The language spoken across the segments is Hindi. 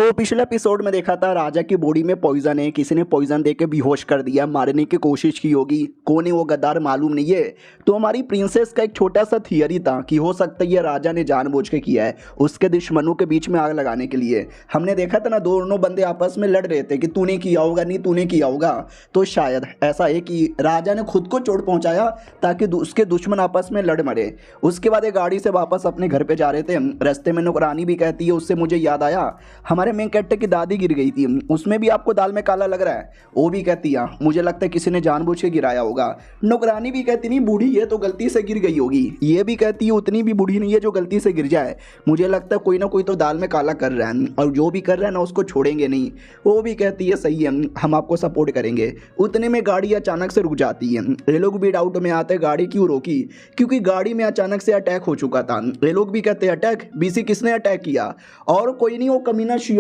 तो पिछले एपिसोड में देखा था राजा की बॉडी में पॉइजन है, किसी ने पॉइजन देके बेहोश कर दिया, मारने की कोशिश की होगी। कौन है वो गद्दार मालूम नहीं है। तो हमारी प्रिंसेस का एक छोटा सा थियरी था कि हो सकता है ये राजा ने जानबूझ के किया है, उसके दुश्मनों के बीच में आग लगाने के लिए। हमने देखा था ना, दोनों बंदे आपस में लड़ रहे थे कि तूने किया होगा, नहीं तूने किया होगा। तो शायद ऐसा है कि राजा ने खुद को चोट पहुंचाया ताकि उसके दुश्मन आपस में लड़ मरे। उसके बाद एक गाड़ी से वापस अपने घर पे जा रहे थे, रास्ते में नौकरानी भी कहती है, उससे मुझे याद आया हमारे मेन कैरेक्टर की दादी गिर गई थी, उसमें भी आपको दाल में काला लग रहा है। वो भी कहती है मुझे लगता है किसी ने जानबूझ के गिराया होगा। नौकरानी भी कहती नहीं बूढ़ी है तो गलती से गिर गई होगी। ये भी कहती है उतनी भी बूढ़ी नहीं है जो गलती से गिर जाए, मुझे लगता है कोई ना कोई तो दाल में काला कर रहा है और जो भी कर रहा है ना उसको छोड़ेंगे नहीं। वो भी कहती है सही है, हम आपको सपोर्ट करेंगे। उतने में गाड़ी अचानक से रुक जाती है। ये लोग भी डाउट में आते हैं गाड़ी क्यों रोकी, क्योंकि गाड़ी में अचानक से अटैक हो चुका था। ये लोग भी कहते हैं अटैक, बीसी किसने अटैक किया? और कोई नहीं, वो कमीना शियोंग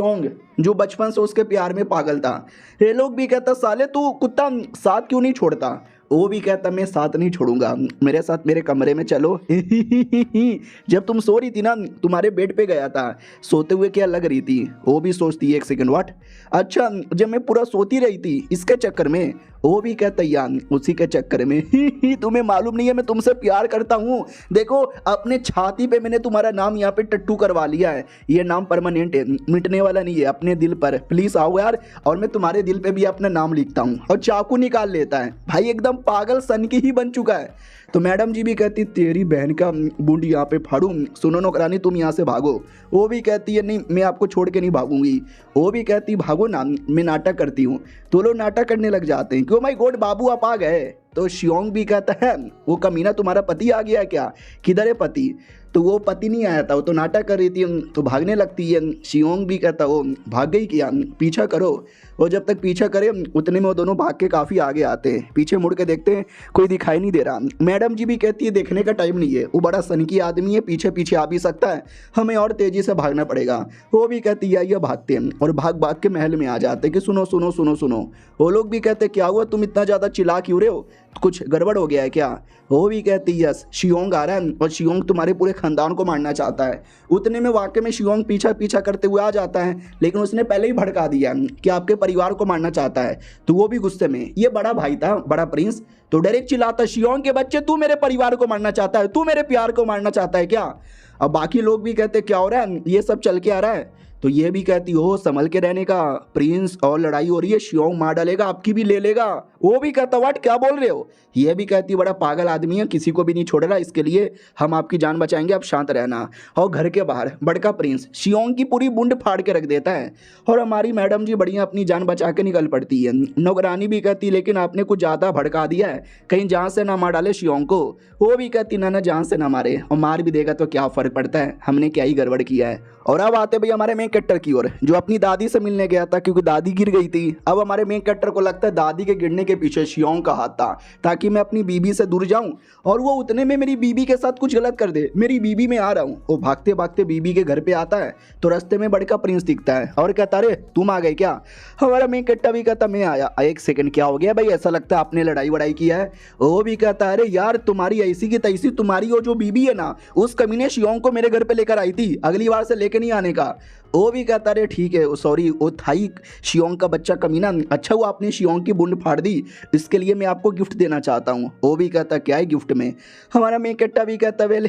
जो बचपन से उसके प्यार में पागल था। ये लोग भी कहता साले तू कुत्ता साथ क्यों नहीं छोड़ता? वो भी कहता मैं साथ नहीं छोड़ूंगा, मेरे साथ मेरे कमरे में चलो। जब तुम सो रही थी ना, तुम्हारे बेड पे गया था, सोते हुए क्या लग रही थी? वो भी सोचती है एक सेकंड व्हाट, अच्छा जब मैं पूरा सोती रही थी इसके चक्कर में। वो भी कहता यार उसी के चक्कर में। तुम्हें मालूम नहीं है मैं तुमसे प्यार करता हूँ। देखो अपने छाती पे मैंने तुम्हारा नाम यहाँ पे टट्टू करवा लिया है, ये नाम परमानेंट है, मिटने वाला नहीं है। अपने दिल पर प्लीज आओ यार, और मैं तुम्हारे दिल पे भी अपना नाम लिखता हूँ। और चाकू निकाल लेता है। भाई एकदम पागल सन की ही बन चुका है। तो मैडम जी भी कहती तेरी बहन का बूंद यहाँ पे फाड़ूं, सुनो नौकरानी तुम यहाँ से भागो। वो भी कहती है नहीं मैं आपको छोड़ के नहीं भागूंगी। वो भी कहती भागो ना, मैं नाटक करती हूँ। तो लोग नाटक करने लग जाते हैं, क्यों माय गॉड बाबू आप आ गए। तो शियोंग भी कहता है वो कमीना तुम्हारा पति आ गया क्या? किधर है पति? तो वो पति नहीं आया था, वो तो नाटक कर रही थी, तो भागने लगती है। शियोंग भी कहता वो भाग गई क्या, पीछा करो। और जब तक पीछा करे उतने में वो दोनों भाग के काफ़ी आगे आते हैं। पीछे मुड़ के देखते हैं कोई दिखाई नहीं दे रहा। मैडम जी भी कहती है देखने का टाइम नहीं है, वो बड़ा सनकी आदमी है, पीछे पीछे आ भी सकता है, हमें और तेज़ी से भागना पड़ेगा। वो भी कहती है ये भागते हैं और भाग भाग के महल में आ जाते हैं कि सुनो सुनो सुनो सुनो। वो लोग भी कहते क्या हुआ, तुम इतना ज़्यादा चिल्ला क्यों रहे हो, कुछ गड़बड़ हो गया है क्या? वो भी कहती यस शियोंग आ रहा है और शियोंग तुम्हारे पूरे खानदान को मारना चाहता है। उतने में वाकई में शियोंग पीछा पीछा करते हुए आ जाता है, लेकिन उसने पहले ही भड़का दिया कि आपके परिवार को मारना चाहता है। तो वो भी गुस्से में, ये बड़ा भाई था बड़ा प्रिंस, तो डायरेक्ट चिल्लाता शियोंग के बच्चे तू मेरे परिवार को मारना चाहता है, तू मेरे प्यार को मारना चाहता है क्या? अब बाकी लोग भी कहते क्या हो रहा है, ये सब चल के आ रहा है। तो ये भी कहती हो संभल के रहने का, प्रिंस और लड़ाई हो रही है, शियोंग मार डालेगा, आपकी भी ले लेगा। वो भी कहता व्हाट क्या बोल रहे हो? ये भी कहती बड़ा पागल आदमी है, किसी को भी नहीं छोड़ रहा, इसके लिए हम आपकी जान बचाएंगे, आप शांत रहना। और घर के बाहर बड़का प्रिंस शियोंग की पूरी बुंड फाड़ के रख देता है और हमारी मैडम जी बढ़िया अपनी जान बचा के निकल पड़ती है। नौकरानी भी कहती लेकिन आपने कुछ ज़्यादा भड़का दिया है, कहीं जान से ना मार डाले शियोंग को। वो भी कहती ना ना जान से ना मारे, और मार भी देगा तो क्या फ़र्क पड़ता है, हमने क्या ही गड़बड़ किया है। और अब आते भाई हमारे मेन कैरेक्टर की ओर, जो अपनी दादी से मिलने गया था क्योंकि दादी गिर गई थी। अब हमारे मेन कैरेक्टर को लगता है दादी के गिरने के पीछे शियोंग का हाथ था, ताकि मैं अपनी बीबी से दूर जाऊं और वो उतने में मेरी बीबी के साथ कुछ गलत कर दे। मेरी बीबी में आ रहा हूं, वो भागते भागते बीबी के घर पे आता है तो रास्ते में बड़का प्रिंस दिखता है और कहता अरे तुम आ गए क्या? हमारा मेन कैरेक्टर भी कहता मैं आया। एक सेकंड क्या हो गया भाई, ऐसा लगता है आपने लड़ाई वड़ाई किया है। वो भी कहता अरे यार तुम्हारी ऐसी की तैसी, तुम्हारी वो जो बीबी है ना उस कमीने शियोंग को मेरे घर पे लेकर आई थी, अगली बार से लेके नहीं आने का। वो भी कहता अरे ठीक है सॉरी, वो था ही शियोंग का बच्चा कमीना, अच्छा हुआ आपने शियोंग की बुंड फाड़ दी, इसके लिए मैं आपको गिफ्ट देना चाहता हूँ। वो भी कहता क्या है गिफ्ट में? हमारा मेन कैरेक्टर भी कहता वेल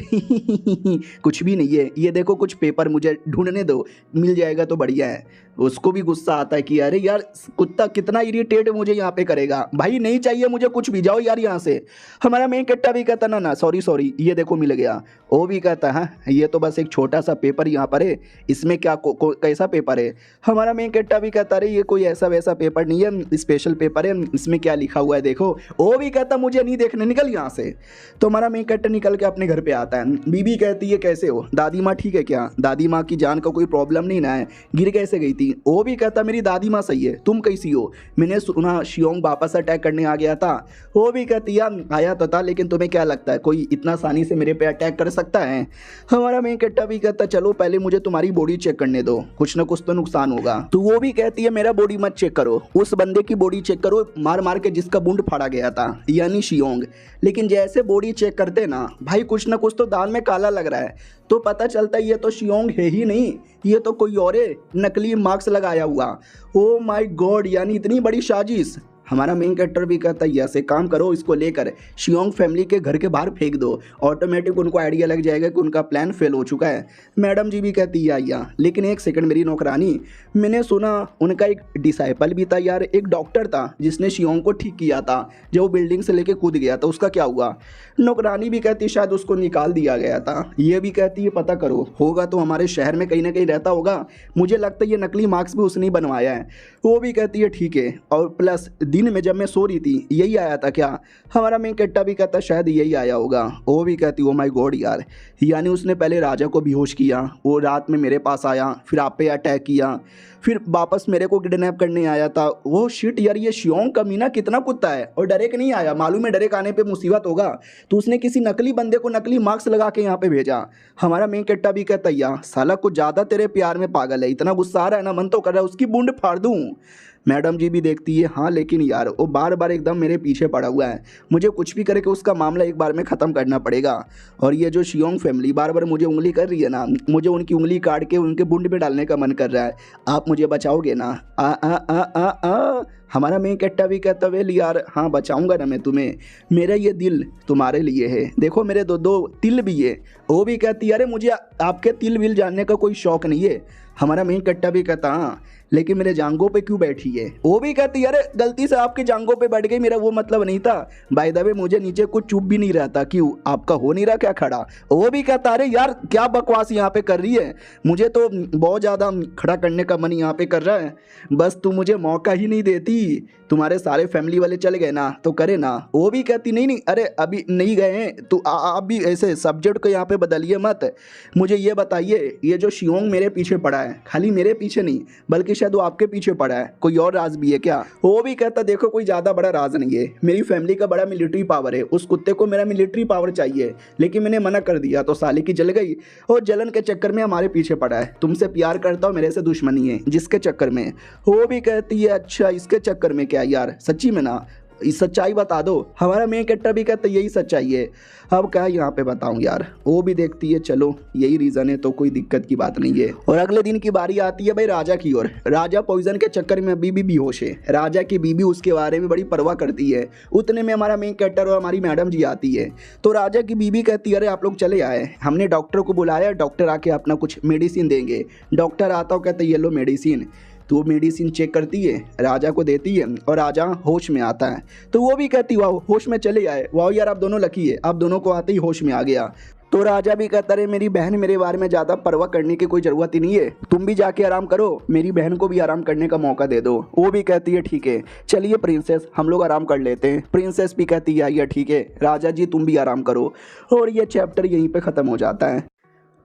कुछ भी नहीं है, ये देखो कुछ पेपर मुझे ढूंढने दो, मिल जाएगा तो बढ़िया है। उसको भी गुस्सा आता है कि अरे यार कुत्ता कितना इरिटेट मुझे यहाँ पे करेगा, भाई नहीं चाहिए मुझे कुछ भी, जाओ यार यहाँ से। हमारा मेन कैरेक्टर भी कहता ना ना सॉरी सॉरी, ये देखो मिल गया। वो भी कहता है ये तो बस एक छोटा सा पेपर यहाँ पर है, इसमें क्या कैसा पेपर है? हमारा मेन कैरेक्टर भी कहता अरे ये कोई ऐसा वैसा पेपर नहीं है, स्पेशल पेपर है, इसमें क्या लिखा हुआ है देखो। वो भी कहता मुझे नहीं देखने, निकल यहाँ से। तो हमारा मेन कैरेक्टर निकल के अपने घर पे आता है। बीबी कहती है कैसे हो, दादी माँ ठीक है क्या? दादी माँ की जान का कोई प्रॉब्लम नहीं ना है, गिर कैसे गई थी? वो भी कहता मेरी दादी माँ सही है, तुम कैसी हो? मैंने सुना शियोंग वापस अटैक करने आ गया था। वो भी कहती यार आया तो था, लेकिन तुम्हें क्या लगता है कोई इतना आसानी से मेरे पे अटैक कर सकता है? हमारा मेन कैरेक्टर भी कहता चलो पहले मुझे तुम्हारी बॉडी चेक करने होने दो, कुछ ना कुछ तो नुकसान होगा। तो वो भी कहती है मेरा बॉडी मत चेक करो, उस बंदे की बॉडी चेक करो मार मार के जिसका बूंद फाड़ा गया था, यानी शियोंग। लेकिन जैसे बॉडी चेक करते ना भाई कुछ ना कुछ तो दाल में काला लग रहा है। तो पता चलता है ये तो शियोंग है ही नहीं, ये तो कोई और है, नकली मार्क्स लगाया हुआ। ओ माय गॉड, यानी इतनी बड़ी साजिश। हमारा मेन कैरेक्टर भी कहता है ऐसे काम करो, इसको लेकर शियोंग फैमिली के घर के बाहर फेंक दो, ऑटोमेटिक उनको आइडिया लग जाएगा कि उनका प्लान फेल हो चुका है। मैडम जी भी कहती है या लेकिन एक सेकंड मेरी नौकरानी, मैंने सुना उनका एक डिसाइपल भी था यार, एक डॉक्टर था जिसने शियोंग को ठीक किया था जब वो बिल्डिंग से लेके कूद गया था, उसका क्या हुआ? नौकरानी भी कहती है शायद उसको निकाल दिया गया था। ये भी कहती है पता करो, होगा तो हमारे शहर में कहीं ना कहीं रहता होगा, मुझे लगता है ये नकली मार्क्स भी उसने ही बनवाया है। वो भी कहती है ठीक है, और प्लस दिन में जब मैं सो रही थी यही आया था क्या? हमारा मेन कैरेक्टर भी कहता शायद यही आया होगा। वो भी कहती ओ माय गॉड यार, यानी उसने पहले राजा को बेहोश किया, वो रात में मेरे पास आया, फिर आप पे अटैक किया, फिर वापस मेरे को किडनैप करने आया था। वो शिट यार, ये शियोंग कमीना कितना कुत्ता है, और डायरेक्ट नहीं आया, मालूम है डायरेक्ट आने पे मुसीबत होगा, तो उसने किसी नकली बंदे को नकली मार्क्स लगा के यहाँ पे भेजा। हमारा मेन कैरेक्टर भी कहता यार साला कुछ ज़्यादा तेरे प्यार में पागल है, इतना गुस्सा आ रहा है ना, मन तो कर रहा है उसकी बूंद फाड़ दूँ। मैडम जी भी देखती है हाँ लेकिन यार वो बार बार एकदम मेरे पीछे पड़ा हुआ है, मुझे कुछ भी करके उसका मामला एक बार में ख़त्म करना पड़ेगा। और ये जो शियोंग फैमिली बार बार मुझे उंगली कर रही है ना, मुझे उनकी उंगली काट के उनके बुंड में डालने का मन कर रहा है, आप मुझे बचाओगे ना? आ आ आ आ आ हमारा मेन कैरेक्टर भी कहता वेल यार हाँ बचाऊंगा ना मैं तुम्हें, मेरा ये दिल तुम्हारे लिए है, देखो मेरे दो दो तिल भी है। वो भी कहती है अरे मुझे आपके तिल विल जानने का कोई शौक नहीं है। हमारा मेन कैरेक्टर भी कहता हाँ लेकिन मेरे जांघों पे क्यों बैठी है? वो भी कहती है अरे गलती से आपकी जांघों पे बैठ गई, मेरा वो मतलब नहीं था, बाय द वे मुझे नीचे कुछ चुप भी नहीं रहता, क्यों आपका हो नहीं रहा क्या खड़ा? वो भी कहता अरे यार क्या बकवास यहाँ पे कर रही है, मुझे तो बहुत ज़्यादा खड़ा करने का मन यहाँ पे कर रहा है, बस तू मुझे मौका ही नहीं देती, तुम्हारे सारे फैमिली वाले चले गए ना तो करे ना। वो भी कहती नहीं नहीं अरे अभी नहीं गए हैं तो आप भी ऐसे सब्जेक्ट को यहाँ पे बदलिए मत, मुझे ये बताइए ये जो शियोंग मेरे पीछे पड़ा है, खाली मेरे पीछे नहीं बल्कि शायद वो आपके पीछे पड़ा है, कोई और राज भी है क्या? वो भी कहता देखो कोई ज़्यादा बड़ा राज नहीं है, मेरी फैमिली का बड़ा मिलिट्री पावर है, उस कुत्ते को मेरा मिलिट्री पावर चाहिए, लेकिन मैंने मना कर दिया तो साले की जल गई, और जलन के चक्कर में हमारे पीछे पड़ा है, तुमसे प्यार करता हूँ मेरे से दुश्मनी है जिसके चक्कर में। वो भी कहती है अच्छा इसके चक्कर में क्या यार, सच्ची में ना इस सच्चाई बता दो। हमारा मेन कैरेक्टर भी कहता यही सच्चाई है, अब क्या यहाँ पे बताऊँ यार। वो भी देखती है चलो यही रीज़न है तो कोई दिक्कत की बात नहीं है। और अगले दिन की बारी आती है भाई राजा की ओर। राजा पॉइजन के चक्कर में अभी भी बेहोश है, राजा की बीबी उसके बारे में बड़ी परवाह करती है, उतने में हमारा मेन कैरेक्टर और हमारी मैडम जी आती है। तो राजा की बीबी कहती है अरे आप लोग चले आए, हमने डॉक्टर को बुलाया, डॉक्टर आके अपना कुछ मेडिसिन देंगे। डॉक्टर आता हो कहते ये लो मेडिसिन, तो वो मेडिसिन चेक करती है, राजा को देती है और राजा होश में आता है। तो वो भी कहती वाह होश में चले आए, वाह यार आप दोनों लकी है, आप दोनों को आते ही होश में आ गया। तो राजा भी कहता रहे मेरी बहन मेरे बारे में ज़्यादा परवाह करने की कोई ज़रूरत ही नहीं है, तुम भी जाके आराम करो, मेरी बहन को भी आराम करने का मौका दे दो। वो भी कहती है ठीक है चलिए प्रिंसेस हम लोग आराम कर लेते हैं। प्रिंसेस भी कहती है आइए ठीक है राजा जी तुम भी आराम करो। और ये चैप्टर यहीं पर ख़त्म हो जाता है।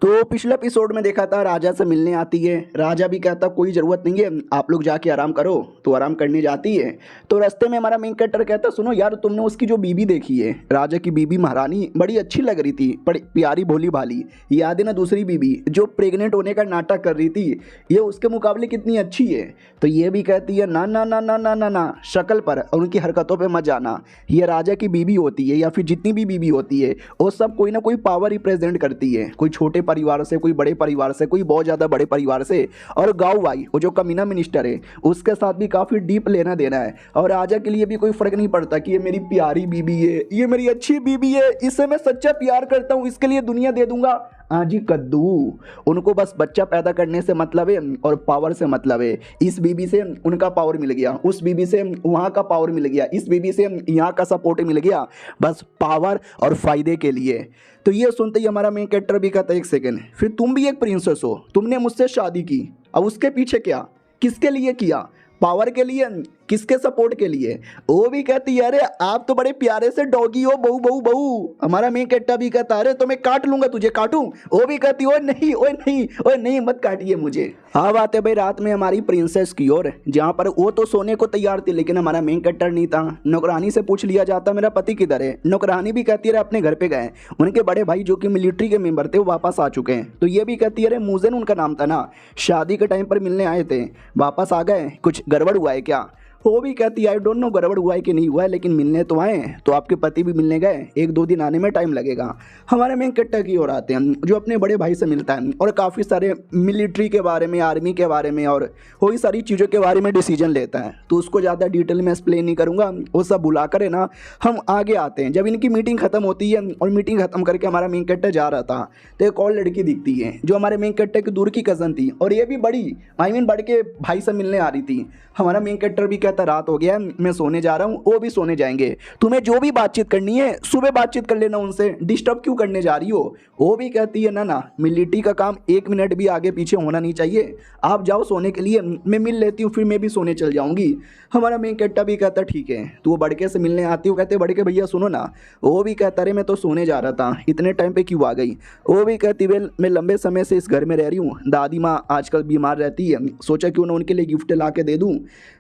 तो पिछले एपिसोड में देखा था राजा से मिलने आती है, राजा भी कहता कोई ज़रूरत नहीं है आप लोग जाके आराम करो, तो आराम करने जाती है। तो रास्ते में हमारा मेन कैरेक्टर कहता सुनो यार तुमने उसकी जो बीबी देखी है, राजा की बीबी महारानी बड़ी अच्छी लग रही थी, बड़ी प्यारी भोली भाली, याद है ना दूसरी बीबी जो प्रेग्नेंट होने का नाटक कर रही थी, ये उसके मुकाबले कितनी अच्छी है। तो ये भी कहती है ना ना ना ना ना ना ना शक्ल पर और उनकी हरकतों पर मत जाना, ये राजा की बीबी होती है या फिर जितनी भी बीबी होती है वो सब कोई ना कोई पावर रिप्रेजेंट करती है, कोई छोटे परिवार से, कोई बड़े परिवार से, कोई बहुत ज़्यादा बड़े परिवार से। और गाँव भाई वो जो कमीना मिनिस्टर है उसके साथ भी काफ़ी डीप लेना देना है। और राजा के लिए भी कोई फ़र्क नहीं पड़ता कि ये मेरी प्यारी बीबी है, ये मेरी अच्छी बीबी है, इससे मैं सच्चा प्यार करता हूँ, इसके लिए दुनिया दे दूंगा। जी कद्दू, उनको बस बच्चा पैदा करने से मतलब है और पावर से मतलब है। इस बीबी से उनका पावर मिल गया, उस बीबी से वहाँ का पावर मिल गया, इस बीबी से यहाँ का सपोर्ट मिल गया, बस पावर और फायदे के लिए। तो ये सुनते ही हमारा मेन कैरेक्टर भी कहता है एक सेकेंड, फिर तुम भी एक प्रिंसेस हो, तुमने मुझसे शादी की, अब उसके पीछे क्या, किसके लिए किया, पावर के लिए किसके सपोर्ट के लिए? वो भी कहती है अरे आप तो बड़े प्यारे से डॉगी हो, बहू बहू बहू। हमारा मेन कट्टा भी कहता है अरे तो मैं काट लूंगा तुझे, काटूं? वो भी कहती ओए नहीं ओए नहीं ओए नहीं मत काटिए मुझे। हाँ बात है भाई रात में हमारी प्रिंसेस की ओर, जहाँ पर वो तो सोने को तैयार थी लेकिन हमारा मेन कट्टर नहीं था। नौकरानी से पूछ लिया जाता मेरा पति किधर है? नौकरानी भी कहती है अपने घर पे गए, उनके बड़े भाई जो कि मिलिट्री के मेंबर थे वो वापस आ चुके हैं। तो ये भी कहती है अरे मुजन उनका नाम था ना, शादी के टाइम पर मिलने आए थे, वापस आ गए, कुछ गड़बड़ हुआ है क्या? वो भी कहती है आई डोंट नो गड़बड़ हुआ है कि नहीं हुआ है, लेकिन मिलने तो आए, तो आपके पति भी मिलने गए, 1-2 दिन आने में टाइम लगेगा। हमारे मेन कट्टा की ओर आते हैं जो अपने बड़े भाई से मिलता है और काफ़ी सारे मिलिट्री के बारे में, आर्मी के बारे में और वही सारी चीज़ों के बारे में डिसीजन लेता है। तो उसको ज़्यादा डिटेल में एक्सप्लेन नहीं करूँगा, वो सब बुला कर है ना हम आगे आते हैं। जब इनकी मीटिंग खत्म होती है और मीटिंग खत्म करके हमारा मेन कट्टा जा रहा था तो एक और लड़की दिखती है जो हमारे मेन कट्टे की दूर की कज़न थी और ये भी बड़ी बड़ के भाई से मिलने आ रही थी। हमारा मेन कट्टर भी कहता रात हो गया मैं सोने जा रहा हूँ, वो भी सोने जाएंगे, तुम्हें जो भी बातचीत करनी है सुबह बातचीत कर लेना उनसे, डिस्टर्ब क्यों करने जा रही हो? वो भी कहती है ना ना मिलिट्री का काम 1 मिनट भी आगे पीछे होना नहीं चाहिए, आप जाओ सोने के लिए, मैं मिल लेती हूँ फिर मैं भी सोने चल जाऊँगी। हमारा मेन कट्टा भी कहता ठीक है। तो वो बड़के से मिलने आती हो, कहते बड़के भैया सुनो ना। वो भी कहता अरे मैं तो सोने जा रहा था, इतने टाइम पे क्यों आ गई? वो भी कहती वेल मैं लंबे समय से इस घर में रह रही हूँ, दादी माँ आजकल बीमार रहती है, सोचा क्यों ना उनके लिए गिफ्ट ला के दे दूँ।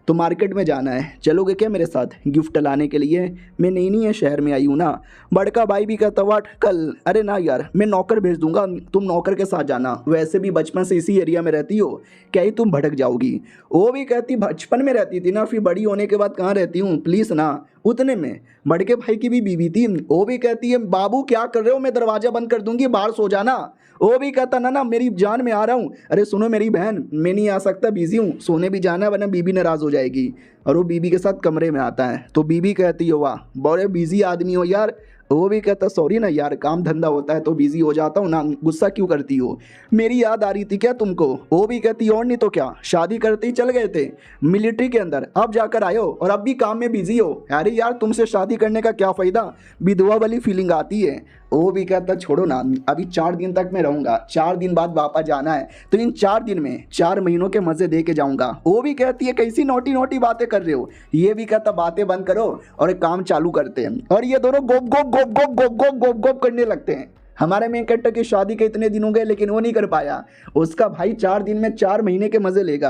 तो मार्केट में जाना है, चलोगे क्या मेरे साथ गिफ्ट लाने के लिए? मैं नई नई है शहर में आई हूँ ना। बड़का भाई भी कहता वाट कल? अरे ना यार मैं नौकर भेज दूंगा, तुम नौकर के साथ जाना, वैसे भी बचपन से इसी एरिया में रहती हो, क्या ही तुम भटक जाओगी? वो भी कहती बचपन में रहती थी ना, फिर बड़ी होने के बाद कहाँ रहती हूँ, प्लीज़ ना। उतने में बड़के भाई की भी बीवी थी, वो भी कहती है बाबू क्या कर रहे हो, मैं दरवाज़ा बंद कर दूंगी, बाहर सो जाना। वो भी कहता ना ना मेरी जान में आ रहा हूँ। अरे सुनो मेरी बहन मैं नहीं आ सकता, बिजी हूँ, सोने भी जाना है वरना बीबी नाराज़ हो जाएगी। और वो बीबी के साथ कमरे में आता है तो बीबी कहती हो वाह बड़े बिजी आदमी हो यार। वो भी कहता सॉरी ना यार काम धंधा होता है तो बिजी हो जाता हूँ ना, गुस्सा क्यों करती हो, मेरी याद आ रही थी क्या तुमको? वो भी कहती और नहीं तो क्या, शादी करते ही चल गए थे मिलिट्री के अंदर, अब जाकर आए हो और अब भी काम में बिजी हो। अरे यार तुमसे शादी करने का क्या फ़ायदा, विधवा वाली फीलिंग आती है। वो भी कहता छोड़ो ना, अभी 4 दिन तक मैं रहूँगा, 4 दिन बाद वापस जाना है, तो इन 4 दिन में 4 महीनों के मज़े दे के जाऊँगा। वो भी कहती है कैसी नोटी नोटी बातें कर रहे हो? ये भी कहता बातें बंद करो और एक काम चालू करते हैं। और ये दोनों गोप गोप गोप गोप गोप गोप गोप गोप करने लगते हैं। हमारे मेन कट्टर की शादी के इतने दिन हो गए लेकिन वो नहीं कर पाया, उसका भाई 4 दिन में 4 महीने के मज़े लेगा।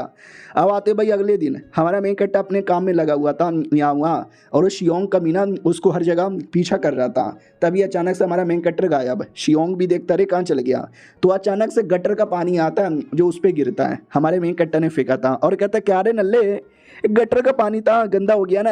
अब आते भाई अगले दिन, हमारा मेन कट्टा अपने काम में लगा हुआ था यहाँ वहाँ, और वो शियोंग का मीना उसको हर जगह पीछा कर रहा था। तभी अचानक से हमारा मेन कट्टर गायब। शियोंग भी देखता रहे कहाँ चल गया। तो अचानक से गटर का पानी आता है जो उस पर गिरता है, हमारे मेन कट्टर ने फेंका था और कहता क्या रे नल्ले गटर का पानी था गंदा हो गया ना,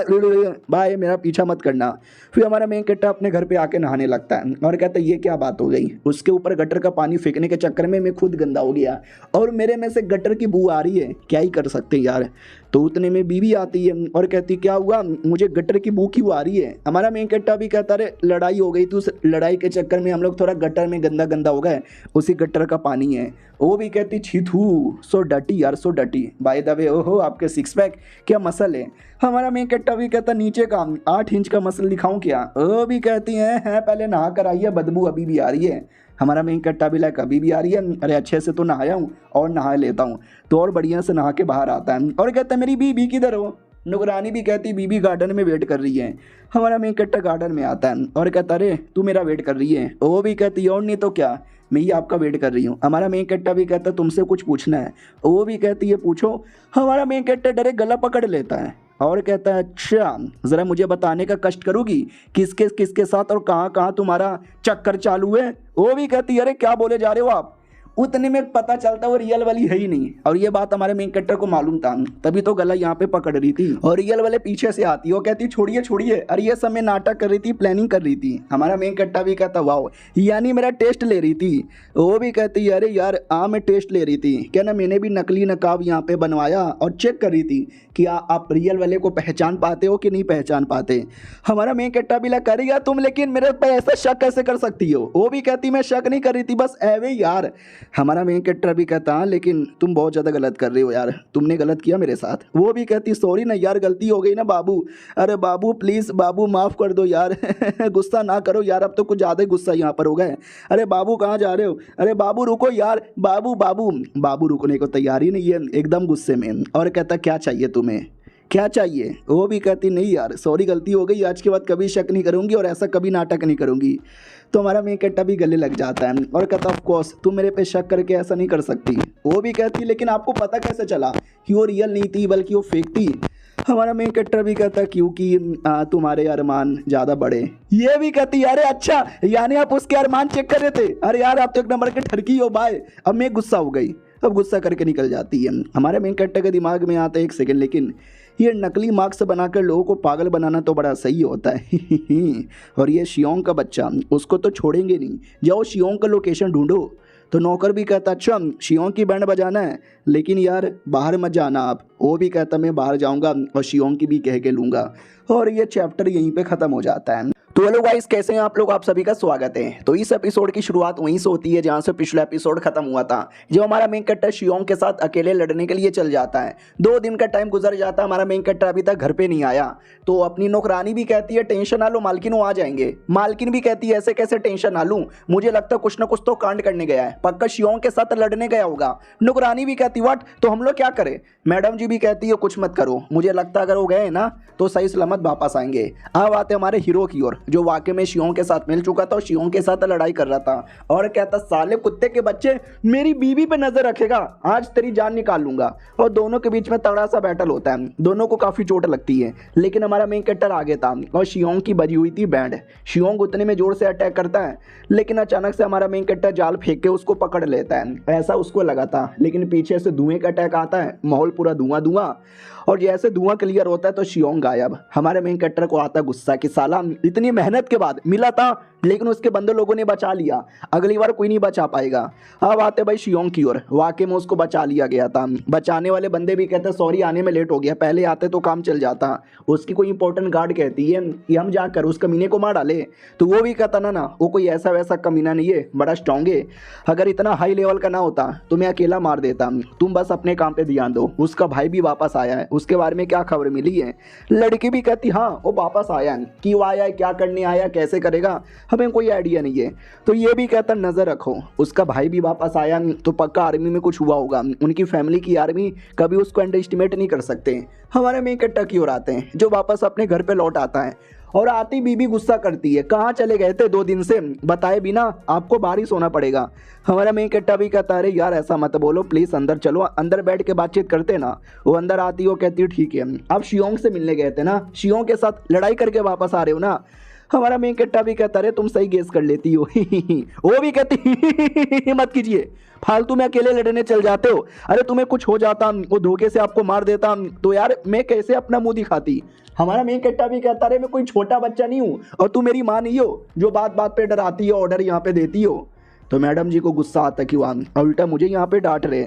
भाई मेरा पीछा मत करना। फिर हमारा मेन कट्टा अपने घर पे आके नहाने लगता है और कहता है ये क्या बात हो गई, उसके ऊपर गटर का पानी फेंकने के चक्कर में मैं खुद गंदा हो गया और मेरे में से गटर की बू आ रही है, क्या ही कर सकते हैं यार। तो उतने में बीवी आती है और कहती क्या हुआ, मुझे गटर की बू क्यों आ रही है? हमारा मेन कट्टा भी कहता अरे लड़ाई हो गई थी, उस लड़ाई के चक्कर में हम लोग थोड़ा गटर में गंदा गंदा हो गए, उसी गटर का पानी है। वो भी कहती छिथू सो डटी यार सो डटी, बाय द वे ओहो आपके 6 पैक क्या मसल है? हमारा मेन कट्टा भी कहता नीचे का 8 इंच का मसल दिखाऊं क्या? वो भी कहती है पहले नहा कर आई है, बदबू अभी भी आ रही है। हमारा मेन कट्टा भी लाइक अभी भी आ रही है, अरे अच्छे से तो नहाया हूँ और नहा लेता हूँ। तो और बढ़िया से नहा के बाहर आता है और कहता है मेरी बीबी किधर हो? नुकरानी भी कहती बीबी गार्डन में वेट कर रही है। हमारा मेन कट्टा गार्डन में आता है और कहता अरे तू मेरा वेट कर रही है? वो भी कहती और नहीं तो क्या, मैं ही आपका वेट कर रही हूँ। हमारा मेन कट्टा भी कहता तुमसे कुछ पूछना है। वो भी कहती है पूछो। हमारा मेन कट्टा डरे गला पकड़ लेता है और कहता है अच्छा ज़रा मुझे बताने का कष्ट करोगी किसके किसके साथ और कहाँ कहाँ तुम्हारा चक्कर चालू है? वो भी कहती है अरे क्या बोले जा रहे हो आप? उतने में पता चलता वो रियल वाली है ही नहीं, और ये बात हमारे मेन कट्टर को मालूम था, तभी तो गला यहाँ पे पकड़ रही थी और रियल वाले पीछे से आती, वो कहती छोड़िए छोड़िए, अरे ये सब मैं नाटक कर रही थी, प्लानिंग कर रही थी। हमारा मेन कट्टा भी कहता वाओ, यानी मेरा टेस्ट ले रही थी। वो भी कहती अरे यार मैं टेस्ट ले रही थी क्या ना, मैंने भी नकली नकाब यहाँ पे बनवाया और चेक कर रही थी कि आप रियल वाले को पहचान पाते हो कि नहीं पहचान पाते। हमारा मेन कट्टा भी लगा करेगा तुम, लेकिन मेरे पे ऐसा शक कैसे कर सकती हो? वो भी कहती मैं शक नहीं कर रही थी, बस एवे यार। हमारा मेन कट्टा भी कहता लेकिन तुम बहुत ज़्यादा गलत कर रहे हो यार, तुमने गलत किया मेरे साथ। वो भी कहती सॉरी ना यार, गलती हो गई ना बाबू, अरे बाबू प्लीज़ बाबू माफ़ कर दो यार गुस्सा ना करो यार, अब तो कुछ ज़्यादा ही गुस्सा यहाँ पर हो गए। अरे बाबू कहाँ जा रहे हो? अरे बाबू रुको यार, बाबू बाबू बाबू रुकने को तैयार ही नहीं है, एकदम गुस्से में, और कहता क्या चाहिए तुम्हें? क्या चाहिए? वो भी कहती नहीं यार सॉरी गलती हो गई, आज के बाद कभी शक नहीं करूँगी और ऐसा कभी नाटक नहीं करूँगी। तो हमारा मेन कैरेक्टर भी गले लग जाता है और कहता ऑफ कोर्स तुम मेरे पे शक करके ऐसा नहीं कर सकती। वो भी कहती लेकिन आपको पता कैसे चला कि वो रियल नहीं थी बल्कि वो फेक थी? हमारा मेन कैरेक्टर भी कहता क्योंकि तुम्हारे अरमान ज़्यादा बड़े। ये भी कहती अरे अच्छा यानी आप उसके अरमान चेक कर रहे थे? अरे यार आप तो एक नंबर के ठरकी हो भाई। अब मैं गुस्सा हो गई, अब गुस्सा करके निकल जाती है। हमारे मेन कैरेक्टर के दिमाग में आता है एक सेकंड, लेकिन ये नकली मार्क्स बनाकर लोगों को पागल बनाना तो बड़ा सही होता है। और ये शियोंग का बच्चा, उसको तो छोड़ेंगे नहीं, जाओ शियोंग का लोकेशन ढूंढो। तो नौकर भी कहता अच्छा शियोंग की बैंड बजाना है लेकिन यार बाहर मत जाना आप। वो भी कहता मैं बाहर जाऊंगा और शियोंग की भी कह के लूँगा। और ये चैप्टर यहीं पे ख़त्म हो जाता है। तो हेलो गाइस, कैसे हैं आप लोग? आप सभी का स्वागत है। तो इस एपिसोड की शुरुआत वहीं से होती है जहां से पिछला एपिसोड खत्म हुआ था, जो हमारा मेन कैरेक्टर शियोंग के साथ अकेले लड़ने के लिए चल जाता है। 2 दिन का टाइम गुजर जाता है, हमारा मेन कैरेक्टर अभी तक घर पे नहीं आया। तो अपनी नौकरानी भी कहती है टेंशन ना लो मालकिन, वो आ जाएंगे। मालकिन भी कहती है ऐसे कैसे टेंशन ना लूं, मुझे लगता है कुछ ना कुछ तो कांड करने गया है, पक्का शियोंग के साथ लड़ने गया होगा। नौकरानी भी कहती व्हाट, तो हम लोग क्या करें? मैडम जी भी कहती है कुछ मत करो, मुझे लगता है अगर वो गए ना तो सही सलामत वापस आएंगे। अब आते हमारे हीरो की ओर, जो वाकई में शियोंग के साथ मिल चुका था और शियोंग के साथ लड़ाई कर रहा था। और कहता साले कुत्ते के बच्चे, मेरी बीवी पे नजर रखेगा, आज तेरी जान निकाल लूंगा। और दोनों के बीच में तगड़ा सा बैटल होता है, दोनों को काफी चोट लगती है, लेकिन हमारा मेन कैरेक्टर आगे था और शियोंग की बजी हुई थी बैंड। शियोंग उतने में जोर से अटैक करता है, लेकिन अचानक से हमारा मेन कैरेक्टर जाल फेंक के उसको पकड़ लेता है। ऐसा उसको लगा था, लेकिन पीछे से धुएं का अटैक आता है, माहौल पूरा धुआं धुआं। और जैसे धुआं क्लियर होता है तो शियोंग गायब। हमारे मेन कैरेक्टर को आता गुस्सा कि साला इतनी मेहनत के बाद मिला था लेकिन उसके बंदे लोगों ने बचा लिया, अगली बार कोई नहीं बचा पाएगा। अब आते भाई शियोंग की ओर, वाकई में उसको बचा लिया गया था। बचाने वाले बंदे भी कहते सॉरी आने में लेट हो गया, पहले आते तो काम चल जाता। उसकी कोई इंपॉर्टेंट गार्ड कहती है कि हम जाकर उस कमीने को मार डाले। तो वो भी कहता ना वो कोई ऐसा वैसा कमीना नहीं है, बड़ा स्ट्रांग है, अगर इतना हाई लेवल का ना होता तो मैं अकेला मार देता, तुम बस अपने काम पे ध्यान दो। उसका भाई भी वापस आया है, उसके बारे में क्या खबर मिली है? लड़की भी कहती हाँ वो वापस आया है, क्यों आया, क्या करने आया, कैसे करेगा, हमें कोई आइडिया नहीं है। तो ये भी कहता नजर रखो, उसका भाई भी वापस आया तो पक्का आर्मी में कुछ हुआ होगा, उनकी फैमिली की आर्मी कभी उसको अंडर एस्टिमेट नहीं कर सकते। हमारे मेन कैरेक्टर की ओर आते हैं, जो वापस अपने घर पे लौट आता है और आती बीबी गुस्सा करती है, कहाँ चले गए थे 2 दिन से, बताए बिना आपको बाहर ही सोना पड़ेगा। हमारा मेन कैरेक्टर भी कहता है यार ऐसा मत बोलो प्लीज़, अंदर चलो, अंदर बैठ के बातचीत करते ना। वो अंदर आती हो कहती ठीक है, आप शियोंग से मिलने गए थे ना, शियोंग के साथ लड़ाई करके वापस आ रहे हो ना। हमारा मेन कैरेक्टर भी कहता है तुम सही गेस कर लेती हो। वो भी कहती मत कीजिए, फालतू में अकेले लड़ने चल जाते हो, अरे तुम्हें कुछ हो जाता वो धोखे से आपको मार देता तो यार मैं कैसे अपना मुंह दिखाती। हमारा मेन कैरेक्टर भी कहता है मैं कोई छोटा बच्चा नहीं हूँ और तू मेरी माँ नहीं हो जो बात बात पे डराती है, ऑर्डर यहाँ पे देती हो। तो मैडम जी को गुस्सा आता कि वहाँ उल्टा मुझे यहाँ पे डांट रहे,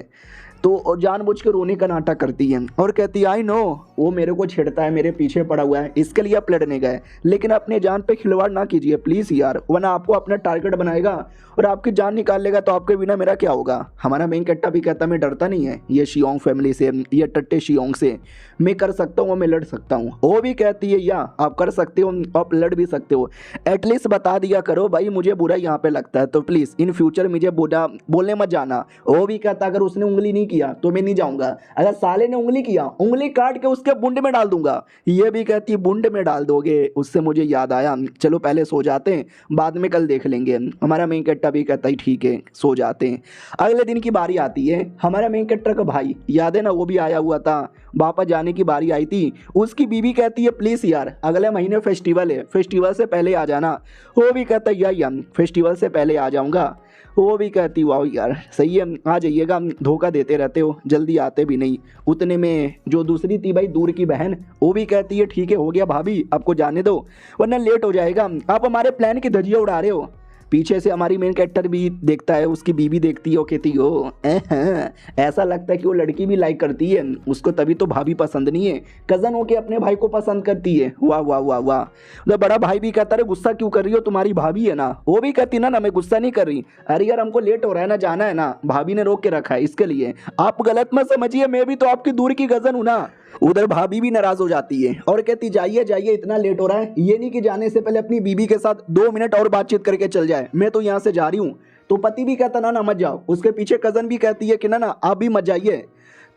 तो जानबूझ के रोने का नाटक करती है और कहती आई नो वो मेरे को छेड़ता है, मेरे पीछे पड़ा हुआ है, इसके लिए आप लड़ने गए, लेकिन अपने जान पे खिलवाड़ ना कीजिए प्लीज़ यार, वरना आपको अपना टारगेट बनाएगा और आपकी जान निकाल लेगा तो आपके बिना मेरा क्या होगा। हमारा मेन कैरेक्टर भी कहता मैं डरता नहीं है ये शियोंग फैमिली से, ये टट्टे शियोंग से, मैं कर सकता हूँ, मैं लड़ सकता हूँ। वो भी कहती है या आप कर सकते हो, आप लड़ भी सकते हो, एटलीस्ट बता दिया करो भाई मुझे बुरा यहाँ पे लगता है तो प्लीज़ इन फ्यूचर मुझे बुरा बोलने मत जाना। वो भी कहता अगर उसने उंगली नहीं किया तो मैं नहीं जाऊंगा, अगर साले ने उंगली किया उंगली काट के उसके बुंड में डाल दूंगा। ये भी कहती बुंड में डाल दोगे, उससे मुझे याद आया चलो पहले सो जाते हैं, बाद में कल देख लेंगे। हमारा मेन कैरेक्टर भी कहता है ठीक है सो जाते हैं। अगले दिन की बारी आती है, हमारा मेन कैरेक्टर का भाई याद है ना वो भी आया हुआ था, वापस जाने की बारी आई थी। उसकी बीवी कहती है प्लीज़ यार अगले महीने फेस्टिवल है, फेस्टिवल से पहले आ जाना। वो भी कहता है या फेस्टिवल से पहले आ जाऊंगा। वो भी कहती वाह यार सही है आ जाइएगा, धोखा देते रहते हो, जल्दी आते भी नहीं। उतने में जो दूसरी थी भाई दूर की बहन, वो भी कहती है ठीक है हो गया भाभी आपको जाने दो वरना लेट हो जाएगा, आप हमारे प्लान की धज्जियां उड़ा रहे हो। पीछे से हमारी मेन कैरेक्टर भी देखता है, उसकी बीवी देखती है, वो कहती हो ऐसा लगता है कि वो लड़की भी लाइक करती है उसको, तभी तो भाभी पसंद नहीं है, कज़न होके अपने भाई को पसंद करती है। वाह वाह वाह वाह। तो बड़ा भाई भी कहता है गुस्सा क्यों कर रही हो, तुम्हारी भाभी है ना। वो भी कहती ना मैं गुस्सा नहीं कर रही, अरे यार हमको लेट हो रहा है ना, जाना है ना, भाभी ने रोक के रखा है इसके लिए, आप गलत मत समझिए, मैं भी तो आपकी दूर की कज़न हूँ ना। उधर भाभी भी नाराज हो जाती है और कहती जाइए जाइए इतना लेट हो रहा है, ये नहीं कि जाने से पहले अपनी बीबी के साथ 2 मिनट और बातचीत करके चल जाए, मैं तो यहाँ से जा रही हूँ। तो पति भी कहता ना मत जाओ, उसके पीछे कज़न भी कहती है कि ना आप भी मत जाइए।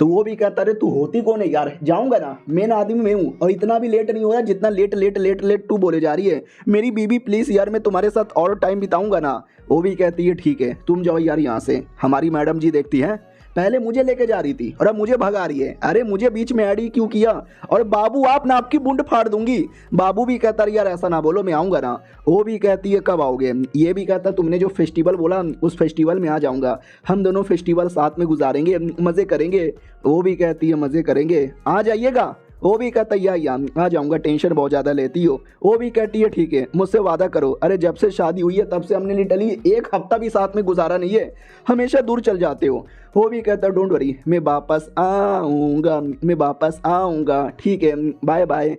तो वो भी कहता अरे तू होती कौन है यार, जाऊंगा ना, मेन आदमी मैं हूँ और इतना भी लेट नहीं हो रहा जितना लेट लेट लेट लेट तू बोले जा रही है। मेरी बीबी प्लीज यार, मैं तुम्हारे साथ और टाइम बिताऊंगा ना। वो भी कहती है ठीक है तुम जाओ यार यहाँ से। हमारी मैडम जी देखती हैं पहले मुझे लेके जा रही थी और अब मुझे भगा रही है, अरे मुझे बीच में ऐड ही क्यों किया, और बाबू आप ना आपकी बुंड फाड़ दूंगी। बाबू भी कहता यार ऐसा ना बोलो, मैं आऊँगा ना। वो भी कहती है कब आओगे, ये भी कहता तुमने जो फेस्टिवल बोला उस फेस्टिवल में आ जाऊँगा, हम दोनों फेस्टिवल साथ में गुजारेंगे, मज़े करेंगे। वो भी कहती है मज़े करेंगे, आ जाइएगा। वो भी कहता यार आ जाऊँगा, टेंशन बहुत ज़्यादा लेती हो। वो भी कहती है ठीक है मुझसे वादा करो, अरे जब से शादी हुई है तब से हमने लिटरली एक हफ्ता भी साथ में गुजारा नहीं है, हमेशा दूर चल जाते हो। वो भी कहता डोंट वरी, मैं वापस आऊँगा, मैं वापस आऊँगा, ठीक है बाय बाय।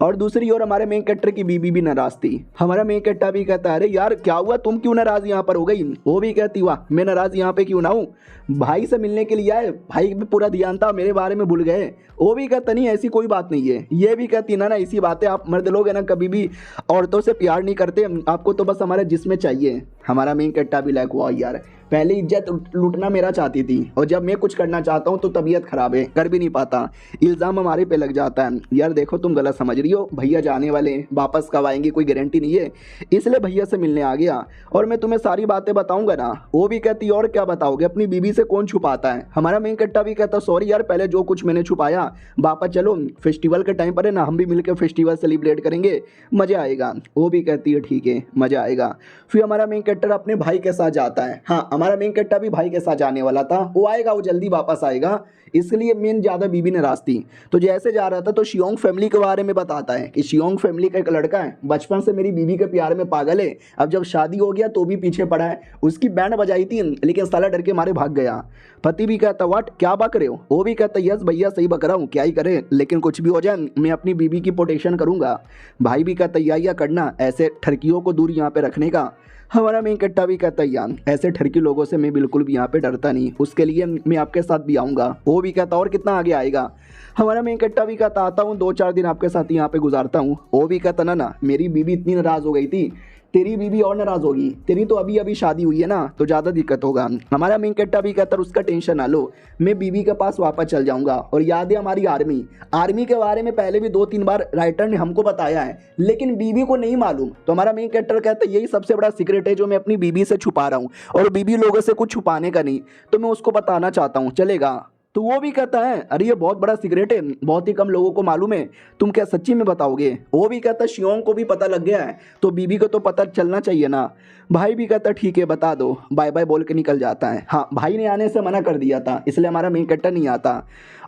और दूसरी ओर हमारे मेन कैरेक्टर की बीबी भी नाराज थी। हमारा मेन कैरेक्टर भी कहता है अरे यार क्या हुआ, तुम क्यों नाराज यहाँ पर हो गई। वो भी कहती वाह मैं नाराज यहाँ पे क्यों ना हूँ, भाई से मिलने के लिए आए, भाई पे पूरा ध्यान था, मेरे बारे में भूल गए। वो भी कहता नहीं ऐसी कोई बात नहीं है। ये भी कहती ना इसी बात है, आप मर्द लोग है ना कभी भी औरतों से प्यार नहीं करते, आपको तो बस हमारे जिस्म चाहिए। हमारा मेन कैरेक्टर भी लाइक हुआ यार पहले इज्जत लूटना मेरा चाहती थी और जब मैं कुछ करना चाहता हूँ तो तबीयत खराब है, कर भी नहीं पाता, इल्ज़ाम हमारे पे लग जाता है। यार देखो तुम गलत समझ रही हो, भैया जाने वाले हैं, वापस कब आएंगे कोई गारंटी नहीं है, इसलिए भैया से मिलने आ गया और मैं तुम्हें सारी बातें बताऊंगा ना। वो भी कहती और क्या बताओगे, अपनी बीबी से कौन छुपाता है। हमारा मेन कट्टा भी कहता सॉरी यार पहले जो कुछ मैंने छुपाया, वापस चलो फेस्टिवल के टाइम पर है ना हम भी मिलकर फेस्टिवल सेलिब्रेट करेंगे, मज़ा आएगा। वो भी कहती है ठीक है मज़ा आएगा। फिर हमारा मेन कैरेक्टर अपने भाई के साथ जाता है। हाँ हमारा मेन कैरेक्टर भी भाई के साथ जाने वाला था, वो आएगा, वो जल्दी वापस आएगा, इसलिए मेन ज़्यादा बीबी नाराज थी। तो जैसे जा रहा था तो शियोंग फैमिली के बारे में बताता है कि शियोंग फैमिली का एक लड़का है, बचपन से मेरी बीबी के प्यार में पागल है, अब जब शादी हो गया तो भी पीछे पड़ा है, उसकी बैंड बजाई थी लेकिन साला डर के मारे भाग गया। पति भी कहता व्हाट क्या बक रहे हो। वो भी कहता यस भैया सही बक रहा हूँ, क्या ही करे, लेकिन कुछ भी हो जाए मैं अपनी बीबी की प्रोटेक्शन करूँगा। भाई भी कहता या करना ऐसे ठरकियों को दूर यहाँ पे रखने का। हमारा मेन कट्टा भी कहता है यार ऐसे ठरकी लोगों से मैं बिल्कुल भी यहाँ पे डरता नहीं, उसके लिए मैं आपके साथ भी आऊँगा। वो भी कहता और कितना आगे आएगा। हमारा मेन कट्टा भी कहता आता हूँ 2-4 दिन आपके साथ यहाँ पे गुजारता हूँ। वो भी कहता ना मेरी बीबी इतनी नाराज़ हो गई थी, तेरी बीबी और नाराज़ होगी, तेरी तो अभी अभी शादी हुई है ना तो ज़्यादा दिक्कत होगा। हमारा मेन कट्टा भी कहता उसका टेंशन ना लो, मैं बीबी के पास वापस चल जाऊंगा। और याद है हमारी आर्मी के बारे में पहले भी 2-3 बार राइटर ने हमको बताया है लेकिन बीबी को नहीं मालूम। तो हमारा मेन कैरेक्टर कहता है यही सबसे बड़ा सीक्रेट है जो मैं अपनी बीबी से छुपा रहा हूँ, और बीबी लोगों से कुछ छुपाने का नहीं, तो मैं उसको बताना चाहता हूँ, चलेगा। तो वो भी कहता है अरे ये बहुत बड़ा सीक्रेट है, बहुत ही कम लोगों को मालूम है, तुम क्या सच्ची में बताओगे। वो भी कहता है शियोंग को भी पता लग गया है तो बीबी को तो पता चलना चाहिए ना। भाई भी कहता ठीक है बता दो, बाय बाय बोल के निकल जाता है। हाँ भाई ने आने से मना कर दिया था इसलिए हमारा मेन कट्टा नहीं आता।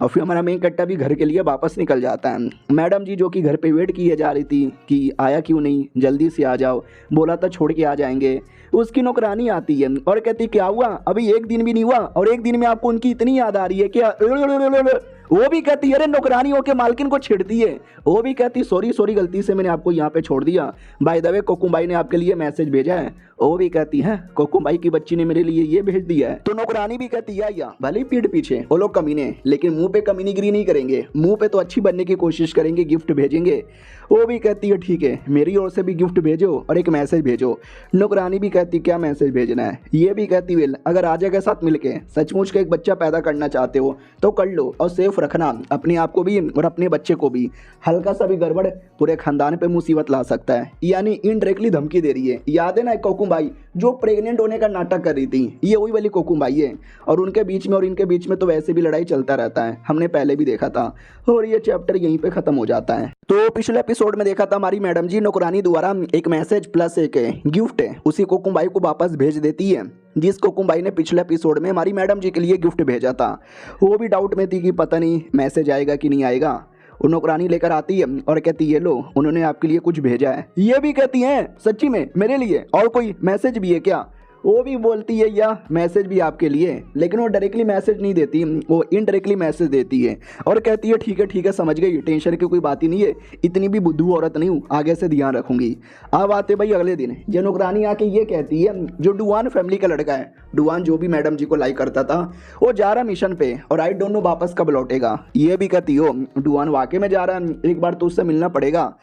और फिर हमारा मेन कट्टा भी घर के लिए वापस निकल जाता है। मैडम जी जो कि घर पे वेट किए जा रही थी कि आया क्यों नहीं, जल्दी से आ जाओ, बोला था छोड़ के आ जाएंगे। उसकी नौकरानी आती है और कहती क्या हुआ, अभी 1 दिन भी नहीं हुआ और 1 दिन में आपको उनकी इतनी याद आ रही है क्या। वो भी कहती है अरे नौकरानी होके मालकिन को छेड़ती है। वो भी कहती सॉरी गलती से मैंने आपको यहाँ पे छोड़ दिया, बाय द वे कोकुम्बाई ने आपके लिए मैसेज भेजा है। वो भी कहती है कोकुम्बाई की बच्ची ने मेरे लिए ये भेज दिया है। तो नौकरानी भी कहती है या भले पीठ पीछे वो लोग कमीने, लेकिन मुंह पे कमीनीगिरी नहीं करेंगे, मुंह पे तो अच्छी बनने की कोशिश करेंगे, गिफ्ट भेजेंगे। वो भी कहती है ठीक है मेरी ओर से भी गिफ्ट भेजो और एक मैसेज भेजो। नौकरानी भी कहती क्या मैसेज भेजना है। ये भी कहती वेल अगर राजा के साथ मिलके सचमुच का एक बच्चा पैदा करना चाहते हो तो कर लो, और सेफ रखना अपने आप को भी और अपने बच्चे को भी, हल्का सा भी गड़बड़ पूरे खानदान पे मुसीबत ला सकता है। यानी इनडायरेक्टली धमकी दे रही है। याद है ना कोकुम्बाई जो प्रेग्नेंट होने का नाटक कर रही थी, ये वही वाली कोकुम्बाई है, और उनके बीच में और इनके बीच में तो वैसे भी लड़ाई चलता रहता है, हमने पहले भी देखा था। और ये चैप्टर यहीं पे खत्म हो जाता है। तो पिछले एपिसोड में देखा था हमारी मैडम जी नौकरानी द्वारा एक मैसेज प्लस एक गिफ्ट है उसी कोकुम्बाई को वापस भेज देती है, जिस कोकुम्बाई ने पिछले एपिसोड में हमारी मैडम जी के लिए गिफ्ट भेजा था। वो भी डाउट में थी कि पता नहीं मैसेज आएगा कि नहीं आएगा। वो नौकरानी लेकर आती है और कहती है लो उन्होंने आपके लिए कुछ भेजा है। ये भी कहती हैं सच्ची में मेरे लिए और कोई मैसेज भी है क्या। वो भी बोलती है या मैसेज भी आपके लिए, लेकिन वो डायरेक्टली मैसेज नहीं देती, वो इनडायरेक्टली मैसेज देती है और कहती है ठीक है समझ गई, टेंशन की कोई बात ही नहीं है, इतनी भी बुद्धू औरत नहीं हूँ, आगे से ध्यान रखूंगी। अब आते भाई अगले दिन जो नौकरानी आके ये कहती है जो डुआन फैमिली का लड़का है, डुआन जो भी मैडम जी को लाइक करता था, वो जा रहा मिशन पे और आई डोंट नो वापस कब लौटेगा। ये भी कहती हो डुआन वाकई में जा रहा है, एक बार तो उससे मिलना पड़ेगा।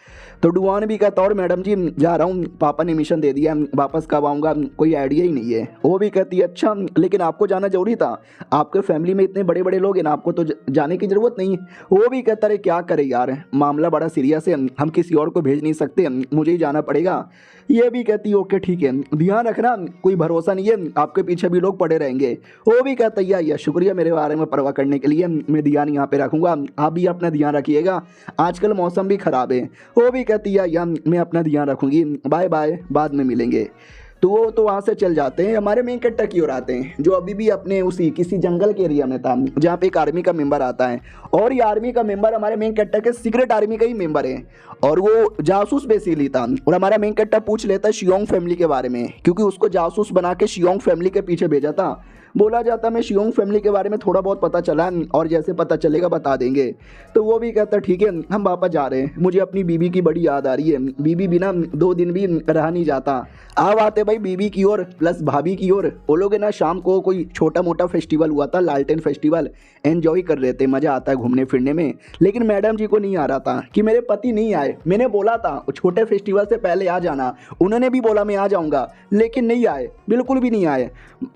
तो डुआन भी कहता और मैडम जी जा रहा हूँ, पापा ने मिशन दे दिया, वापस कब आऊँगा कोई आइडिया ही नहीं है। वो भी कहती है अच्छा लेकिन आपको जाना जरूरी था, आपके फैमिली में इतने बड़े बड़े लोग हैं ना, आपको तो जाने की ज़रूरत नहीं। वो भी कहता है क्या करे यार, मामला बड़ा सीरियस है, हम किसी और को भेज नहीं सकते, मुझे ही जाना पड़ेगा। ये भी कहती है ओके ठीक है, ध्यान रखना, कोई भरोसा नहीं है, आपके पीछे भी लोग पड़े रहेंगे। वो भी कहता है या शुक्रिया मेरे बारे में परवाह करने के लिए, मैं ध्यान यहाँ पे रखूँगा, आप भी अपना ध्यान रखिएगा, आजकल मौसम भी ख़राब है। वो भी कहती है या मैं अपना ध्यान रखूँगी, बाय बाय, बाद में मिलेंगे। तो वो तो वहाँ से चल जाते हैं। हमारे मेन कैरेक्टर की ओर आते हैं जो अभी भी अपने उसी किसी जंगल के एरिया में था, जहाँ पे एक आर्मी का मेंबर आता है, और ये आर्मी का मेंबर हमारे मेन कैरेक्टर के सीक्रेट आर्मी का ही मेंबर है, और वो जासूस बेसिकली था। और हमारा मेन कैरेक्टर पूछ लेता है शियोंग फैमिली के बारे में, क्योंकि उसको जासूस बना के शियोंग फैमिली के पीछे भेजा था। बोला जाता मैं शियोंग फैमिली के बारे में थोड़ा बहुत पता चला और जैसे पता चलेगा बता देंगे। तो वो भी कहता ठीक है हम वापस जा रहे हैं, मुझे अपनी बीबी की बड़ी याद आ रही है, बीबी बिना 2 दिन भी रहा नहीं जाता। अब आते भाई बीबी की ओर प्लस भाभी की ओर। वो लोग है ना शाम को कोई छोटा मोटा फेस्टिवल हुआ था, लालटेन फेस्टिवल, एंजॉय कर रहे थे, मज़ा आता है घूमने फिरने में। लेकिन मैडम जी को नहीं आ रहा था कि मेरे पति नहीं आए। मैंने बोला था छोटे फेस्टिवल से पहले आ जाना, उन्होंने भी बोला मैं आ जाऊँगा, लेकिन नहीं आए, बिल्कुल भी नहीं आए।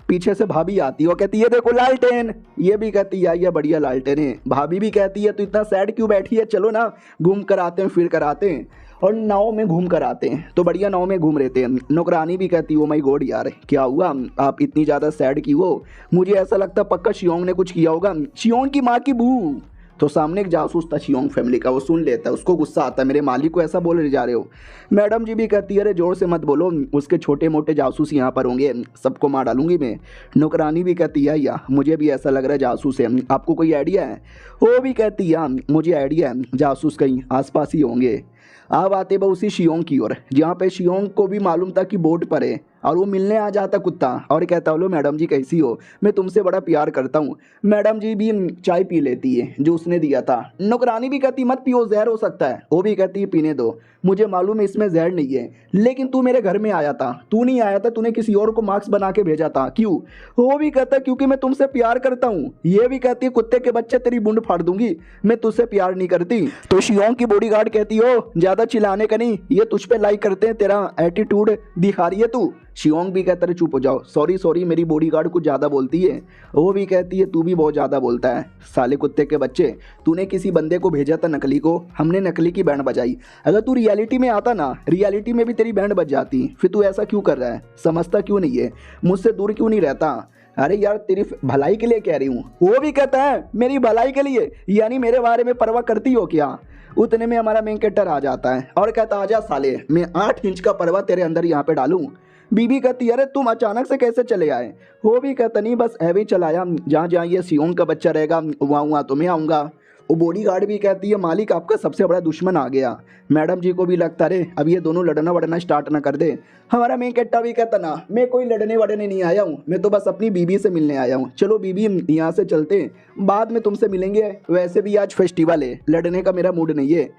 पीछे से भाभी आती है, वो कहती है देखो लालटेन, ये भी कहती है ये बढ़िया लालटेन है। भाभी भी कहती है तो इतना सैड क्यों बैठी है, चलो ना घूम कर आते हैं, फिर कर आते हैं, और नाव में घूम कर आते हैं। तो बढ़िया नाव में घूम रहे थे। नौकरानी भी कहती ओ माय गॉड यार क्या हुआ, आप इतनी ज़्यादा सैड की हो, मुझे ऐसा लगता पक्का शियोंग ने कुछ किया होगा, शियोंग की माँ की बू। तो सामने एक जासूस था शियोंग फैमिली का, वो सुन लेता है, उसको गुस्सा आता है मेरे मालिक को ऐसा बोले जा रहे हो। मैडम जी भी कहती है अरे जोर से मत बोलो, उसके छोटे मोटे जासूस यहाँ पर होंगे, सबको मार डालूंगी मैं। नौकरानी भी कहती है या मुझे भी ऐसा लग रहा है जासूस है, आपको कोई आइडिया है? वो भी कहती है मुझे आइडिया है, जासूस कहीं आसपास ही होंगे। अब आते बा उसी शियोंग की ओर, जहाँ पे शियोंग को भी मालूम था कि बोट पर है, और वो मिलने आ जाता कुत्ता और कहता बोलो मैडम जी कैसी हो, मैं तुमसे बड़ा प्यार करता हूँ। मैडम जी भी चाय पी लेती है जो उसने दिया था। नौकरानी भी कहती मत पियो, जहर हो सकता है। वो भी कहती है पीने दो, मुझे मालूम है इसमें जहर नहीं है, लेकिन तू मेरे घर में आया था, तू नहीं आया था, तूने किसी और को मार्क्स बना के भेजा था, क्यों? वो भी कहता क्योंकि मैं तुमसे प्यार करता हूँ। ये भी कहती है कुत्ते के बच्चे तेरी बूंद फाड़ दूंगी, मैं तुझसे प्यार नहीं करती। तो शियोंग की बॉडीगार्ड कहती हो ज्यादा चिल्लाने का नहीं, ये तुझ पे लाइक करते हैं, तेरा एटीट्यूड दिखा रही है तू। शियोंग भी कहता है चुप हो जाओ, सॉरी सॉरी मेरी बॉडीगार्ड कुछ ज़्यादा बोलती है। वो भी कहती है तू भी बहुत ज़्यादा बोलता है, साले कुत्ते के बच्चे, तूने किसी बंदे को भेजा था नकली को, हमने नकली की बैंड बजाई, अगर तू रियलिटी में आता ना, रियलिटी में भी तेरी बैंड बज जाती, फिर तू ऐसा क्यों कर रहा है, समझता क्यों नहीं है, मुझसे दूर क्यों नहीं रहता? अरे यार तेरी भलाई के लिए कह रही हूँ। वो भी कहता है मेरी भलाई के लिए, यानी मेरे बारे में परवाह करती हो क्या? उतने में हमारा मेन कैरेक्टर आ जाता है और कहता आजा साले, मैं 8 इंच का परवा तेरे अंदर यहाँ पे डालूं। बीबी कहती अरे तुम अचानक से कैसे चले आए? वो भी कहता नहीं बस ऐवे ही चलाया, जहाँ जहाँ ये शियोंग का बच्चा रहेगा वहाँ वहाँ तो मैं आऊँगा। वो बॉडीगार्ड भी कहती है मालिक आपका सबसे बड़ा दुश्मन आ गया। मैडम जी को भी लगता रे अब ये दोनों लड़ना वड़ना स्टार्ट ना कर दे। हमारा मेन कैरेक्टर भी कहता ना मैं कोई लड़ने वड़ने नहीं आया हूँ, मैं तो बस अपनी बीबी से मिलने आया हूँ, चलो बीबी यहाँ से चलते, बाद में तुमसे मिलेंगे, वैसे भी आज फेस्टिवल है, लड़ने का मेरा मूड नहीं है।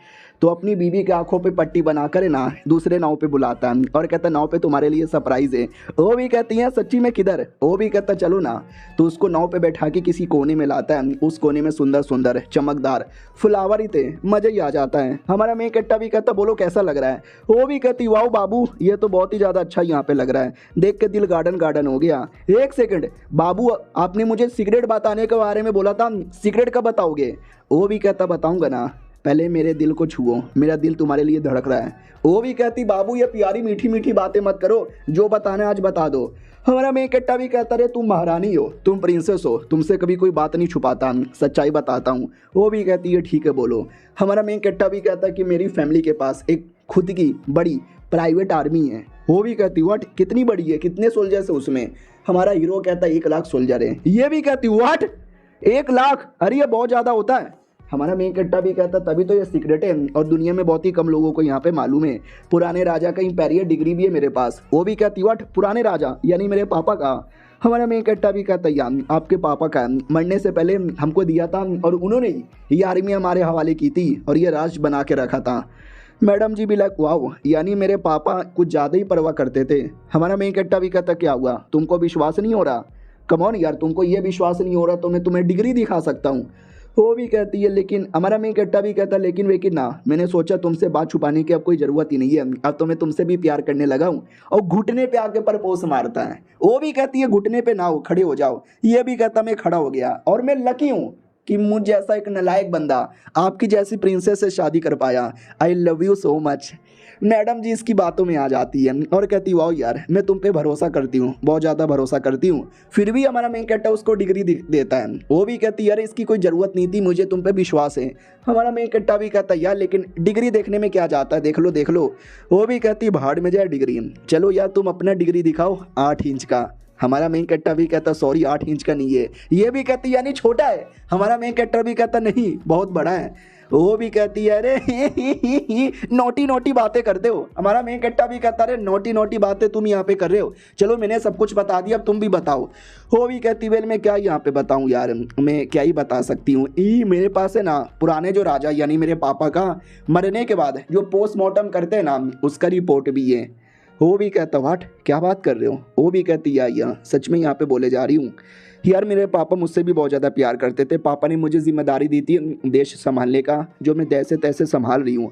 तो अपनी बीबी के आंखों पे पट्टी बना कर ना दूसरे नाव पे बुलाता है और कहता नाव पे तुम्हारे लिए सरप्राइज है। वो भी कहती है सच्ची में किधर? वो भी कहता चलो ना। तो उसको नाव पे बैठा के किसी कोने में लाता है, उस कोने में सुंदर सुंदर चमकदार फ्लावर ही थे, मज़ा ही आ जाता है। हमारा मेन कैरेक्टर भी कहता बोलो कैसा लग रहा है? वो भी कहती वाओ बाबू ये तो बहुत ही ज़्यादा अच्छा यहाँ पे लग रहा है, देख के दिल गार्डन गार्डन हो गया। एक सेकंड बाबू, आपने मुझे सिगरेट बताने के बारे में बोला था, सिगरेट कब बताओगे? वो भी कहता बताऊँगा ना, पहले मेरे दिल को छुओ, मेरा दिल तुम्हारे लिए धड़क रहा है। वो भी कहती बाबू ये प्यारी मीठी मीठी बातें मत करो, जो बताना आज बता दो। हमारा मेन कैरेक्टर भी कहता रे तुम महारानी हो, तुम प्रिंसेस हो, तुमसे कभी कोई बात नहीं छुपाता, सच्चाई बताता हूँ। वो भी कहती है ठीक है बोलो। हमारा मेन कैरेक्टर भी कहता है कि मेरी फैमिली के पास एक खुद की बड़ी प्राइवेट आर्मी है। वो भी कहती व्हाट, कितनी बड़ी है, कितने सोल्जर्स है उसमें? हमारा हीरो कहता है 1 लाख सोल्जर है। ये भी कहती व्हाट 1 लाख, अरे ये बहुत ज़्यादा होता है। हमारा मेन कैरेक्टर भी कहता तभी तो ये सीक्रेट है और दुनिया में बहुत ही कम लोगों को यहाँ पे मालूम है। पुराने राजा का इंपीरियल डिग्री भी है मेरे पास। वो भी कहती व्हाट, पुराने राजा यानी मेरे पापा का? हमारा मेन कैरेक्टर भी कहता यार आपके पापा का मरने से पहले हमको दिया था और उन्होंने ही ये आर्मी हमारे हवाले की थी और ये राज बना के रखा था। मैडम जी भी लाइक वाओ, यानी मेरे पापा कुछ ज़्यादा ही परवाह करते थे। हमारा मेन कैरेक्टर भी कहता क्या हुआ, तुमको विश्वास नहीं हो रहा? कम ऑन यार, तुमको ये विश्वास नहीं हो रहा तो मैं तुम्हें डिग्री दिखा सकता हूँ। वो भी कहती है लेकिन हमारा मेन कट्टा भी कहता लेकिन वेकिन ना, मैंने सोचा तुमसे बात छुपाने की अब कोई ज़रूरत ही नहीं है, अब तो मैं तुमसे भी प्यार करने लगा हूँ। और घुटने पे आके प्रपोज मारता है। वो भी कहती है घुटने पे ना हो, खड़े हो जाओ। ये भी कहता मैं खड़ा हो गया और मैं लकी हूँ कि मुझ जैसा एक नालायक बंदा आपकी जैसी प्रिंसेस से शादी कर पाया। I love you so much. Madam ji इसकी बातों में आ जाती है और कहती वाह यार, मैं तुम पे भरोसा करती हूँ, बहुत ज़्यादा भरोसा करती हूँ। फिर भी हमारा मेन कैरेक्टर उसको डिग्री देता है। वो भी कहती यार इसकी कोई ज़रूरत नहीं थी, मुझे तुम पे विश्वास है। हमारा मेन कैरेक्टर भी कहता यार लेकिन डिग्री देखने में क्या जाता है, देख लो देख लो। वो भी कहती भाड़ में जाए डिग्री, चलो यार तुम अपना डिग्री दिखाओ 8 इंच का। हमारा मेन कैरेक्टर भी कहता सॉरी 8 इंच का नहीं है। ये भी कहती यानी छोटा है। हमारा मेन कैरेक्टर भी कहता नहीं बहुत बड़ा है। वो भी कहती है अरे नोटी नोटी बातें करते हो। हमारा मेन कैरेक्टर भी कहता अरे नोटी नोटी बातें तुम यहाँ पे कर रहे हो, चलो मैंने सब कुछ बता दिया अब तुम भी बताओ। वो भी कहती वेल मैं क्या यहाँ पे बताऊँ यार, मैं क्या ही बता सकती हूँ। मेरे पास है ना पुराने जो राजा यानी मेरे पापा का मरने के बाद जो पोस्टमार्टम करते हैं ना उसका रिपोर्ट भी है। वो भी कहता वाट क्या बात कर रहे हो। वो भी कहती या सच में यहाँ पे बोले जा रही हूँ यार, मेरे पापा मुझसे भी बहुत ज़्यादा प्यार करते थे। पापा ने मुझे जिम्मेदारी दी थी देश संभालने का, जो मैं जैसे तैसे संभाल रही हूँ।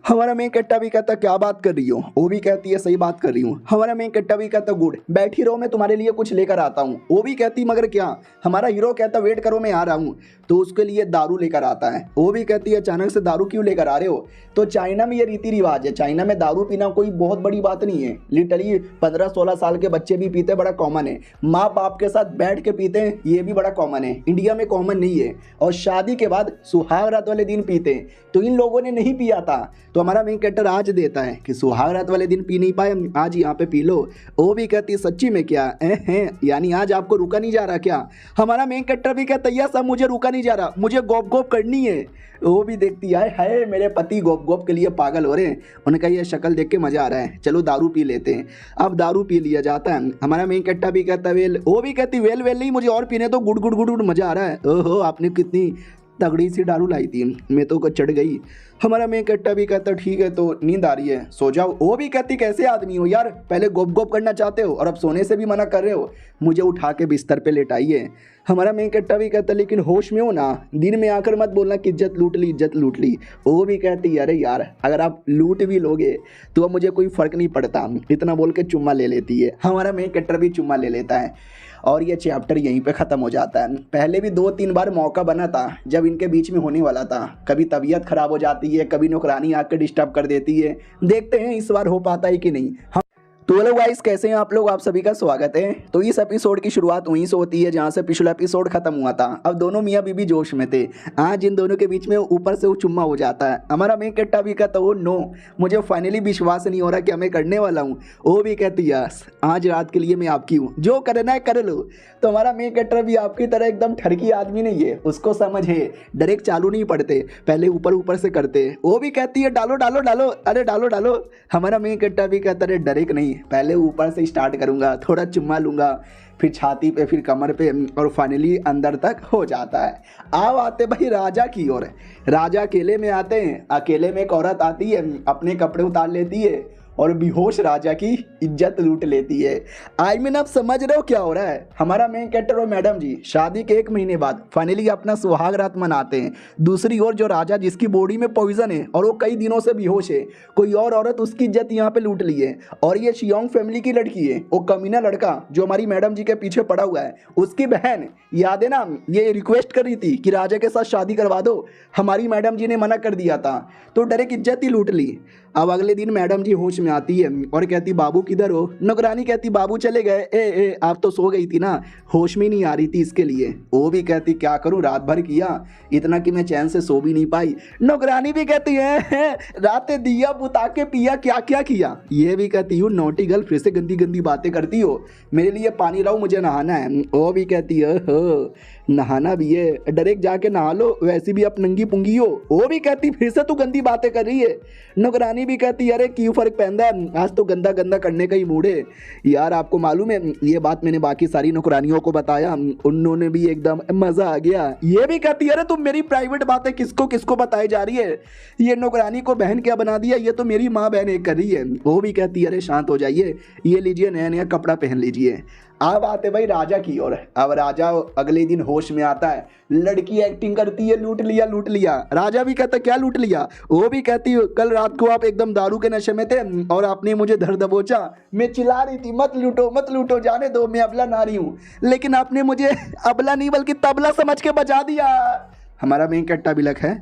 हमारा मेन कट्टा भी कहता क्या बात कर रही हो। वो भी कहती है सही बात कर रही हूँ। हमारा मेन कट्टा भी कहता गुड, बैठी रहो मैं तुम्हारे लिए कुछ लेकर आता हूँ। वो भी कहती मगर क्या। हमारा हीरो कहता वेट करो मैं आ रहा हूँ। तो उसके लिए दारू लेकर आता है। वो भी कहती है अचानक से दारू क्यों लेकर आ रहे हो। तो चाइना में ये रीति रिवाज है, चाइना में दारू पीना कोई बहुत बड़ी बात नहीं है। लिटरली 15-16 साल के बच्चे भी पीते, बड़ा कॉमन है। माँ बाप के साथ बैठ के पीते हैं, ये भी बड़ा कॉमन है। इंडिया में कॉमन नहीं है। और शादी के बाद सुहाग रात वाले दिन पीते हैं। तो इन लोगों ने नहीं पिया था, तो हमारा मेन कैरेक्टर आज देता है कि सुहाग रात वाले दिन पी नहीं पाए, आज यहाँ पे पी लो। वो भी कहती सच्ची में क्या है, यानी आज आपको रुका नहीं जा रहा क्या। हमारा मेन कैरेक्टर भी कहता है सब मुझे रुका नहीं जा रहा, मुझे गोप गोप करनी है। वो भी देखती है मेरे पति गोप गोप के लिए पागल हो रहे हैं। उनका ये शक्ल देख के मजा आ रहा है, चलो दारू पी लेते हैं। अब दारू पी लिया जाता है। हमारा मेन कैरेक्टर भी कहता है वेल। वो भी कहती वेल वेल नहीं मुझे और पीने तो गुड गुड गुड गुड मजा आ रहा है। ओहो आपने कितनी तगड़ी सी दारू लाई थी, मैं तो चढ़ गई। हमारा मेन कैरेक्टर भी कहता ठीक है तो नींद आ रही है सो जाओ। वो भी कहती कैसे आदमी हो यार, पहले गोप गोप करना चाहते हो और अब सोने से भी मना कर रहे हो, मुझे उठा के बिस्तर पे लेटाइए। हमारा मेन कैरेक्टर भी कहता लेकिन होश में हो ना, दिन में आकर मत बोलना कि इज्जत लूट ली इज्जत लूट ली। वो भी कहती अरे यार अगर आप लूट भी लोगे तो अब मुझे कोई फ़र्क नहीं पड़ता, इतना बोल के चुम्मा ले लेती है। हमारा मेन कैरेक्टर भी चुम्मा ले लेता है और ये चैप्टर यहीं पे ख़त्म हो जाता है। पहले भी 2-3 बार मौका बना था जब इनके बीच में होने वाला था, कभी तबीयत ख़राब हो जाती है, कभी नौकरानी आकर डिस्टर्ब कर देती है। देखते हैं इस बार हो पाता है कि नहीं। तो हेलो गाइस कैसे हैं आप लोग, आप सभी का स्वागत है। तो इस एपिसोड की शुरुआत वहीं से होती है जहां से पिछला एपिसोड खत्म हुआ था। अब दोनों मियाँ बीबी जोश में थे, आज इन दोनों के बीच में ऊपर से वो चुम्मा हो जाता है। हमारा मेन कैरेक्टर भी कहता वो नो मुझे फाइनली विश्वास नहीं हो रहा कि मैं करने वाला हूँ। वो भी कहती यस आज रात के लिए मैं आपकी हूँ, जो करना है कर लो। तो हमारा मेन कैरेक्टर भी आपकी तरह एकदम ठरकी आदमी नहीं है, उसको समझ है डायरेक्ट चालू नहीं पड़ते, पहले ऊपर ऊपर से करते। वो भी कहती है डालो डालो डालो अरे डालो डालो। हमारा मेन कैरेक्टर भी कहता है डायरेक्ट नहीं, पहले ऊपर से स्टार्ट करूंगा, थोड़ा चुम्मा लूंगा, फिर छाती पे, फिर कमर पे और फाइनली अंदर तक हो जाता है। अब आते भाई राजा की ओर। राजा अकेले में आते हैं, अकेले में एक औरत आती है, अपने कपड़े उतार लेती है और बेहोश राजा की इज्जत लूट लेती है। आई मीन आप समझ रहे हो क्या हो रहा है। हमारा मेन कैरेक्टर और मैडम जी शादी के 1 महीने बाद फाइनली अपना सुहाग रात मनाते हैं। दूसरी ओर जो राजा जिसकी बॉडी में पॉइजन है और वो कई दिनों से बेहोश है, कोई और औरत उसकी इज्जत यहाँ पे लूट ली है। और ये शियोंग फैमिली की लड़की है, वो कमीना लड़का जो हमारी मैडम जी के पीछे पड़ा हुआ है, उसकी बहन याद है ना, ये रिक्वेस्ट कर रही थी कि राजा के साथ शादी करवा दो। हमारी मैडम जी ने मना कर दिया था, तो डायरेक्ट इज्जत ही लूट ली। अब अगले दिन मैडम जी होश में आती है और कहती बाबू किधर हो। नौकरानी कहती बाबू चले गए। ए आप तो सो गई थी ना, होश में नहीं आ रही थी इसके लिए। वो भी कहती क्या करूं रात भर किया इतना कि मैं चैन से सो भी नहीं पाई। नौकरानी भी कहती है रातें दिया बुता के पिया क्या क्या किया। ये भी कहती हूँ नोटी गर्ल फिर से गंदी गंदी बातें करती हो, मेरे लिए पानी लाओ मुझे नहाना है। वो भी कहती है हो नहाना भी है, डायरेक्ट जाके नहा लो, वैसे भी आप नंगी पुंगी हो। वो भी कहती फिर से तू गंदी बातें कर रही है। नौकरानी भी कहती अरे क्यों फर्क पहनता है, आज तो गंदा गंदा करने का ही मूड है। यार आपको मालूम है ये बात मैंने बाकी सारी नौकरानियों को बताया, उन्होंने भी एकदम मजा आ गया। ये भी कहती अरे तुम मेरी प्राइवेट बातें किसको किसको बताई जा रही है, ये नौकरानी को बहन क्या बना दिया, ये तो मेरी माँ बहन एक कर रही है। वो भी कहती अरे शांत हो जाइए, ये लीजिए नया नया कपड़ा पहन लीजिए। अब आते भाई राजा की ओर। अब राजा अगले दिन होश में आता है, लड़की एक्टिंग करती है लूट लिया लूट लिया। राजा भी कहता क्या लूट लिया? वो भी कहती कल रात को आप एकदम दारू के नशे में थे और आपने मुझे धर दबोचा, मैं चिल्ला रही थी मत लूटो जाने दो, मैं अबला नारी हूँ, लेकिन आपने मुझे अबला नहीं बल्कि तबला समझ के बजा दिया। हमारा मेन कट्टा बिलक है,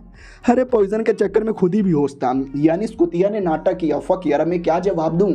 अरे पॉइजन के चक्कर में खुद ही बेहोश था, यानी इस कुतिया ने नाटक किया। फक यार, मैं क्या जवाब दूं?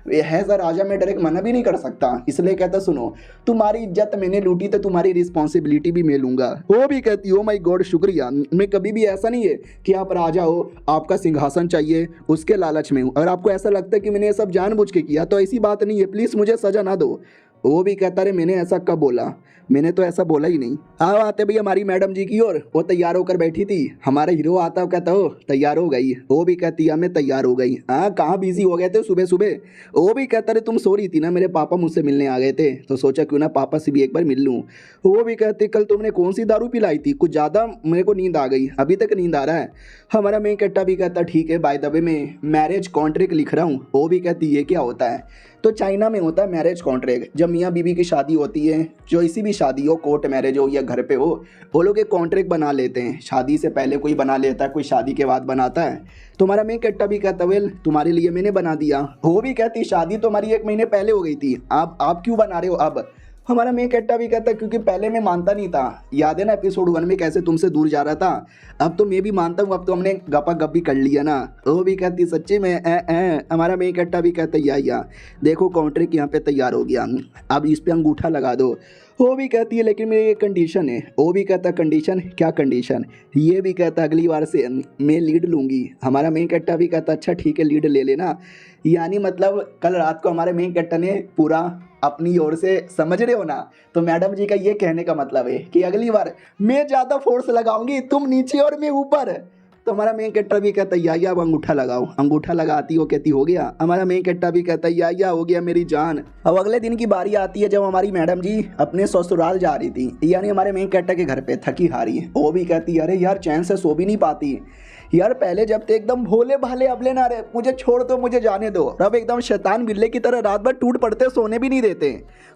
ये है सर राजा, मैं डायरेक्ट मना भी नहीं कर सकता, इसलिए कहता सुनो तुम्हारी इज्जत मैंने लूटी तो तुम्हारी रिस्पॉन्सिबिलिटी भी मैं लूंगा। वो भी कहती हो माय गॉड शुक्रिया, मैं कभी भी ऐसा नहीं है कि आप राजा हो आपका सिंहासन चाहिए उसके लालच में हूँ, अगर आपको ऐसा लगता है कि मैंने ये सब जानबूझ के किया तो ऐसी बात नहीं है, प्लीज़ मुझे सजा ना दो। वो भी कहता रहे मैंने ऐसा कब बोला, मैंने तो ऐसा बोला ही नहीं। अब आते भैया हमारी मैडम जी की ओर, वो तैयार होकर बैठी थी। हमारा हीरो आता कहता हो तैयार हो गई, वो भी कहती है मैं तैयार हो गई। हाँ कहाँ बिजी हो गए थे सुबह सुबह? वो भी कहता रहे तुम सो रही थी ना, मेरे पापा मुझसे मिलने आ गए थे तो सोचा क्यों ना पापा से भी एक बार मिल लूँ। वो भी कहते कल तुमने कौन सी दारू पिलाई थी, कुछ ज़्यादा मेरे को नींद आ गई, अभी तक नींद आ रहा है। हमारा मेन कट्टा भी कहता ठीक है बाय द वे मैं मैरिज कॉन्ट्रैक्ट लिख रहा हूँ। वो भी कहती ये क्या होता है? तो चाइना में होता है मैरिज कॉन्ट्रैक्ट, जब मियाँ बीवी की शादी होती है, जो इसी भी शादी हो कोर्ट मैरिज हो या घर पे हो, वो लोग एक कॉन्ट्रैक्ट बना लेते हैं। शादी से पहले कोई बना लेता है, कोई शादी के बाद बनाता है। तुम्हारा मेन कट्टा भी कहता वेल तुम्हारे लिए मैंने बना दिया। वो भी कहती शादी तो हमारी 1 महीने पहले हो गई थी, आप क्यों बना रहे हो अब? हमारा मेन कट्टा भी कहता क्योंकि पहले मैं मानता नहीं था, याद है ना एपिसोड 1 में कैसे तुमसे दूर जा रहा था, अब तो मैं भी मानता हूँ, अब तो हमने गपा गप भी कर लिया ना। वो भी कहती सच्ची में हमारा मेन कट्टा भी कहता या देखो कॉन्ट्रैक्ट यहाँ पे तैयार हो गया, अब इस पे अंगूठा लगा दो। वो भी कहती है लेकिन मेरी एक कंडीशन है। वो भी कहता कंडीशन क्या कंडीशन? ये भी कहता अगली बार से मैं लीड लूँगी। हमारा मेन कट्टा भी कहता अच्छा ठीक है लीड ले लेना, यानी मतलब कल रात को हमारे मेन कट्टा ने पूरा अपनी ओर से, समझ रहे हो ना? तो मैडम जी का ये कहने का मतलब है कि अगली बार मैं ज़्यादा फोर्स लगाऊंगी, तुम नीचे और मैं ऊपर। तो हमारा मेन कट्टा भी कहता या अब अंगूठा लगाओ, अंगूठा लगाती हो कहती हो गया। हमारा मेन कट्टा भी कहता या हो गया मेरी जान। अब अगले दिन की बारी आती है जब हमारी मैडम जी अपने ससुराल जा रही थी, यानी हमारे मेन कट्टा के घर पे थकी हारी। वो भी कहती अरे यार चैन से सो भी नहीं पाती यार, पहले जब थे एकदम भोले भाले अबले ना रहे, मुझे छोड़ दो मुझे जाने दो, अब एकदम शैतान बिल्ले की तरह रात भर टूट पड़ते, सोने भी नहीं देते।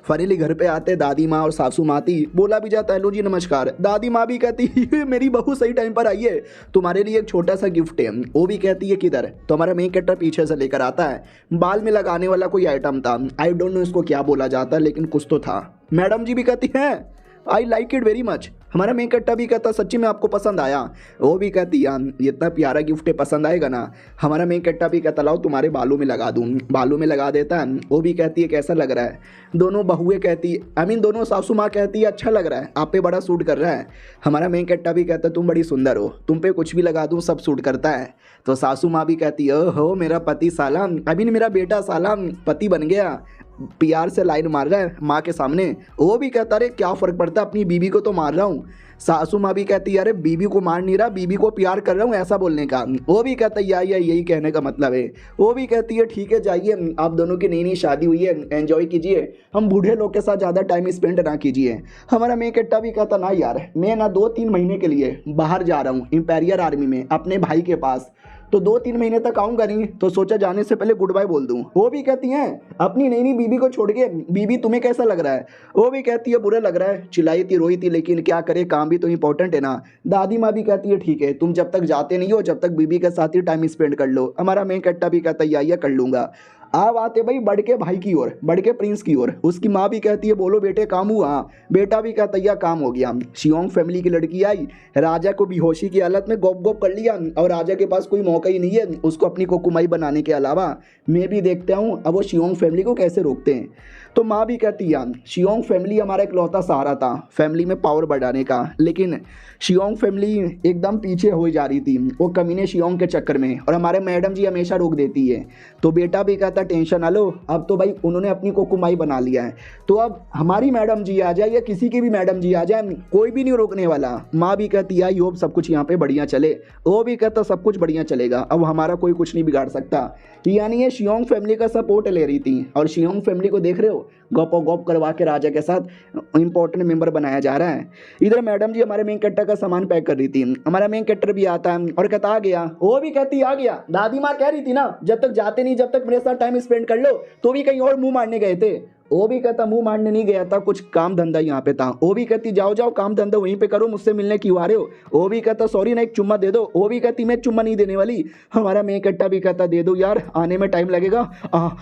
फरीली घर पे आते दादी माँ और सासू माँ थी, बोला भी जाता हेलो जी नमस्कार। दादी माँ भी कहती मेरी बहू सही टाइम पर आई है, तुम्हारे लिए एक छोटा सा गिफ्ट है। वो भी कहती है किधर? तो हमारा मेन कट्टर पीछे से लेकर आता है, बाल में लगाने वाला कोई आइटम था, आई डोंट नो इसको क्या बोला जाता लेकिन कुछ तो था। मैडम जी भी कहती है I like it very much. हमारा मेन कट्टा भी कहता सच्ची में आपको पसंद आया। वो भी कहती यार इतना प्यारा गिफ्ट है, पसंद आएगा ना? हमारा मेन कट्टा भी कहता लाओ तुम्हारे बालों में लगा दूँ, बालों में लगा देता है। वो भी कहती है कैसा लग रहा है? दोनों बहुएं कहती दोनों सासू माँ कहती है अच्छा लग रहा है, आप पे बड़ा सूट कर रहा है। हमारा मेन कट्टा भी कहता तुम बड़ी सुंदर हो, तुम पे कुछ भी लगा दूँ सब सूट करता है। तो सासू माँ भी कहती है हो मेरा पति साला, मेरा बेटा साला पति बन गया, प्यार से लाइन मार रहा है माँ के सामने। वो भी कहता अरे क्या फ़र्क पड़ता है, अपनी बीवी को तो मार रहा हूँ। सासू माँ भी कहती है अरे बीवी को मार नहीं रहा, बीवी को प्यार कर रहा हूँ ऐसा बोलने का। वो भी कहता है या यही कहने का मतलब है। वो भी कहती है ठीक है जाइए, आप दोनों की नई नई शादी हुई है, एंजॉय कीजिए, हम बूढ़े लोग के साथ ज़्यादा टाइम स्पेंड ना कीजिए। हमारा मेन कट्टा भी कहता ना यार मैं ना 2-3 महीने के लिए बाहर जा रहा हूँ इंपीरियल आर्मी में अपने भाई के पास, तो 2-3 महीने तक आऊँगा नहीं, तो सोचा जाने से पहले गुड बाय बोल दूँ। वो भी कहती हैं अपनी नई नई बीबी को छोड़ के, बीबी तुम्हें कैसा लग रहा है? वो भी कहती है बुरा लग रहा है, चिल्लाई थी रोई थी लेकिन क्या करे काम भी तो इंपॉर्टेंट है ना। दादी माँ भी कहती है ठीक है तुम जब तक जाते नहीं हो जब तक बीबी के साथ ही टाइम स्पेंड कर लो। हमारा मेन कट्टा भी कहता है या कर लूँगा। अब आते भाई बड़ के भाई की ओर, बड़ के प्रिंस की ओर। उसकी माँ भी कहती है बोलो बेटे काम हुआ? बेटा भी कहता है काम हो गया। शियोंग फैमिली की लड़की आई, राजा को बेहोशी की हालत में गोप गोप कर लिया और राजा के पास कोई मौका ही नहीं है उसको अपनी कोकुमाई बनाने के अलावा। मैं भी देखता हूँ अब वो शियोंग फैमिली को कैसे रोकते हैं। तो माँ भी कहती है शियोंग फैमिली हमारा इकलौता सहारा था फैमिली में पावर बढ़ाने का, लेकिन शियोंग फैमिली एकदम पीछे हो जा रही थी वो कमीने शियोंग के चक्कर में, और हमारे मैडम जी हमेशा रोक देती है। तो बेटा भी कहता टेंशन ना लो, अब तो भाई उन्होंने अपनी कोकुमाई बना लिया है, तो अब हमारी मैडम जी आ जाए या किसी की भी मैडम जी आ जाए कोई भी नहीं रोकने वाला। माँ भी कहती है होप सब कुछ यहाँ पे बढ़िया चले। वो भी कहता सब कुछ बढ़िया चलेगा, अब हमारा कोई कुछ नहीं बिगाड़ सकता। यानी ये शियोंग फैमिली का सपोर्ट ले रही थी, और शियोंग फैमिली को देख रहे हो गपो गप करवा के राजा के साथ इंपॉर्टेंट मेंबर बनाया जा रहा है। इधर मैडम जी हमारे मेन कट्टर का सामान पैक कर रही थी, हमारा मेन कट्टर भी आता है और कहता आ गया। वो भी कहती आ गया। दादी माँ कह रही थी ना जब तक जाते नहीं जब तक मेरे साथ टाइम स्पेंड कर लो, तो भी कहीं और मुंह मारने गए थे। वो भी कहता मुंह मारने नहीं गया था, कुछ काम धंधा यहाँ पे था। वो भी कहती जाओ जाओ काम धंधा वहीं पे करो, मुझसे मिलने क्यों आ रहे हो। वो भी कहता सॉरी ना एक चुम्मा दे दो। वो भी कहती मैं चुम्मा नहीं देने वाली। हमारा मेन कट्टा भी कहता दे दो यार, आने में टाइम लगेगा,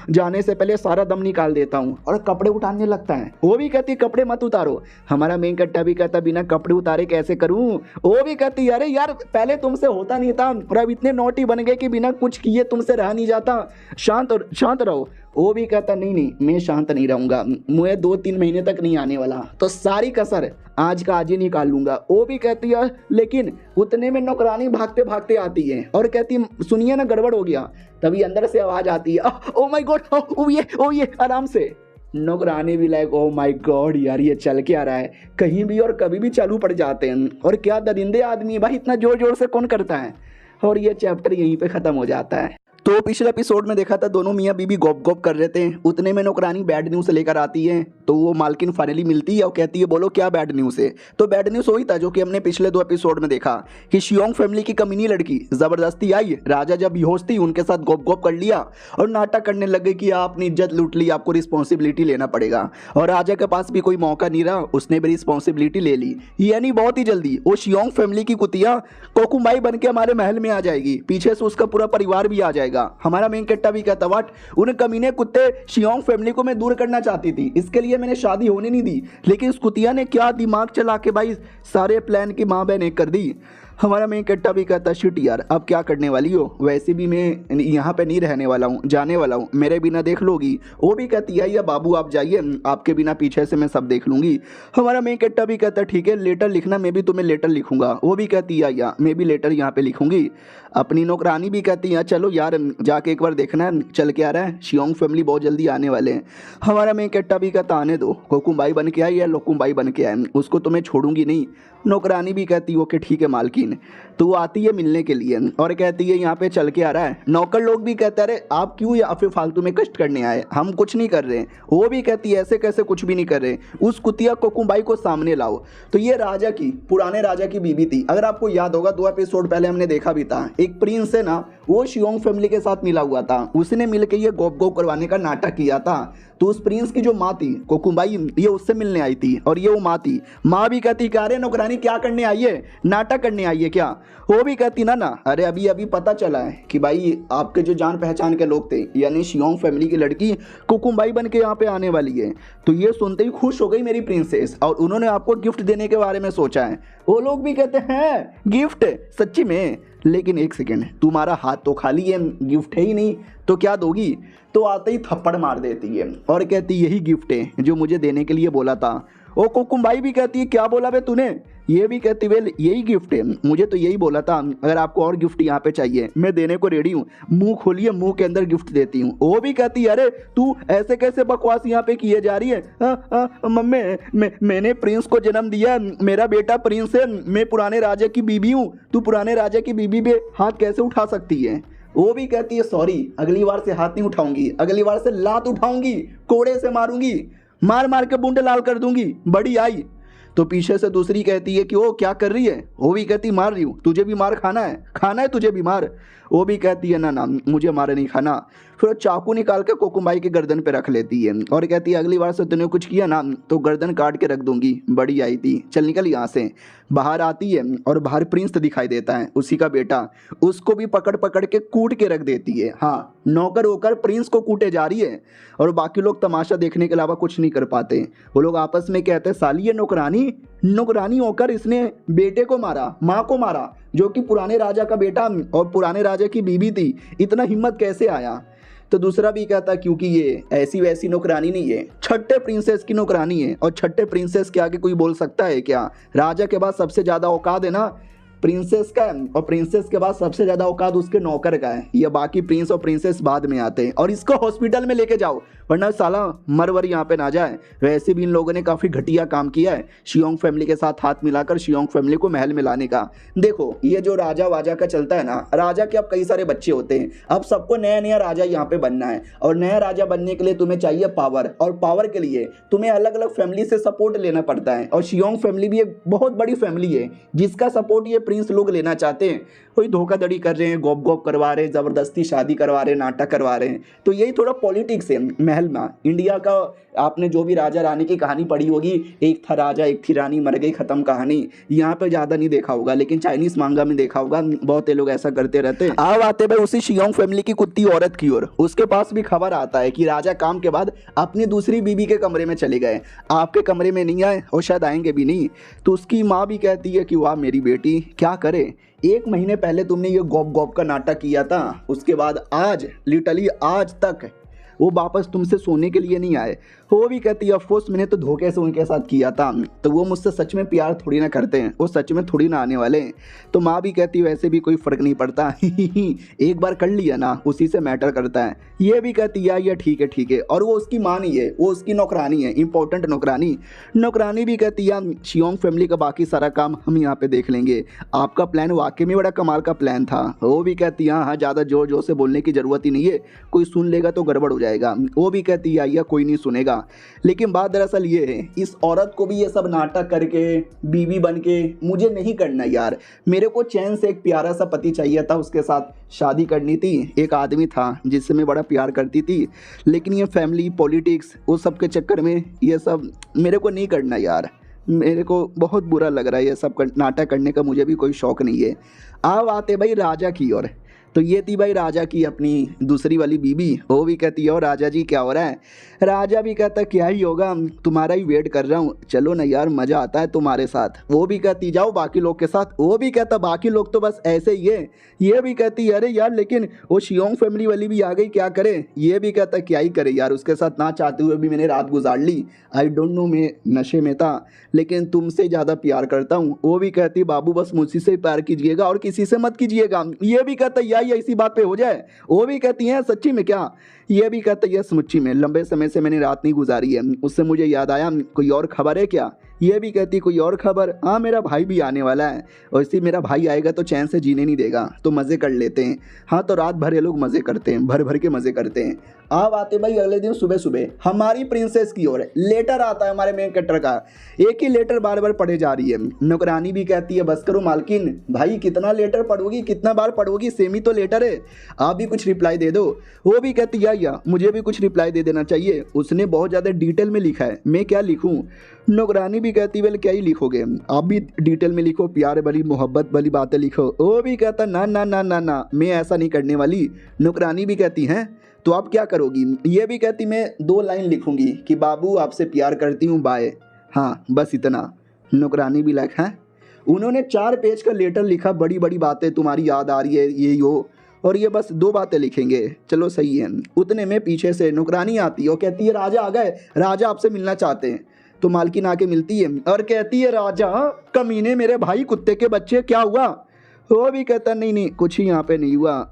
जाने से पहले सारा दम निकाल देता हूँ, और कपड़े उतारने लगता है। वो भी कहती कपड़े मत उतारो। हमारा मेन कट्टा भी कहता बिना कपड़े उतारे कैसे करूँ। वो भी कहती अरे यार पहले तुमसे होता नहीं था और अब इतने नोटी बन गए कि बिना कुछ किए तुमसे रहा नहीं जाता, शांत रहो। वो भी कहता नहीं नहीं मैं शांत नहीं रहूंगा, मुझे 2-3 महीने तक नहीं आने वाला, तो सारी कसर आज का आज ही निकाल लूंगा। वो भी कहती है लेकिन उतने में नौकरानी भागते भागते आती है और कहती सुनिए ना गड़बड़ हो गया। तभी अंदर से आवाज आती है ओ माय गॉड, ओ ये आराम से। नौकरानी भी लाइक ओ माय गॉड यार ये चल के आ रहा है, कहीं भी और कभी भी चालू पड़ जाते हैं, और क्या दरिंदे आदमी है भाई, इतना जोर जोर से कौन करता है। और ये चैप्टर यहीं पे खत्म हो जाता है। तो पिछले एपिसोड में देखा था दोनों मियाँ बीबी गॉप गॉप कर रहे थे, उतने में नौकरानी बैड न्यूज़ लेकर आती है। तो वो मालकिन फाइनली मिलती है और कहती है बोलो क्या बैड न्यूज़ है। तो बैड न्यूज़ वही था जो कि हमने पिछले 2 एपिसोड में देखा कि शियोंग फैमिली की कमीनी लड़की जबरदस्ती आई, राजा जब बेहोश थी उनके साथ गॉप गॉप कर लिया और नाटक करने लग गई कि आपने इज्जत लूट ली, आपको रिस्पॉन्सिबिलिटी लेना पड़ेगा। और राजा के पास भी कोई मौका नहीं रहा, उसने भी रिस्पॉन्सिबिलिटी ले ली। यानी बहुत ही जल्दी वो शियोंग फैमिली की कुतिया कोकुमाई बन के हमारे महल में आ जाएगी, पीछे से उसका पूरा परिवार भी आ जाएगा। हमारा मेन कट्टा भी कहता वाट उन कमीने कुत्ते शियोंग फैमिली को मैं दूर करना चाहती थी, इसके लिए मैंने शादी होने नहीं दी, लेकिन उस कुतिया ने क्या दिमाग चला के भाई सारे प्लान की माँ बहन एक कर दी। हमारा मेन कट्टा भी कहता शिट यार अब क्या करने वाली हो, वैसे भी मैं यहाँ पे नहीं रहने वाला हूँ, जाने वाला हूँ, मेरे बिना देख लोगी। वो भी कहती है या बाबू आप जाइए, आपके बिना पीछे से मैं सब देख लूंगी। हमारा मेन कट्टा भी कहता ठीक है लेटर लिखना, मैं भी तुम्हें लेटर लिखूंगा। वो भी कहती है या मैं भी लेटर यहाँ पे लिखूंगी। अपनी नौकरानी भी कहती है चलो यार जाके एक बार देखना है चल के आ रहा है, शियोंग फैमिली बहुत जल्दी आने वाले हैं। हमारा मेन कट्टा भी कहता आने दो, कोकुम्बाई बन के आए या लोकुम्बाई बन के आए, उसको तो मैं छोड़ूंगी नहीं। नौकरानी भी कहती ओके ठीक है मालकिन। तो वो आती है मिलने के लिए और कहती है यहाँ पे चल के आ रहा है। नौकर लोग भी कहते हैं अरे आप क्यों या फिर फालतू में कष्ट करने आए, हम कुछ नहीं कर रहे। वो भी कहती है ऐसे कैसे कुछ भी नहीं कर रहे, उस कुतिया कोकुम्बाई को सामने लाओ। तो ये राजा की पुराने राजा की बीबी थी, अगर आपको याद होगा 2 एपिसोड पहले हमने देखा भी था। एक प्रिंस है ना वो शियोंग फैमिली के साथ मिला हुआ था, उसने मिलकर ये गोप गोप करवाने का नाटक किया था। तो उस प्रिंस की जो माँ थी कोकुम्बाई ये उससे मिलने आई थी और ये वो माँ थी। माँ भी कहती क्या रे नौकरानी क्या करने आई है, नाटक करने आई है क्या। वो भी कहती ना अरे अभी अभी पता चला है कि भाई आपके जो जान पहचान के लोग थे यानी शियोंग फैमिली की लड़की कोकुम्बाई बन के यहाँ पे आने वाली है। तो ये सुनते ही खुश हो गई मेरी प्रिंसेस और उन्होंने आपको गिफ्ट देने के बारे में सोचा है। वो लोग भी कहते हैं गिफ्ट सच्ची में, लेकिन एक सेकेंड तुम्हारा हाथ तो खाली है, गिफ्ट है ही नहीं तो क्या दोगी। तो आते ही थप्पड़ मार देती है और कहती यही गिफ्ट है जो मुझे देने के लिए बोला था। ओ कोकुम्बाई भी कहती है क्या बोला बे तूने, ये भी कहती वेल यही गिफ्ट है, मुझे तो यही बोला था, अगर आपको और गिफ्ट यहाँ पे चाहिए मैं देने को रेडी हूँ, मुंह खोलिए मुंह के अंदर गिफ्ट देती हूँ। वो भी कहती है अरे तू ऐसे कैसे बकवास यहाँ पे किए जा रही है। मम्मी मैंने प्रिंस को जन्म दिया, मेरा बेटा प्रिंस है, मैं पुराने राजा की बीबी हूँ, तू पुराने राजा की बीबी पे हाथ कैसे उठा सकती है। वो भी कहती है सॉरी अगली बार से हाथ नहीं उठाऊंगी, अगली बार से लात उठाऊंगी, कोड़े से मारूंगी, मार मार के बूंदे लाल कर दूंगी, बड़ी आई। तो पीछे से दूसरी कहती है कि वो क्या कर रही है। वो भी कहती मार रही हूँ, तुझे भी मार खाना है तुझे भी मार। वो भी कहती है ना मुझे मार नहीं खाना। फिर चाकू निकाल के कोकुम्बाई की गर्दन पे रख लेती है और कहती है अगली बार से तूने कुछ किया ना तो गर्दन काट के रख दूंगी, बड़ी आई थी, चल निकल यहाँ से। बाहर आती है और बाहर प्रिंस दिखाई देता है उसी का बेटा, उसको भी पकड़ पकड़ के कूट के रख देती है। हाँ नौकर होकर प्रिंस को कूटे जा रही है और बाकी लोग तमाशा देखने के अलावा कुछ नहीं कर पाते। वो लोग आपस में कहते हैं साली ये नौकरानी होकर इसने बेटे को मारा, माँ को मारा, जो कि पुराने राजा का बेटा और पुराने राजा की बीबी थी, इतना हिम्मत कैसे आया। तो दूसरा भी कहता क्योंकि ये ऐसी वैसी नौकरानी नहीं है, छठे प्रिंसेस की नौकरानी है और छठे प्रिंसेस के आगे कोई बोल सकता है क्या। राजा के बाद सबसे ज़्यादा औकात है ना प्रिंसेस का और प्रिंसेस के बाद सबसे ज़्यादा औकात उसके नौकर का है। ये बाकी प्रिंस और प्रिंसेस बाद में आते हैं और इसको हॉस्पिटल में लेके जाओ वरना साला मरवर यहाँ पे ना जाए। वैसे भी इन लोगों ने काफ़ी घटिया काम किया है शियोंग फैमिली के साथ हाथ मिलाकर शियोंग फैमिली को महल में लाने का। देखो ये जो राजा वाजा का चलता है ना, राजा के अब कई सारे बच्चे होते हैं, अब सबको नया नया राजा यहाँ पे बनना है और नया राजा बनने के लिए तुम्हें चाहिए पावर और पावर के लिए तुम्हें अलग अलग फैमिली से सपोर्ट लेना पड़ता है। और शियोंग फैमिली भी एक बहुत बड़ी फैमिली है जिसका सपोर्ट ये प्रिंस लोग लेना चाहते हैं। कोई धोखाधड़ी कर रहे हैं, गॉप गॉप करवा रहे हैं, ज़बरदस्ती शादी करवा रहे हैं, नाटक करवा रहे हैं। तो यही थोड़ा पॉलिटिक्स है महल में इंडिया का। आपने जो भी राजा रानी की कहानी पढ़ी होगी, एक था राजा एक थी रानी, मर गई खत्म कहानी, यहाँ पे ज़्यादा नहीं देखा होगा, लेकिन चाइनीज़ मांगा में देखा होगा, बहुत लोग ऐसा करते रहते हैं। अब आते भाई उसी शियोंग फैमिली की कुत्ती औरत की ओर। उसके पास भी खबर आता है कि राजा काम के बाद अपनी दूसरी बीबी के कमरे में चले गए, आपके कमरे में नहीं आए और शायद आएंगे भी नहीं। तो उसकी माँ भी कहती है कि वाह मेरी बेटी, क्या करे, 1 महीने पहले तुमने ये गॉप गॉप का नाटक किया था, उसके बाद आज लिटरली आज तक वो वापस तुमसे सोने के लिए नहीं आए। वो भी कहती है अफकोर्स मैंने तो धोखे से उनके साथ किया था, तो वो मुझसे सच में प्यार थोड़ी ना करते हैं, वो सच में थोड़ी ना आने वाले हैं। तो माँ भी कहती है वैसे भी कोई फ़र्क नहीं पड़ता एक बार कर लिया ना, उसी से मैटर करता है। ये भी कहती है ये ठीक है ठीक है, और वो उसकी माँ नहीं है, वो उसकी नौकरानी है, इंपॉर्टेंट नौकरानी। नौकरानी भी कहती है शियोंग फैमिली का बाकी सारा काम हम यहाँ पे देख लेंगे, आपका प्लान वाकई में बड़ा कमाल का प्लान था। वो भी कहती है हाँ ज़्यादा जोर जोर से बोलने की ज़रूरत ही नहीं है, कोई सुन लेगा तो गड़बड़ हो जाएगा। वो भी कहती है या कोई नहीं सुनेगा। लेकिन बात दरअसल ये है, इस औरत को भी ये सब नाटक करके बीवी बन के मुझे नहीं करना यार। मेरे को चैन से एक प्यारा सा पति चाहिए था, उसके साथ शादी करनी थी, एक आदमी था जिससे मैं बड़ा प्यार करती थी। लेकिन ये फैमिली पॉलिटिक्स उस सब के चक्कर में ये सब मेरे को नहीं करना यार। मेरे को बहुत बुरा लग रहा है, ये सब नाटक करने का मुझे भी कोई शौक़ नहीं है। अब आते भाई राजा की ओर। तो ये थी भाई राजा की अपनी दूसरी वाली बीबी। वो भी कहती है और राजा जी क्या हो रहा है। राजा भी कहता क्या ही होगा, तुम्हारा ही वेट कर रहा हूँ, चलो ना यार मज़ा आता है तुम्हारे साथ। वो भी कहती जाओ बाकी लोग के साथ। वो भी कहता बाकी लोग तो बस ऐसे ही है। ये भी कहती अरे यार लेकिन वो शियोंग फैमिली वाली भी आ गई, क्या करे। ये भी कहता क्या ही करे यार, उसके साथ ना चाहते हुए भी मैंने रात गुजार ली। आई डोंट नो, मैं नशे में था, लेकिन तुमसे ज़्यादा प्यार करता हूँ। वो भी कहती बाबू बस मुझसे से प्यार कीजिएगा और किसी से मत कीजिएगा। ये भी कहता यार ये इसी बात पे हो जाए। वो भी कहती हैं सच्ची में क्या। ये भी कहता है समुच्ची में, लंबे समय से मैंने रात नहीं गुजारी है, उससे मुझे याद आया कोई और खबर है क्या। ये भी कहती कोई और खबर, हाँ मेरा भाई भी आने वाला है, और इसी मेरा भाई आएगा तो चैन से जीने नहीं देगा, तो मज़े कर लेते हैं। हाँ तो रात भर ये लोग मज़े करते हैं, भर भर के मज़े करते हैं। अब आते भाई अगले दिन सुबह सुबह हमारी प्रिंसेस की ओर लेटर आता है हमारे मेन कैरेक्टर का। एक ही लेटर बार बार पढ़े जा रही है। नौकरानी भी कहती है बस करो मालकिन, भाई कितना लेटर पढ़ोगी, कितना बार पढ़ोगी, सेम ही तो लेटर है, आप भी कुछ रिप्लाई दे दो। वो भी कहती है या मुझे भी कुछ रिप्लाई दे देना चाहिए, उसने बहुत ज़्यादा डिटेल में लिखा है, मैं क्या लिखूँ। नौकरानी भी कहती वेल क्या ही लिखोगे, आप भी डिटेल में लिखो, प्यार भली मोहब्बत भली बातें लिखो। वो भी कहता ना ना ना ना ना, मैं ऐसा नहीं करने वाली। नौकरानी भी कहती हैं तो आप क्या करोगी। ये भी कहती मैं 2 लाइन लिखूंगी कि बाबू आपसे प्यार करती हूँ, बाय, हाँ बस इतना। नौकरानी भी लाइक है। उन्होंने 4 पेज का लेटर लिखा, बड़ी बड़ी बातें तुम्हारी याद आ रही है ये हो, और ये बस 2 बातें लिखेंगे, चलो सही है। उतने में पीछे से नौकरानी आती है और कहती है राजा आ गए, राजा आपसे मिलना चाहते हैं। तो मालकिन आके मिलती है और कहती है राजा कमीने मेरे भाई कुत्ते के बच्चे क्या हुआ। वो भी कहता नहीं नहीं कुछ ही यहाँ पे नहीं हुआ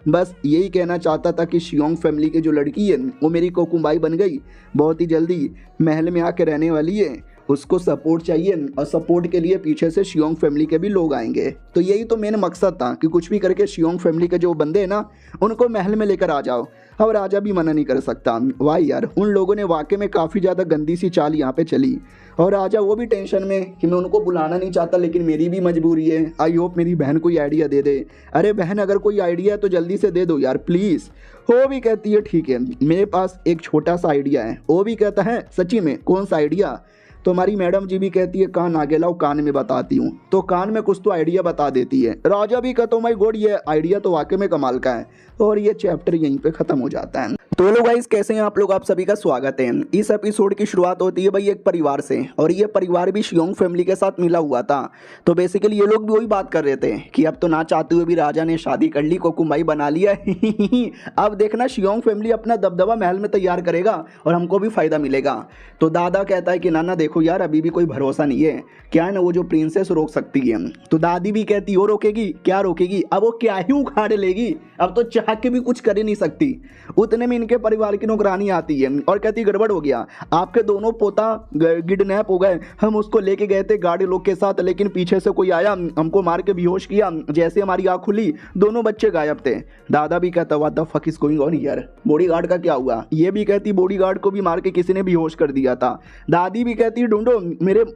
बस यही कहना चाहता था कि शियोंग फैमिली की जो लड़की है वो मेरी कोकुम्बाई बन गई, बहुत ही जल्दी महल में आके रहने वाली है, उसको सपोर्ट चाहिए और सपोर्ट के लिए पीछे से शियोंग फैमिली के भी लोग आएंगे। तो यही तो मेन मकसद था कि कुछ भी करके शियोंग फैमिली के जो बंदे हैं ना उनको महल में लेकर आ जाओ। अब राजा भी मना नहीं कर सकता। वाह यार, उन लोगों ने वाकई में काफ़ी ज़्यादा गंदी सी चाल यहाँ पे चली, और राजा वो भी टेंशन में कि मैं उनको बुलाना नहीं चाहता, लेकिन मेरी भी मजबूरी है। आई होप मेरी बहन कोई आइडिया दे दे। अरे बहन अगर कोई आइडिया है तो जल्दी से दे दो यार प्लीज़। वो भी कहती है ठीक है मेरे पास एक छोटा सा आइडिया है। वो भी कहता है सच्ची में कौन सा आइडिया। तो हमारी मैडम जी भी कहती है कान आगे लाओ, कान में बताती हूँ। तो कान में कुछ तो आइडिया बता देती है। राजा भी कहता माय गॉड ये आइडिया तो वाकई में कमाल का है, और ये चैप्टर यहीं पे खत्म हो जाता है। तो हेलो गाइस, कैसे हैं आप लोग, आप सभी का स्वागत है। इस एपिसोड की शुरुआत होती है भाई एक परिवार से, और ये परिवार भी शियोंग फैमिली के साथ मिला हुआ था। तो बेसिकली ये लोग भी वही बात कर रहे थे कि अब तो ना चाहते हुए भी राजा ने शादी कर ली, कोकुम्बाई बना लिया अब देखना शियोंग फैमिली अपना दबदबा महल में तैयार करेगा और हमको भी फायदा मिलेगा। तो दादा कहता है कि नाना देखो यार अभी भी कोई भरोसा नहीं है, क्या है ना वो जो प्रिंसेस रोक सकती है। तो दादी भी कहती वो रोकेगी, क्या रोकेगी, अब वो क्या ही उखाड़ लेगी, अब तो चाह के भी कुछ कर ही नहीं सकती। उतने में इनके परिवार की नौकरानी आती है और कहती गड़बड़ हो गया, आपके दोनों पोता किडनैप हो गए, हम उसको लेके गए थे गाड़ी लोग के साथ, लेकिन पीछे से कोई आया हमको मार के बेहोश किया, जैसे हमारी आँख खुली दोनों बच्चे गायब थे। दादा भी कहता what the fuck is going on here, bodyguard का क्या हुआ। ये भी कहती बॉडीगार्ड को भी मार के किसी ने बेहोश कर दिया था। दादी भी कहती ढूंढो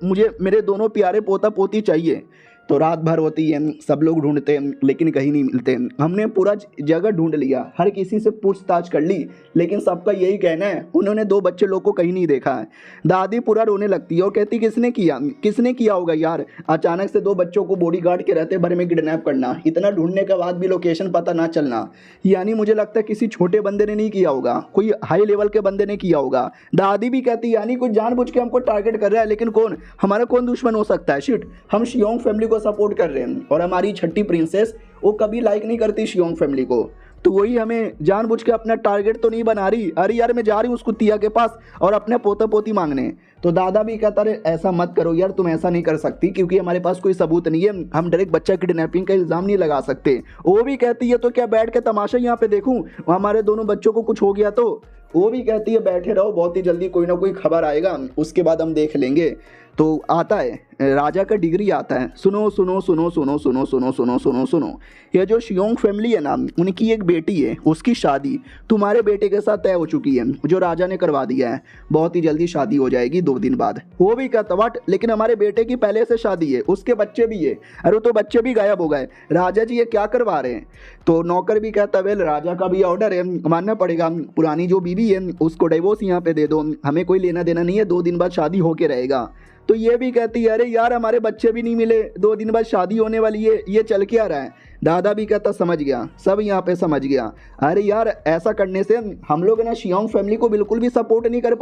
मुझे मेरे दोनों प्यारे पोता पोती चाहिए। तो रात भर होती है, सब लोग ढूंढते हैं लेकिन कहीं नहीं मिलते। हमने पूरा जगह ढूंढ लिया, हर किसी से पूछताछ कर ली, लेकिन सबका यही कहना है उन्होंने 2 बच्चे लोग को कहीं नहीं देखा है। दादी पूरा रोने लगती है और कहती किसने किया होगा यार, अचानक से 2 बच्चों को बॉडीगार्ड के रहते भर में किडनैप करना, इतना ढूंढने के बाद भी लोकेशन पता ना चलना, यानी मुझे लगता है किसी छोटे बंदे ने नहीं किया होगा, कोई हाई लेवल के बंदे ने किया होगा। दादी भी कहती यानी कुछ जानबूझ के हमको टारगेट कर रहा है, लेकिन कौन, हमारा कौन दुश्मन हो सकता है। शिट, हम शियोंग फैमिली को सपोर्ट कर रहे हैं और हमारी छठी प्रिंसेस वो कभी लाइक नहीं करती शियोंग फैमिली को, तो वही हमें जानबूझ के अपना टारगेट तो नहीं बना रही। अरे यार मैं जा रही हूँ उस कुतिया के पास और अपने पोता पोती मांगने। तो दादा भी कहता रहे ऐसा मत करो यार, तुम ऐसा नहीं कर सकती क्योंकि हमारे पास कोई सबूत नहीं है, हम डायरेक्ट बच्चा किडनैपिंग का इल्ज़ाम नहीं लगा सकते। वो भी कहती है तो क्या बैठ के तमाशा यहाँ पे देखूँ, हमारे दोनों बच्चों को कुछ हो गया तो। वो भी कहती है बैठे रहो, बहुत ही जल्दी कोई ना कोई खबर आएगा, उसके बाद हम देख लेंगे। तो आता है राजा का डिग्री आता है, सुनो सुनो सुनो सुनो सुनो सुनो सुनो सुनो सुनो, ये जो शियोंग फैमिली है ना, उनकी एक बेटी है, उसकी शादी तुम्हारे बेटे के साथ तय हो चुकी है, जो राजा ने करवा दिया है, बहुत ही जल्दी शादी हो जाएगी 2 दिन बाद। वो भी कहता व्हाट, लेकिन हमारे बेटे की पहले से शादी है, उसके बच्चे भी है। अरे तो बच्चे भी गायब हो गए, राजा जी ये क्या करवा रहे हैं। तो नौकर भी कहता वेल राजा का भी ऑर्डर है, मानना पड़ेगा, पुरानी जो बीवी है उसको डिवोर्स यहाँ पे दे दो, हमें कोई लेना देना नहीं है, 2 दिन बाद शादी होके रहेगा। तो ये भी कहती है अरे यार हमारे बच्चे भी नहीं मिले, 2 दिन बाद शादी होने वाली है, ये चल के आ रहा है। दादा भी कहता समझ गया, सब यहाँ पे समझ गया। अरे यार ऐसा करने से हम लोग ना शियोंग फैमिली को बिल्कुल भी सपोर्ट नहीं कर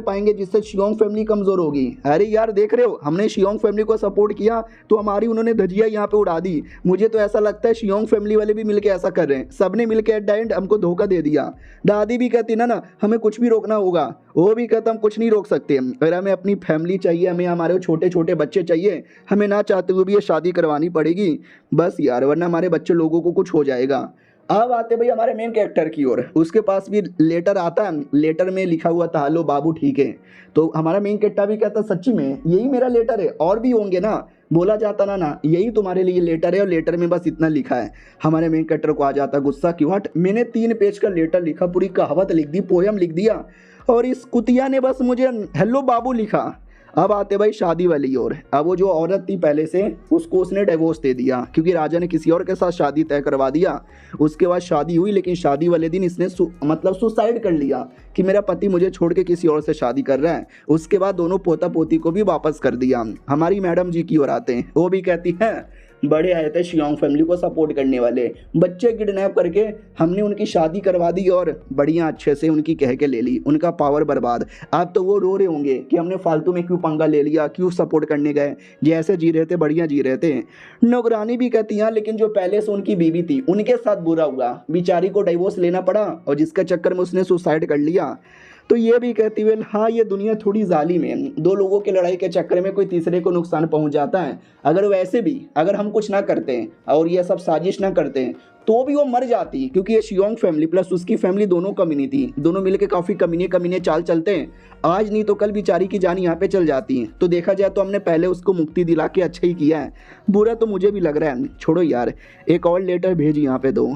पाएंगे, जिससे शियोंग फैमिली कमज़ोर होगी। अरे यार देख रहे हो, हमने शियोंग फैमिली को सपोर्ट किया तो हमारी उन्होंने धजिया यहाँ पे उड़ा दी। मुझे तो ऐसा लगता है शियोंग फैमिली वाले भी मिलकर ऐसा कर रहे हैं, सबने मिलकर एट द एंड हमको धोखा दे दिया। दादी भी कहती ना हमें कुछ भी रोकना होगा, वो भी कहता हम कुछ नहीं रोक सकते, अगर हमें अपनी फैमिली चाहिए, हमें हमारे छोटे छोटे बच्चे चाहिए, हमें ना चाहते हुए भी ये शादी करवानी पड़ेगी बस यार, वरना हमारे बच्चे लोगों को कुछ हो जाएगा। अब आते भाई हमारे मेन कैरेक्टर की ओर, उसके पास भी लेटर आता है, लेटर में लिखा हुआ था हेलो बाबू ठीक है। तो हमारा मेन कैरेक्टर भी कहता सच्ची में यही मेरा लेटर है, और भी होंगे ना, बोला जाता ना यही तुम्हारे लिए लेटर है और लेटर में बस इतना लिखा है। हमारे मेन कैरेक्टर को आ जाता गुस्सा कि व्हाट, मैंने 3 पेज का लेटर लिखा, पूरी कहावत लिख दी, पोयम लिख दिया, और इस कुतिया ने बस मुझे हेलो बाबू लिखा। अब आते भाई शादी वाली ओर। अब वो जो औरत थी पहले से, उसको उसने डिवोर्स दे दिया क्योंकि राजा ने किसी और के साथ शादी तय करवा दिया। उसके बाद शादी हुई, लेकिन शादी वाले दिन इसने मतलब सुसाइड कर लिया कि मेरा पति मुझे छोड़ के किसी और से शादी कर रहा है। उसके बाद दोनों पोता पोती को भी वापस कर दिया। हमारी मैडम जी की ओर आते हैं, वो भी कहती हैं बड़े आए थे शियोंग फैमिली को सपोर्ट करने वाले, बच्चे किडनैप करके हमने उनकी शादी करवा दी और बढ़िया अच्छे से उनकी कह के ले ली, उनका पावर बर्बाद। अब तो वो रो रहे होंगे कि हमने फालतू में क्यों पंगा ले लिया, क्यों सपोर्ट करने गए, जैसे जी रहे थे बढ़िया जी रहे थे। नौकरानी भी कहती हैं लेकिन जो पहले से उनकी बीवी थी उनके साथ बुरा हुआ, बेचारी को डिवोर्स लेना पड़ा और जिसके चक्कर में उसने सुसाइड कर लिया। तो ये भी कहती है हाँ ये दुनिया थोड़ी जालिम है, 2 लोगों की लड़ाई के चक्कर में कोई तीसरे को नुकसान पहुंच जाता है। अगर वैसे भी अगर हम कुछ ना करते हैं और ये सब साजिश ना करते हैं तो भी वो मर जाती, क्योंकि ये शियोंग फैमिली प्लस उसकी फैमिली दोनों कमीनी थी, दोनों मिलके काफ़ी कमीने चाल चलते हैं, आज नहीं तो कल बेचारी की जान यहाँ पे चल जाती है। तो देखा जाए तो हमने पहले उसको मुक्ति दिला के अच्छा ही किया है, बुरा तो मुझे भी लग रहा है। छोड़ो यार, एक और लेटर भेजी यहाँ पे दो।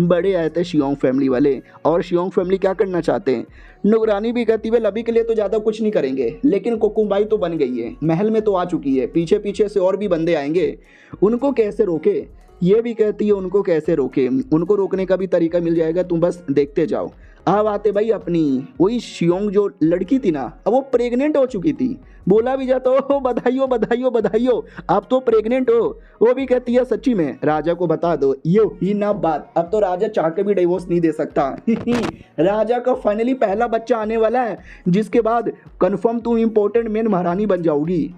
बड़े आए थे शियोंग फैमिली वाले, और शियोंग फैमिली क्या करना चाहते हैं। नौकरानी भी कहती है अभी के लिए तो ज़्यादा कुछ नहीं करेंगे, लेकिन कोकुम्बाई तो बन गई है, महल में तो आ चुकी है, पीछे पीछे से और भी बंदे आएंगे, उनको कैसे रोके। ये भी कहती है उनको कैसे रोके, उनको रोकने का भी तरीका मिल जाएगा, तुम बस देखते जाओ। अब आते भाई अपनी वही शियोंग जो लड़की थी ना, अब वो प्रेग्नेंट हो चुकी थी, बोला भी जाता हो बधाइयो बधाइयो बधाइयो, अब तो प्रेग्नेंट हो। वो भी कहती है सच्ची में राजा को बता दो, ये ही ना बात, अब तो राजा चाह के भी डिवोर्स नहीं दे सकता। राजा का फाइनली पहला बच्चा आने वाला है, जिसके बाद कन्फर्म तुम इंपॉर्टेंट मेन महारानी बन जाओगी।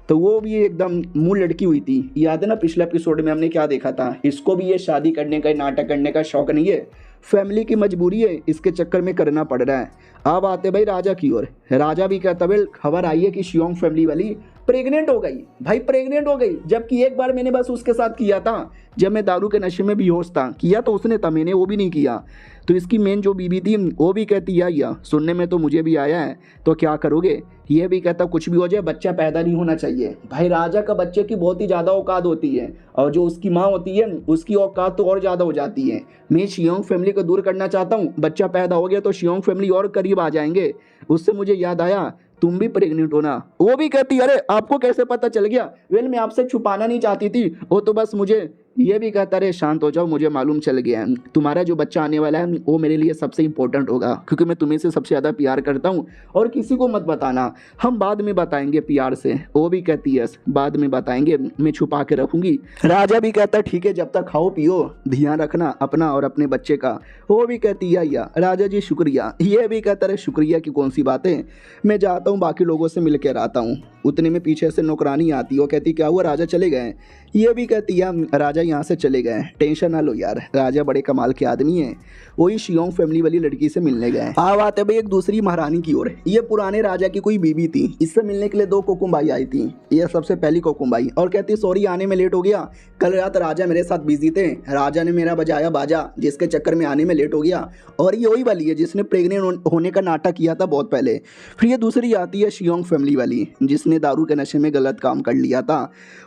तो वो भी एकदम मुंह लड़की हुई थी। याद है ना पिछले एपिसोड में हमने क्या देखा था, इसको भी ये शादी करने का नाटक करने का शौक नहीं है, फैमिली की मजबूरी है, इसके चक्कर में करना पड़ रहा है। अब आते भाई राजा की ओर। राजा भी कहता है खबर आई है कि शियोंग फैमिली वाली प्रेग्नेंट हो गई। भाई प्रेग्नेंट हो गई, जबकि एक बार मैंने बस उसके साथ किया था जब मैं दारू के नशे में बेहोश था, किया तो उसने था, मैंने वो भी नहीं किया। तो इसकी मेन जो बीबी थी वो भी कहती या सुनने में तो मुझे भी आया है, तो क्या करोगे। ये भी कहता कुछ भी हो जाए बच्चा पैदा नहीं होना चाहिए। भाई राजा का बच्चे की बहुत ही ज़्यादा औकात होती है, और जो उसकी माँ होती है उसकी औकात तो और ज़्यादा हो जाती है। मैं शियोंग फैमिली को दूर करना चाहता हूँ, बच्चा पैदा हो गया तो शियोंग फैमिली और करीब आ जाएंगे। उससे मुझे याद आया तुम भी प्रेग्नेंट हो ना? वो भी कहती अरे आपको कैसे पता चल गया? वेल मैं आपसे छुपाना नहीं चाहती थी, वो तो बस मुझे। ये भी कहता अरे शांत हो जाओ, मुझे मालूम चल गया है तुम्हारा जो बच्चा आने वाला है वो मेरे लिए सबसे इंपॉर्टेंट होगा, क्योंकि मैं तुम्हें से सबसे ज़्यादा प्यार करता हूँ, और किसी को मत बताना, हम बाद में बताएंगे प्यार से। वो भी कहती है बाद में बताएंगे, मैं छुपा के रखूंगी। राजा भी कहता ठीक है, जब तक खाओ पियो ध्यान रखना अपना और अपने बच्चे का। वो भी कहती या राजा जी शुक्रिया। ये भी कहता है शुक्रिया की कौन सी बातें, मैं जाता हूँ बाकी लोगों से मिल कर आता हूँ। उतने में पीछे से नौकरानी आती है, वो कहती क्या हुआ राजा चले गए? ये भी कहती है राजा यहाँ से चले गए, टेंशन ना लो यार, राजा बड़े कमाल के आदमी हैं, वही शियोंग फैमिली वाली लड़की से मिलने गए। अब आते भाई एक दूसरी महारानी की ओर। ये पुराने राजा की कोई बीबी थी, इससे मिलने के लिए 2 कोकुम्बाई आई थी। ये सबसे पहली कोकुम्बाई और कहती सॉरी आने में लेट हो गया, कल रात राजा मेरे साथ बिजी थे, राजा ने मेरा बजाया बाजा जिसके चक्कर में आने में लेट हो गया। और ये वही वाली है जिसने प्रेग्नेंट होने का नाटक किया था बहुत पहले। फिर ये दूसरी आती है शियोंग फैमिली वाली जिसने दारू के नशे में गलत काम कर लिया था।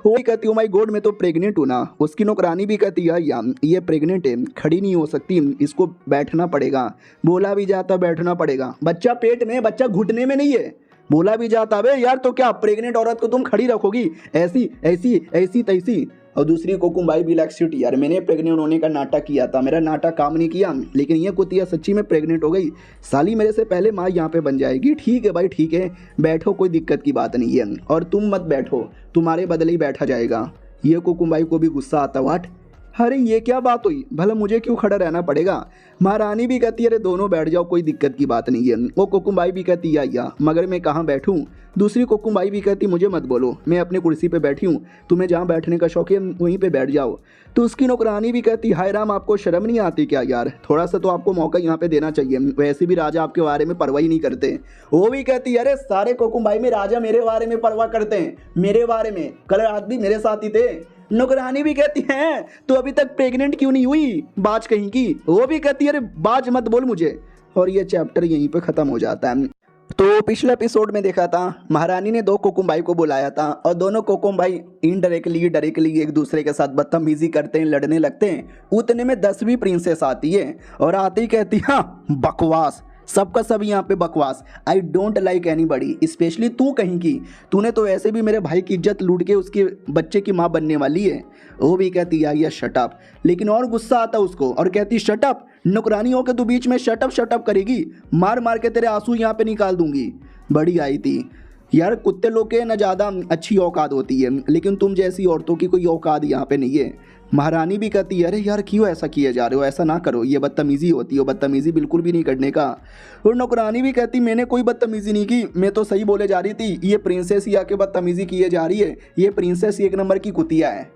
वो कहती हूँ माई गॉड मैं तो प्रेग्नेंट हूँ ना। उसकी नौकरानी भी कहती है ये प्रेग्नेंट है, खड़ी नहीं हो सकती, इसको बैठना पड़ेगा। बोला भी जाता बैठना पड़ेगा, बच्चा पेट में, बच्चा घुटने में नहीं है। बोला भी जाता बे यार तो क्या प्रेग्नेंट औरत को तुम खड़ी रखोगी ऐसी ऐसी ऐसी तैसी। और दूसरी कोकुम्बाई भी लाइक शिट यार, मैंने प्रेग्नेंट होने का नाटक किया था, मेरा नाटक काम नहीं किया, लेकिन ये कुतिया सच्ची में प्रेग्नेंट हो गई, साली मेरे से पहले माँ यहाँ पे बन जाएगी। ठीक है भाई ठीक है, बैठो कोई दिक्कत की बात नहीं है, और तुम मत बैठो, तुम्हारे बदले ही बैठा जाएगा। ये कोकुम्बाई को भी गुस्सा आता, वाट अरे ये क्या बात हुई, भला मुझे क्यों खड़ा रहना पड़ेगा? महारानी भी कहती है अरे दोनों बैठ जाओ कोई दिक्कत की बात नहीं है। वो कोकुम्बाई भी कहती है या मगर मैं कहाँ बैठूं? दूसरी कोकुम्बाई भी कहती मुझे मत बोलो, मैं अपनी कुर्सी पे बैठी हूँ, तुम्हें जहाँ बैठने का शौक है वहीं पे बैठ जाओ। तो उसकी नौकरानी भी कहती हाय राम आपको शर्म नहीं आती क्या यार, थोड़ा सा तो आपको मौका यहाँ पे देना चाहिए, वैसे भी राजा आपके बारे में परवाह ही नहीं करते। वो भी कहती अरे सारे कोकुम्बाई में राजा मेरे बारे में परवाह करते हैं, मेरे बारे में, कल रात भी मेरे साथ ही थे। नौकरानी भी कहती है तो अभी तक प्रेग्नेंट क्यों नहीं हुई बाज कहीं की? वो भी कहती है अरे बाज मत बोल मुझे। और ये चैप्टर यहीं पे खत्म हो जाता है। तो पिछले एपिसोड में देखा था महारानी ने 2 कोकुम्बाई को बुलाया था और दोनों कोकुम्बाई इनडायरेक्टली डायरेक्टली एक दूसरे के साथ बदतमीजी करते हैं, लड़ने लगते हैं। उतने में 10वीं प्रिंसेस आती है और आते ही कहती हाँ बकवास, सबका सब यहाँ पे बकवास, I don't like anybody, specially तू कहीं की, तूने तो वैसे भी मेरे भाई की इज्जत लूट के उसके बच्चे की माँ बनने वाली है। वो भी कहती है शट अप, लेकिन और गुस्सा आता उसको और कहती शट अप, नौकरानियों के तू बीच में शट अप करेगी, मार मार के तेरे आंसू यहाँ पे निकाल दूंगी। बड़ी आई थी यार, कुत्ते लोग के न ज़्यादा अच्छी औकात होती है, लेकिन तुम जैसी औरतों की कोई औकात यहाँ पे नहीं है। महारानी भी कहती है अरे यार क्यों ऐसा किए जा रहे हो, ऐसा ना करो, ये बदतमीज़ी होती है, बदतमीज़ी बिल्कुल भी नहीं करने का। और नौकरानी भी कहती मैंने कोई बदतमीज़ी नहीं की, मैं तो सही बोले जा रही थी, ये प्रिंसेस ही आके बदतमीज़ी किए जा रही है, ये प्रिंसेस 1 नंबर की कुतिया है।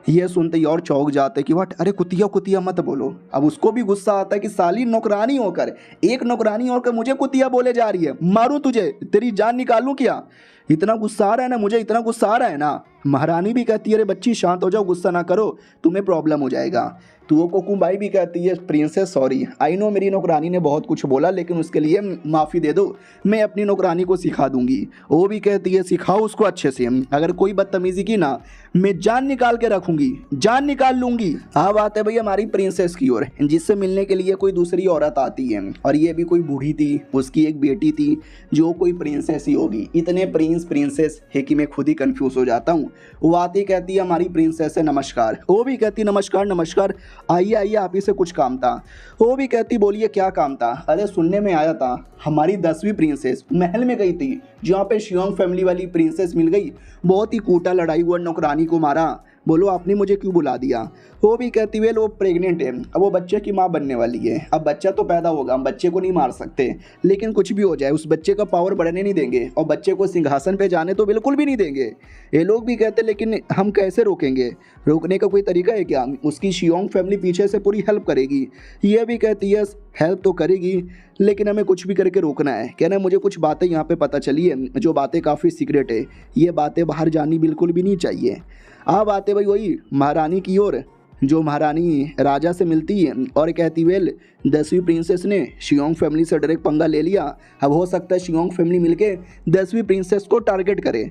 ये सुनते ही और चौंक जाते कि व्हाट, अरे कुतिया कुतिया मत बोलो। अब उसको भी गुस्सा आता है कि साली नौकरानी होकर, एक नौकरानी होकर मुझे कुतिया बोले जा रही है, मारूं तुझे, तेरी जान निकालूं क्या? इतना गुस्सा आ रहा है ना मुझे, इतना गुस्सा आ रहा है ना। महारानी भी कहती है अरे बच्ची शांत हो जाओ, गुस्सा ना करो, तुम्हें प्रॉब्लम हो जाएगा। तो वो कोकुम्बाई भी कहती है प्रिंसेस सॉरी, आई नो मेरी नौकरानी ने बहुत कुछ बोला, लेकिन उसके लिए माफ़ी दे दो, मैं अपनी नौकरानी को सिखा दूंगी। वो भी कहती है सिखाओ उसको अच्छे से, अगर कोई बदतमीज़ी की ना मैं जान निकाल के रखूंगी, जान निकाल लूंगी। अब आते भाई हमारी प्रिंसेस की ओर, जिससे मिलने के लिए कोई दूसरी औरत आती है, और ये भी कोई बूढ़ी थी, उसकी एक बेटी थी जो कोई प्रिंसेस ही होगी। इतने प्रिंसेस है कि मैं खुद ही कंफ्यूज हो जाता हूँ। वो आती कहती है हमारी प्रिंसेस से नमस्कार, वो भी कहती नमस्कार नमस्कार, आइए आइए आप ही से कुछ काम था। वो भी कहती बोलिए क्या काम था? अरे सुनने में आया था हमारी 10वीं प्रिंसेस महल में गई थी, जहाँ पे शियोंग फैमिली वाली प्रिंसेस मिल गई, बहुत ही कूटा लड़ाई हुआ, नौकरानी को मारा, बोलो आपने मुझे क्यों बुला दिया? वो भी कहती है वो प्रेग्नेंट है, अब वो बच्चे की माँ बनने वाली है, अब बच्चा तो पैदा होगा, हम बच्चे को नहीं मार सकते, लेकिन कुछ भी हो जाए उस बच्चे का पावर बढ़ने नहीं देंगे, और बच्चे को सिंहासन पे जाने तो बिल्कुल भी नहीं देंगे। ये लोग भी कहते लेकिन हम कैसे रोकेंगे, रोकने का कोई तरीका है क्या? उसकी शियोंग फैमिली पीछे से पूरी हेल्प करेगी। ये भी कहती है हेल्प तो करेगी, लेकिन हमें कुछ भी करके रोकना है। कहना मुझे कुछ बातें यहाँ पे पता चली है, जो बातें काफ़ी सीक्रेट है, ये बातें बाहर जानी बिल्कुल भी नहीं चाहिए। अब आते भाई वही महारानी की ओर, जो महारानी राजा से मिलती है और कहती वेल 10वीं प्रिंसेस ने शियोंग फैमिली से डायरेक्ट पंगा ले लिया, अब हो सकता है शियोंग फैमिली मिलके 10वीं प्रिंसेस को टारगेट करे।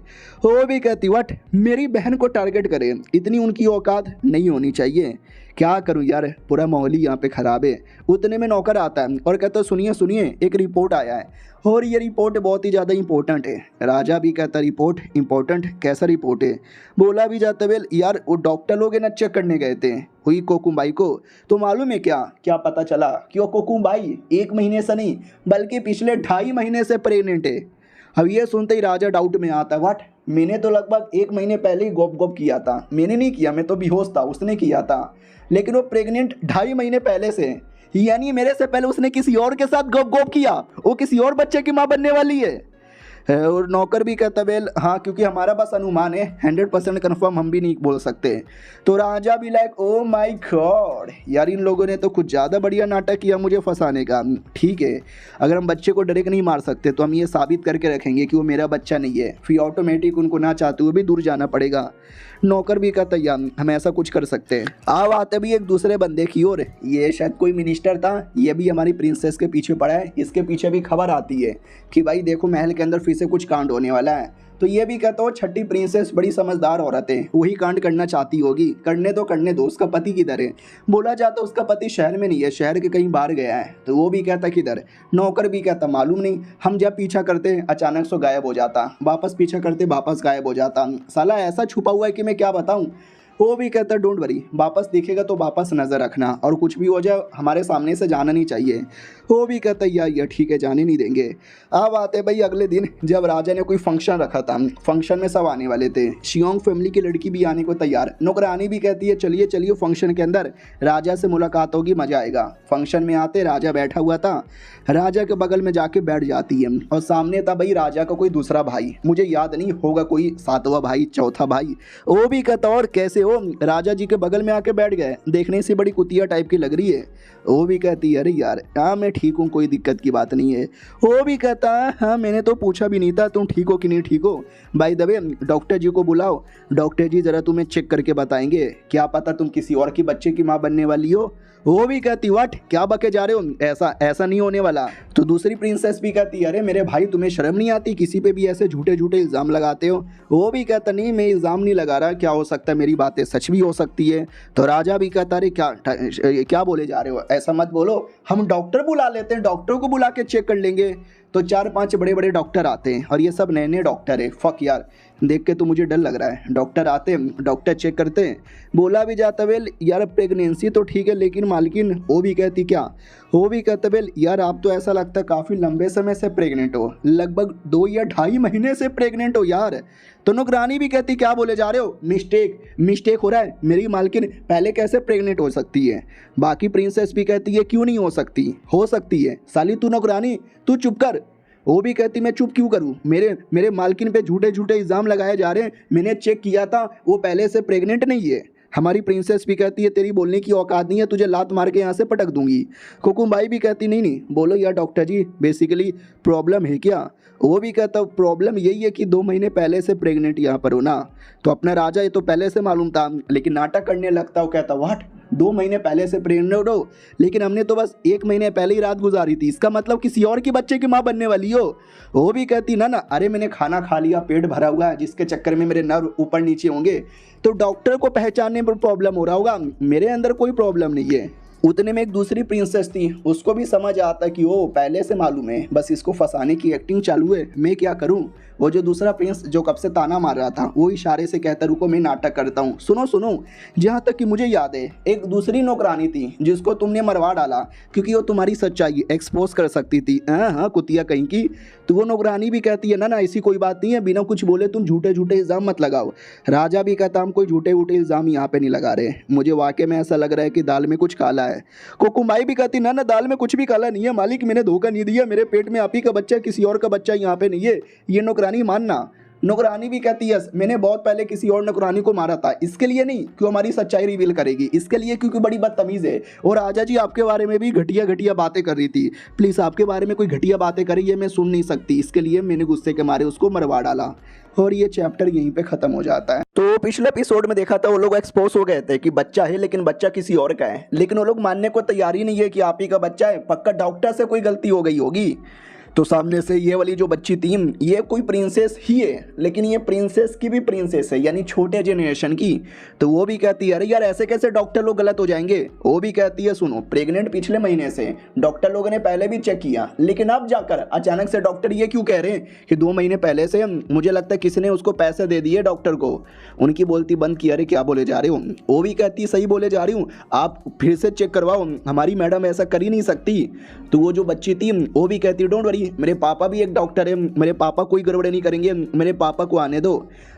वो भी कहती व्हाट, मेरी बहन को टारगेट करे, इतनी उनकी औकात नहीं होनी चाहिए। क्या करूं यार, पूरा माहौल ही यहाँ पे ख़राब है। उतने में नौकर आता है और कहता है सुनिए सुनिए, एक रिपोर्ट आया है और ये रिपोर्ट बहुत ही ज़्यादा इंपॉर्टेंट है। राजा भी कहता रिपोर्ट इंपॉर्टेंट, कैसा रिपोर्ट है? बोला भी जाता वेल यार वो डॉक्टर लोग है ना चेक करने गए थे हुई कोकुम्बाई को, तो मालूम है क्या क्या पता चला कि वो कोकुम्बाई 1 महीने से नहीं बल्कि पिछले 2.5 महीने से प्रेग्नेंट है। अब ये सुनते ही राजा डाउट में आता, व्हाट, मैंने तो लगभग 1 महीने पहले ही गोप गोप किया था। मैंने नहीं किया, मैं तो बेहोश था, उसने किया था। लेकिन वो प्रेग्नेंट 2.5 महीने पहले से, यानी मेरे से पहले उसने किसी और के साथ गोप गोप किया, वो किसी और बच्चे की माँ बनने वाली है। और नौकर भी कहता वेल हाँ, क्योंकि हमारा बस अनुमान है, 100% कन्फर्म हम भी नहीं बोल सकते। तो राजा भी लाइक ओ माय गॉड, यार इन लोगों ने तो कुछ ज़्यादा बढ़िया नाटक किया मुझे फंसाने का। ठीक है, अगर हम बच्चे को डायरेक्ट नहीं मार सकते तो हम ये साबित करके रखेंगे कि वो मेरा बच्चा नहीं है, फिर ऑटोमेटिक उनको ना चाहते हुए भी दूर जाना पड़ेगा। नौकर भी कहता यार हम ऐसा कुछ कर सकते हैं। अब आते भी एक दूसरे बंदे की ओर, ये शायद कोई मिनिस्टर था, ये भी हमारी प्रिंसेस के पीछे पड़ा है। इसके पीछे भी खबर आती है कि भाई देखो महल के अंदर फिर से कुछ कांड होने वाला है। तो ये भी कहता हो छठी प्रिंसेस बड़ी समझदार औरत है, वही कांड करना चाहती होगी, करने दो, उसका पति किधर है? बोला जाता उसका पति शहर में नहीं है, शहर के कहीं बाहर गया है। तो वो भी कहता किधर? नौकर भी कहता मालूम नहीं, हम जब पीछा करते अचानक से गायब हो जाता, वापस पीछा करते वापस गायब हो जाता, साला ऐसा छुपा हुआ है कि मैं क्या बताऊँ। वो भी कहता डोंट वरी, वापस दिखेगा तो वापस नज़र रखना, और कुछ भी हो जाए हमारे सामने से जाना नहीं चाहिए। वो भी कहता यार ठीक है, जाने नहीं देंगे। अब आते भाई अगले दिन, जब राजा ने कोई फंक्शन रखा था, फंक्शन में सब आने वाले थे, शियोंग फैमिली की लड़की भी आने को तैयार। नौकरानी भी कहती है चलिए चलिए फंक्शन के अंदर राजा से मुलाकात होगी, मज़ा आएगा। फंक्शन में आते राजा बैठा हुआ था, राजा के बगल में जाके बैठ जाती है और सामने था भाई राजा का कोई दूसरा भाई, मुझे याद नहीं होगा कोई 7वां भाई, चौथा भाई। वो भी कहता और कैसे हो, राजा जी के बगल में आके बैठ गए, देखने से बड़ी कुतिया टाइप की लग रही है। वो भी कहती है अरे यार हाँ मैं ठीक हूँ, कोई दिक्कत की बात नहीं है। वो भी कहता हाँ मैंने तो पूछा भी नहीं था तुम ठीक हो कि नहीं ठीक हो। बाय द वे डॉक्टर जी को बुलाओ, डॉक्टर जी ज़रा तुम्हें चेक करके बताएंगे, क्या पता तुम किसी और की बच्चे की माँ बनने वाली हो। वो भी कहती व्हाट, क्या बके जा रहे हो, ऐसा ऐसा नहीं होने वाला। तो दूसरी प्रिंसेस भी कहती अरे मेरे भाई तुम्हें शर्म नहीं आती, किसी पे भी ऐसे झूठे झूठे इल्ज़ाम लगाते हो। वो भी कहता नहीं मैं इल्ज़ाम नहीं लगा रहा, क्या हो सकता है मेरी बातें सच भी हो सकती है। तो राजा भी कहता अरे क्या बोले जा रहे हो, ऐसा मत बोलो, हम डॉक्टर बुला लेते हैं, डॉक्टर को बुला के चेक कर लेंगे। तो 4-5 बड़े बड़े डॉक्टर आते हैं और ये सब नए नए डॉक्टर है। फक यार, देख के तो मुझे डर लग रहा है। डॉक्टर आते हैं, डॉक्टर चेक करते हैं, बोला भी जाता वेल यार प्रेगनेंसी तो ठीक है, लेकिन मालकिन वो भी कहती क्या, वो भी कहता वेल यार आप तो ऐसा लगता है काफ़ी लंबे समय से प्रेग्नेंट हो, लगभग 2 या 2.5 महीने से प्रेग्नेंट हो यार। तो नौकरानी भी कहती क्या बोले जा रहे हो, मिस्टेक हो रहा है, मेरी मालकिन पहले कैसे प्रेग्नेंट हो सकती है। बाकी प्रिंसेस भी कहती है क्यों नहीं हो सकती है, साली तू नौकरानी तू चुप कर। वो भी कहती मैं चुप क्यों करूं, मेरे मालकिन पे झूठे झूठे इल्ज़ाम लगाए जा रहे हैं, मैंने चेक किया था वो पहले से प्रेग्नेंट नहीं है। हमारी प्रिंसेस भी कहती है तेरी बोलने की औकात नहीं है, तुझे लात मार के यहाँ से पटक दूंगी। कोकुम्बाई भी कहती नहीं बोलो यार डॉक्टर जी बेसिकली प्रॉब्लम है क्या। वो भी कहता प्रॉब्लम यही है कि 2 महीने पहले से प्रेग्नेंट यहाँ पर हो ना। तो अपना राजा ये तो पहले से मालूम था, लेकिन नाटक करने लगता वो कहता व्हाट 2 महीने पहले से प्रेग्नेंट हो, लेकिन हमने तो बस 1 महीने पहले ही रात गुजारी थी, इसका मतलब किसी और की बच्चे की माँ बनने वाली हो। वो भी कहती ना अरे मैंने खाना खा लिया, पेट भरा हुआ है, जिसके चक्कर में मेरे नर्व ऊपर नीचे होंगे, तो डॉक्टर को पहचानने पर प्रॉब्लम हो रहा होगा, मेरे अंदर कोई प्रॉब्लम नहीं है। उतने में एक दूसरी प्रिंसेस थी, उसको भी समझ आता कि वो पहले से मालूम है, बस इसको फंसाने की एक्टिंग चालू है, मैं क्या करूं। वो जो दूसरा प्रिंस जो कब से ताना मार रहा था वो इशारे से कहता रुको मैं नाटक करता हूँ, सुनो। जहाँ तक कि मुझे याद है एक दूसरी नौकरानी थी जिसको तुमने मरवा डाला क्योंकि वो तुम्हारी सच्चाई एक्सपोज कर सकती थी। हाँ कुतिया कहीं की। तो वो नौकरानी भी कहती है ना ऐसी कोई बात नहीं है, बिना कुछ बोले तुम झूठे इल्ज़ाम मत लगाओ। राजा भी कहता हम कोई झूठे इल्ज़ाम यहाँ पे नहीं लगा रहे, मुझे वाकई में ऐसा लग रहा है कि दाल में कुछ काला है। कोकुम्बाई भी कहती ना दाल में कुछ भी काला नहीं है मालिक, मैंने धोखा नहीं दिया, मेरे पेट में आप ही का बच्चा, किसी और का बच्चा यहाँ पे नहीं है, ये नौकरानी मानना। नौकरानी भी कहती है मैंने बहुत पहले किसी और नौकरानी को मारा था, इसके लिए नहीं क्यों हमारी सच्चाई रिवील करेगी, इसके लिए क्योंकि बड़ी बदतमीज़ है। और राजा जी आपके बारे में भी घटिया बातें कर रही थी, प्लीज़ आपके बारे में कोई घटिया बातें करी है मैं सुन नहीं सकती, इसके लिए मैंने गुस्से के मारे उसको मरवा डाला। और ये चैप्टर यहीं पे ख़त्म हो जाता है। तो पिछले एपिसोड में देखा था वो लोग एक्सपोज हो गए थे कि बच्चा है लेकिन बच्चा किसी और का है, लेकिन वो लोग मानने को तैयार ही नहीं है कि आप ही का बच्चा है, पक्का डॉक्टर से कोई गलती हो गई होगी। तो सामने से ये वाली जो बच्ची थी ये कोई प्रिंसेस ही है, लेकिन ये प्रिंसेस की भी प्रिंसेस है, यानी छोटे जनरेशन की। तो वो भी कहती है अरे यार ऐसे कैसे डॉक्टर लोग गलत हो जाएंगे। वो भी कहती है सुनो, प्रेग्नेंट पिछले महीने से, डॉक्टर लोगों ने पहले भी चेक किया, लेकिन अब जाकर अचानक से डॉक्टर ये क्यों कह रहे हैं कि 2 महीने पहले से, मुझे लगता है किसी ने उसको पैसे दे दिए डॉक्टर को। उनकी बोलती बंद किया, अरे क्या बोले जा रहे हो। वो भी कहती है सही बोले जा रही हूँ, आप फिर से चेक करवाओ, हमारी मैडम ऐसा कर ही नहीं सकती। तो वो जो बच्ची थी वो भी कहती डोंट वरी, मेरे पापा भी एक डॉक्टर है, मेरे पापा कोई गड़बड़े नहीं करेंगे, मेरे पापा को आने दो।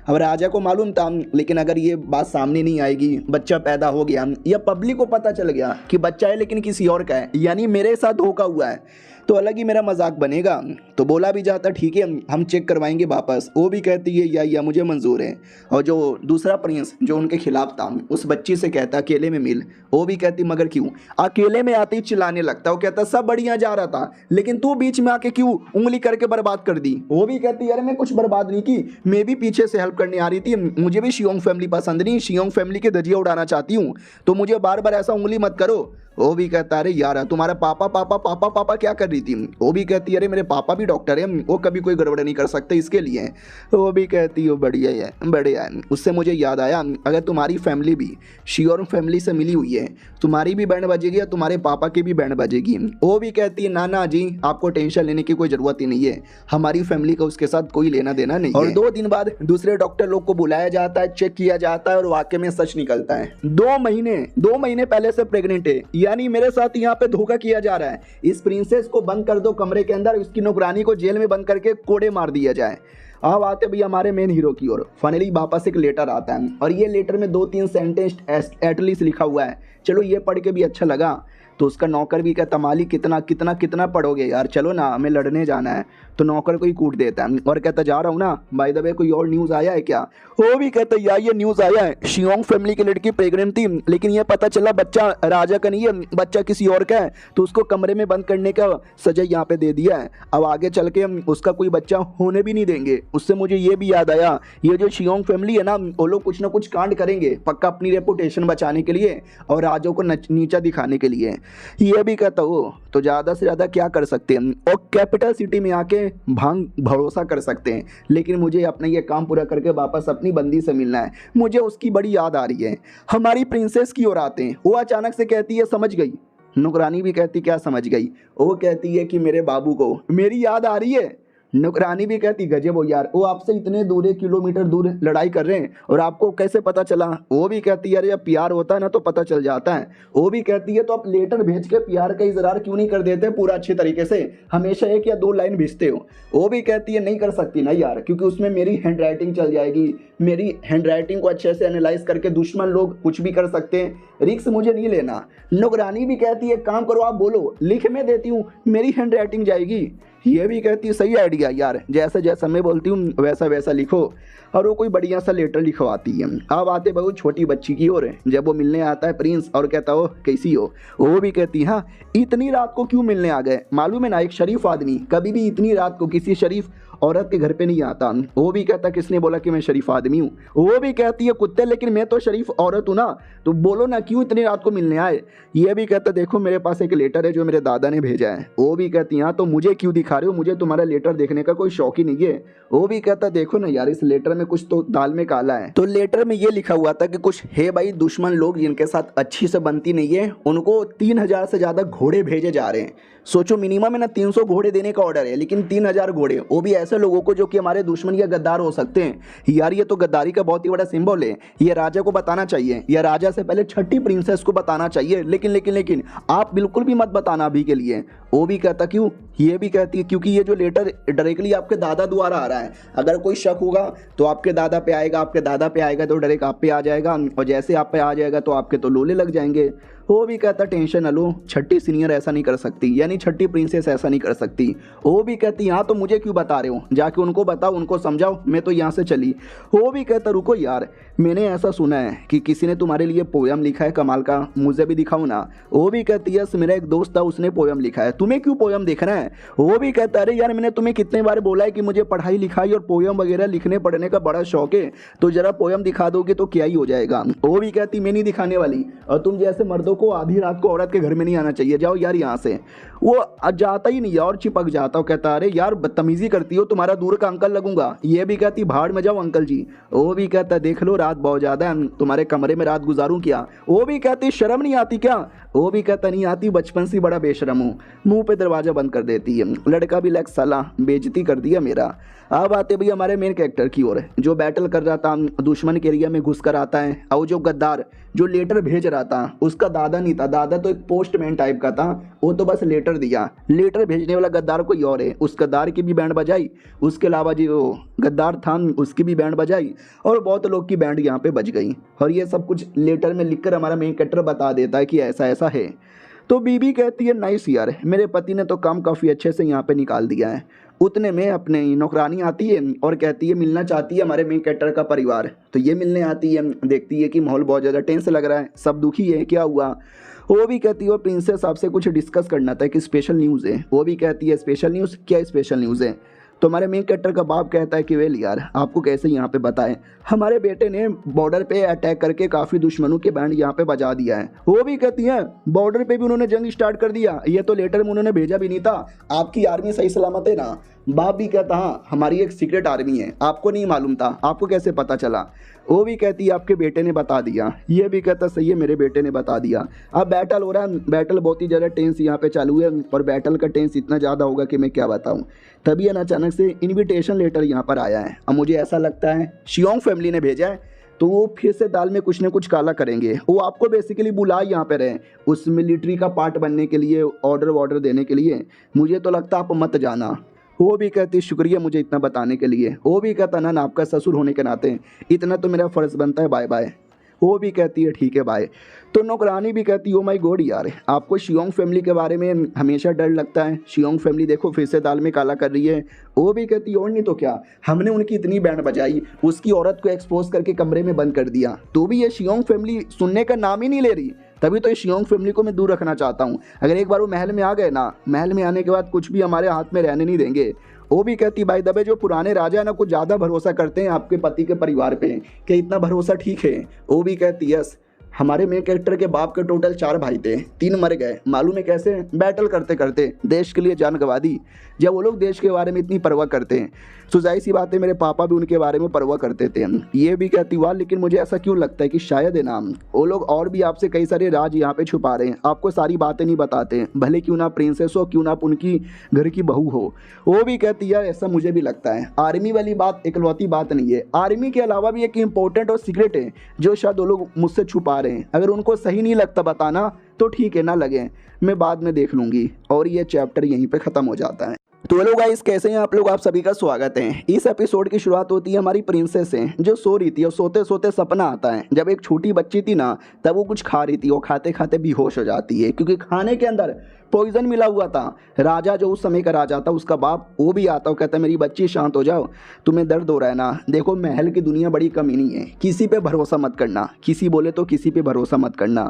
अब राजा को मालूम था, लेकिन अगर ये बात सामने नहीं आएगी, बच्चा पैदा हो गया या पब्लिक को पता चल गया कि बच्चा है लेकिन किसी और का है, यानी मेरे साथ धोखा हुआ है, तो अलग ही मेरा मजाक बनेगा। तो बोला भी जाता ठीक है हम चेक करवाएंगे वापस। वो भी कहती है या मुझे मंजूर है। और जो दूसरा प्रिंस जो उनके खिलाफ था उस बच्ची से कहता अकेले में मिल। वो भी कहती मगर क्यों। अकेले में आते ही चिल्लाने लगता। वो कहता सब बढ़िया जा रहा था लेकिन तू बीच में आके क्यों उंगली करके बर्बाद कर दी। वो भी कहती अरे मैं कुछ बर्बाद नहीं की, मैं भी पीछे से हेल्प करने आ रही थी, मुझे भी शियोंग फैमिली पसंद नहीं, शियोंग फैमिली के धजिया उड़ाना चाहती हूँ, तो मुझे बार बार ऐसा उंगली मत करो। वो भी कहता अरे यार तुम्हारा पापा पापा पापा पापा क्या कर रही थी। वो भी कहती अरे मेरे पापा भी डॉक्टर है, वो कभी कोई गड़बड़ नहीं कर सकते इसके लिए। वो भी कहती हो बढ़िया है बढ़िया है। उससे मुझे याद आया अगर तुम्हारी फैमिली भी शियोर फैमिली से मिली हुई है, तुम्हारी भी बैंड बजेगी और तुम्हारे पापा की भी बैंड बजेगी। वो भी कहती है ना जी आपको टेंशन लेने की कोई ज़रूरत ही नहीं है, हमारी फैमिली का उसके साथ कोई लेना देना नहीं। और 2 दिन बाद दूसरे डॉक्टर लोग को बुलाया जाता है, चेक किया जाता है और वाकई में सच निकलता है 2 महीने पहले से प्रेग्नेंट है, यानी मेरे साथ यहाँ पे धोखा किया जा रहा है। इस प्रिंसेस को बंद कर दो कमरे के अंदर, उसकी नौकरानी को जेल में बंद करके कोड़े मार दिया जाए। अब आते भैया हमारे मेन हीरो की ओर। फाइनली वापस एक लेटर आता है और ये लेटर में 2-3 सेंटेंस एटलीस्ट लिखा हुआ है। चलो ये पढ़ के भी अच्छा लगा। तो उसका नौकर भी कहता मालिक कितना कितना कितना पढ़ोगे यार, चलो ना हमें लड़ने जाना है। तो नौकर को ही कूट देता है और कहता जा रहा हूँ ना, बाय द वे कोई और न्यूज़ आया है क्या। वो भी कहता यार ये न्यूज़ आया है, शियोंग फैमिली की लड़की प्रेग्नेंट थी लेकिन ये पता चला बच्चा राजा का नहीं है, बच्चा किसी और का है, तो उसको कमरे में बंद करने का सजा यहाँ पे दे दिया है। अब आगे चल के उसका कोई बच्चा होने भी नहीं देंगे। उससे मुझे ये भी याद आया ये जो शियोंग फैमिली है ना, वो लोग कुछ ना कुछ कांड करेंगे पक्का अपनी रेपुटेशन बचाने के लिए और राजा को नीचा दिखाने के लिए। ये भी कहता हो तो ज़्यादा से ज़्यादा क्या कर सकते हैं, और कैपिटल सिटी में आके भांग भरोसा कर सकते हैं, लेकिन मुझे अपना ये काम पूरा करके वापस अपनी बंदी से मिलना है। मुझे उसकी बड़ी याद आ रही है। हमारी प्रिंसेस की ओर आते हैं। वो अचानक से कहती है समझ गई। नौकरानी भी कहती क्या समझ गई। वो कहती है कि मेरे बाबू को मेरी याद आ रही है। नौकरानी भी कहती गजब हो यार, वो आपसे इतने दूर 1 किलोमीटर दूर लड़ाई कर रहे हैं और आपको कैसे पता चला। वो भी कहती है अरे जब प्यार होता है ना तो पता चल जाता है। वो भी कहती है तो आप लेटर भेज के प्यार का इजहार क्यों नहीं कर देते पूरा अच्छे तरीके से, हमेशा 1 या 2 लाइन भेजते हो। वो भी कहती है नहीं कर सकती ना यार, क्योंकि उसमें मेरी हैंड राइटिंग चल जाएगी, मेरी हैंड राइटिंग को अच्छे से एनालाइज करके दुश्मन लोग कुछ भी कर सकते हैं, रिस्क मुझे नहीं लेना। नौकरानी भी कहती है काम करो आप बोलो लिख में देती हूँ, मेरी हैंड राइटिंग जाएगी। ये भी कहती है सही आइडिया यार, जैसा जैसा मैं बोलती हूँ वैसा वैसा लिखो। और वो कोई बढ़िया सा लेटर लिखवाती है। अब आते बहुत छोटी बच्ची की ओर। जब वो मिलने आता है प्रिंस और कहता हो कैसी हो, वो भी कहती हाँ इतनी रात को क्यों मिलने आ गए। मालूम है ना एक शरीफ आदमी कभी भी इतनी रात को किसी शरीफ औरत के घर पे नहीं आता। वो भी कहता किसने बोला कि मैं शरीफ आदमी हूँ। वो भी कहती है कुत्ते लेकिन मैं तो शरीफ औरत हूँ ना, तो बोलो ना क्यों इतनी रात को मिलने आए। ये भी कहता देखो मेरे पास एक लेटर है जो मेरे दादा ने भेजा है। वो भी कहती हाँ तो मुझे क्यों दिखा रहे हो, मुझे तुम्हारा लेटर देखने का कोई शौक ही नहीं है। वो भी कहता देखो ना यार इस लेटर में कुछ तो दाल में काला है। तो लेटर में ये लिखा हुआ था कि कुछ है भाई दुश्मन लोग जिनके साथ अच्छी से बनती नहीं है, उनको 3000 से ज़्यादा घोड़े भेजे जा रहे हैं। सोचो मिनिमम है ना 300 घोड़े देने का ऑर्डर है, लेकिन 3000 घोड़े, वो भी ऐसे लोगों को जो कि हमारे दुश्मन या गद्दार हो सकते हैं। यार ये तो गद्दारी का बहुत ही बड़ा सिंबल है। ये राजा को बताना चाहिए, या राजा से पहले छठी प्रिंसेस को बताना चाहिए, लेकिन आप बिल्कुल भी मत बताना अभी के लिए। वो भी कहता क्यों। ये भी कहती है क्योंकि ये जो लेटर डायरेक्टली आपके दादा द्वारा आ रहा है, अगर कोई शक होगा तो आपके दादा पे आएगा, आपके दादा पे आएगा तो डायरेक्ट आप पे आ जाएगा, और जैसे आप पे आ जाएगा तो आपके तो लोले लग जाएंगे। वो भी कहता टेंशन न लो, छठी सीनियर ऐसा नहीं कर सकती, यानी छठी प्रिंसेस ऐसा नहीं कर सकती। वो भी कहती हाँ तो मुझे क्यों बता रहे हो, बताओ, जाके उनको बताओ, उनको समझाओ, मैं तो यहाँ से चली। वो भी कहता रुको यार, मैंने ऐसा सुना है कि किसी ने तुम्हारे लिए पोयम लिखा है कमाल का, मुझे भी दिखाओ ना। वो भी कहती है मेरा एक दोस्त था, उसने पोयम लिखा है, तुम्हें क्यों पोयम देखना है। वो भी कहता अरे यार मैंने तुम्हें कितने बार बोला है कि मुझे पढ़ाई लिखाई और पोयम वगैरह लिखने पढ़ने का बड़ा शौक है, तो जरा पोयम दिखा दोगे तो क्या ही हो जाएगा। वो भी कहती मैं नहीं दिखाने वाली, और तुम जैसे मर्दों को आधी रात को औरत के घर में नहीं आना चाहिए, जाओ यार यहाँ से। वो जाता ही नहीं और चिपक जाता, कहता अरे यार बदतमीजी करती हो, तुम्हारा दूर का अंकल लगूंगा। ये भी कहती भाड़ में जाओ अंकल जी। वो भी कहता देख लो रात बहुत ज्यादा है, तुम्हारे कमरे में रात गुजारूं क्या। वो भी कहती शर्म नहीं आती क्या। वो भी कहता नहीं आती, बचपन से बड़ा बेशरम हूँ। मुंह पे दरवाजा बंद कर देती है। लड़का भी लग साला बेइज्जती कर दिया मेरा। अब आते भैया हमारे मेन कैरेक्टर की ओर, जो बैटल कर रहा था, दुश्मन के एरिया में घुस कर आता है। और जो गद्दार जो लेटर भेज रहा था, उसका दादा नहीं था, दादा तो एक पोस्टमैन टाइप का था, वो तो बस लेटर दिया। लेटर भेजने वाला गद्दार कोई और है, उस गद्दार की भी बैंड बजाई, उसके अलावा जो गद्दार था उसकी भी बैंड बजाई, और बहुत लोग की बैंड यहाँ पे बज गई। और ये सब कुछ लेटर में लिखकर हमारा मेन कैरेक्टर बता देता है कि ऐसा ऐसा है। तो बीबी कहती है नाइस यार, मेरे पति ने तो काम काफ़ी अच्छे से यहाँ पे निकाल दिया है। उतने में अपने नौकरानी आती है और कहती है मिलना चाहती है हमारे मेन कैरेक्टर का परिवार। तो ये मिलने आती है, देखती है कि माहौल बहुत ज़्यादा टेंस लग रहा है, सब दुखी है, क्या हुआ। वो भी कहती है वो प्रिंसेस आपसे कुछ डिस्कस करना था कि स्पेशल न्यूज़ है। वो भी कहती है स्पेशल न्यूज़, क्या स्पेशल न्यूज़ है। तो हमारे मेन कैरेक्टर का बाप कहता है कि वेल यार आपको कैसे यहाँ पे बताएं, हमारे बेटे ने बॉर्डर पे अटैक करके काफ़ी दुश्मनों के बैंड यहाँ पे बजा दिया है। वो भी कहती है बॉर्डर पे भी उन्होंने जंग स्टार्ट कर दिया, ये तो लेटर में उन्होंने भेजा भी नहीं था, आपकी आर्मी सही सलामत है ना। बाप भी कहता हाँ हमारी एक सीक्रेट आर्मी है, आपको नहीं मालूम था, आपको कैसे पता चला। वो भी कहती है आपके बेटे ने बता दिया। ये भी कहता सही है मेरे बेटे ने बता दिया। अब बैटल हो रहा है, बैटल बहुत ही ज़्यादा टेंस यहाँ पे चालू है, और बैटल का टेंस इतना ज़्यादा होगा कि मैं क्या बताऊँ। तभी अचानक से इनविटेशन लेटर यहाँ पर आया है। अब मुझे ऐसा लगता है शियोंग फैमिली ने भेजा है, तो वो फिर से दाल में कुछ न कुछ काला करेंगे। वो आपको बेसिकली बुला यहाँ पे रहे उस मिलिट्री का पार्ट बनने के लिए, ऑर्डर देने के लिए। मुझे तो लगता आप मत जाना। वो भी कहती शुक्रिया मुझे इतना बताने के लिए। वो भी कहता ना आपका ससुर होने के नाते इतना तो मेरा फ़र्ज़ बनता है, बाय बाय। वो भी कहती है ठीक है बाय। तो नौकरानी भी कहती ओ माय गॉड यार, आपको शियोंग फैमिली के बारे में हमेशा डर लगता है, शियोंग फैमिली देखो फिर से दाल में काला कर रही है। वो भी कहती और नहीं तो क्या, हमने उनकी इतनी बैंड बजाई, उसकी औरत को एक्सपोज करके कमरे में बंद कर दिया, तो भी ये शियोंग फैमिली सुनने का नाम ही नहीं ले रही। तभी तो इस शियोंग फैमिली को मैं दूर रखना चाहता हूँ। अगर एक बार वो महल में आ गए ना, महल में आने के बाद कुछ भी हमारे हाथ में रहने नहीं देंगे। वो भी कहती भाई दबे जो पुराने राजा है ना कुछ ज़्यादा भरोसा करते हैं आपके पति के परिवार पे, कि इतना भरोसा ठीक है। वो भी कहती यस, हमारे मेन कैरेक्टर के बाप के टोटल 4 भाई थे, 3 मर गए, मालूम है कैसे, बैटल करते करते देश के लिए जान गंवा दी। जब वो लोग देश के बारे में इतनी परवाह करते हैं तो जाहिर सी बात है मेरे पापा भी उनके बारे में परवाह करते थे। ये भी कहती वाह, लेकिन मुझे ऐसा क्यों लगता है कि शायद है ना वो लोग और भी आपसे कई सारे राज यहाँ पे छुपा रहे हैं, आपको सारी बातें नहीं बताते, भले क्यों ना प्रिंसेस हो, क्यों ना आप उनकी घर की बहू हो। वो भी कहती है ऐसा मुझे भी लगता है, आर्मी वाली बात इकलौती बात नहीं है, आर्मी के अलावा भी एक इंपॉर्टेंट और सीक्रेट है जो शायद वो लोग मुझसे छुपा रहे हैं। अगर उनको सही नहीं लगता बताना तो ठीक है, ना लगे मैं बाद में देख लूँगी। और ये चैप्टर यहीं पे ख़त्म हो जाता है। तो हेलो गाइस, कैसे हैं आप लोग, आप सभी का स्वागत है। इस एपिसोड की शुरुआत होती है हमारी प्रिंसेस से, जो सो रही थी और सोते सोते सपना आता है जब एक छोटी बच्ची थी ना, तब वो कुछ खा रही थी, वो खाते खाते बेहोश हो जाती है क्योंकि खाने के अंदर पॉइजन मिला हुआ था। राजा जो उस समय का राजा था, उसका बाप वो भी आता है, कहता है मेरी बच्ची शांत हो जाओ, तुम्हें दर्द हो रहा है ना, देखो महल की दुनिया बड़ी कमीनी है, किसी पे भरोसा मत करना, किसी बोले तो किसी पे भरोसा मत करना।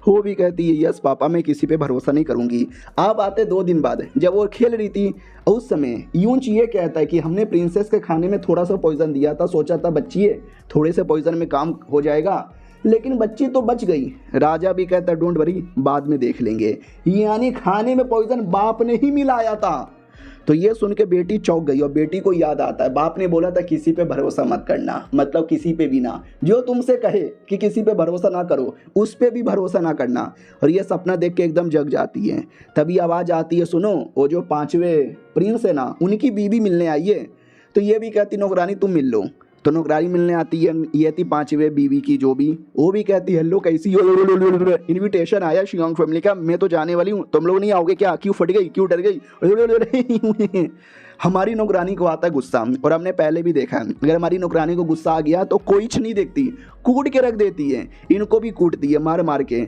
वो भी कहती है यस पापा मैं किसी पे भरोसा नहीं करूँगी। आप आते 2 दिन बाद जब वो खेल रही थी, उस समय यूंच ये कहता है कि हमने प्रिंसेस के खाने में थोड़ा सा पॉइजन दिया था, सोचा था बच्ची है थोड़े से पॉइजन में काम हो जाएगा, लेकिन बच्ची तो बच गई। राजा भी कहता है डोंट वरी बाद में देख लेंगे, यानी खाने में पॉइजन बाप ने ही मिलाया था। तो ये सुन के बेटी चौंक गई और बेटी को याद आता है बाप ने बोला था किसी पे भरोसा मत करना, मतलब किसी पे भी ना, जो तुमसे कहे कि किसी पे भरोसा ना करो उस पे भी भरोसा ना करना। और ये सपना देख के एकदम जग जाती है। तभी आवाज़ आती है सुनो, वो जो 5वें प्रिंस है ना उनकी बीवी मिलने आई है। तो ये भी कहती नौकरानी तुम मिल लो। तो नौकरानी मिलने आती है, ये थी 5वें बीवी की जो भी, वो भी कहती हेलो कैसी हो, इनविटेशन आया शियोंग फैमिली का, मैं तो जाने वाली हूँ, तुम लोग नहीं आओगे क्या, क्यों फट गई, क्यों डर गई। हमारी नौकरानी को आता है गुस्सा, और हमने पहले भी देखा है अगर हमारी नौकरानी को गुस्सा आ गया तो कोई नहीं देखती, कूट के रख देती है, इनको भी कूटती है मार मार के।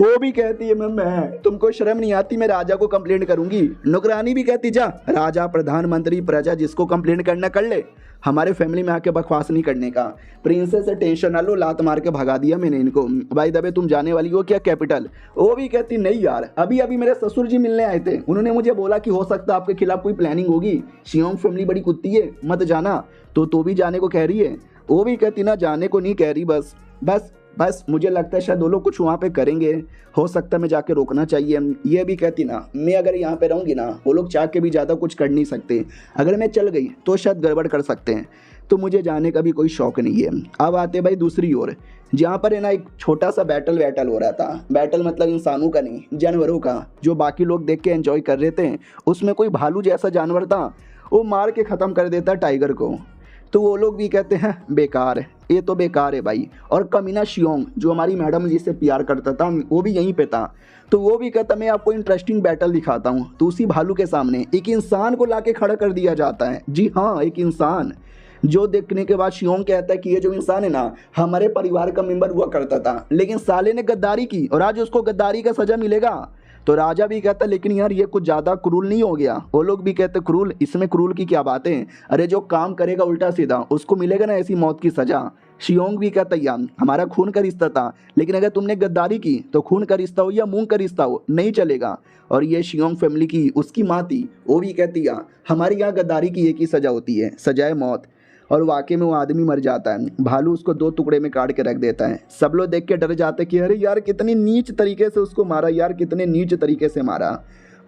वो भी कहती है मैं तुमको शर्म नहीं आती, मैं राजा को कंप्लेंट करूंगी। नौकरानी भी कहती जा राजा प्रधानमंत्री प्रजा जिसको कंप्लेंट करना कर ले, हमारे फैमिली में आके बकवास नहीं करने का। प्रिंसेस से टेंशन ना लो, लात मार के भगा दिया मैंने इनको। भाई दबे तुम जाने वाली हो क्या कैपिटल? वो भी कहती नहीं यार, अभी अभी मेरे ससुर जी मिलने आए थे, उन्होंने मुझे बोला कि हो सकता है आपके खिलाफ कोई प्लानिंग होगी, शियोंग फैमिली बड़ी कुत्ती है मत जाना। तो भी जाने को कह रही है। वो भी कहती ना जाने को नहीं कह रही, बस बस बस मुझे लगता है शायद वो लोग कुछ वहाँ पे करेंगे, हो सकता है मैं जाके रोकना चाहिए। ये भी कहती ना मैं अगर यहाँ पे रहूँगी ना वो लोग चाह के भी ज़्यादा कुछ कर नहीं सकते, अगर मैं चल गई तो शायद गड़बड़ कर सकते हैं, तो मुझे जाने का भी कोई शौक नहीं है। अब आते भाई दूसरी ओर, जहाँ पर है ना एक छोटा सा बैटल हो रहा था। बैटल मतलब इंसानों का नहीं, जानवरों का, जो बाकी लोग देख के एंजॉय कर रहे थे। उसमें कोई भालू जैसा जानवर था, वो मार के ख़त्म कर देता टाइगर को। तो वो लोग भी कहते हैं बेकार है, ये तो बेकार है भाई। और कमीना शियोंग जो हमारी मैडम जिससे प्यार करता था वो भी यहीं पे था, तो वो भी कहता मैं आपको इंटरेस्टिंग बैटल दिखाता हूँ। तो उसी भालू के सामने एक इंसान को लाके खड़ा कर दिया जाता है। जी हाँ, एक इंसान, जो देखने के बाद शियोंग कहता है कि ये जो इंसान है ना हमारे परिवार का मेंबर हुआ करता था, लेकिन साले ने गद्दारी की और आज उसको गद्दारी का सजा मिलेगा। तो राजा भी कहता लेकिन यार ये कुछ ज़्यादा क्रूल नहीं हो गया? वो लोग भी कहते क्रूल, इसमें क्रूल की क्या बात है, अरे जो काम करेगा उल्टा सीधा उसको मिलेगा ना ऐसी मौत की सजा। शियोंग भी कहता यार हमारा खून का रिश्ता था, लेकिन अगर तुमने गद्दारी की तो खून का रिश्ता हो या मुंह का रिश्ता हो नहीं चलेगा। और ये शियोंग फैमिली की उसकी माँ थी, वो भी कहती यार हमारे यहाँ गद्दारी की एक ही सजा होती है, सजाए मौत। और वाकई में वो आदमी मर जाता है, भालू उसको 2 टुकड़े में काट के रख देता है। सब लोग देख के डर जाते कि अरे यार कितनी नीच तरीके से उसको मारा, यार कितने नीच तरीके से मारा।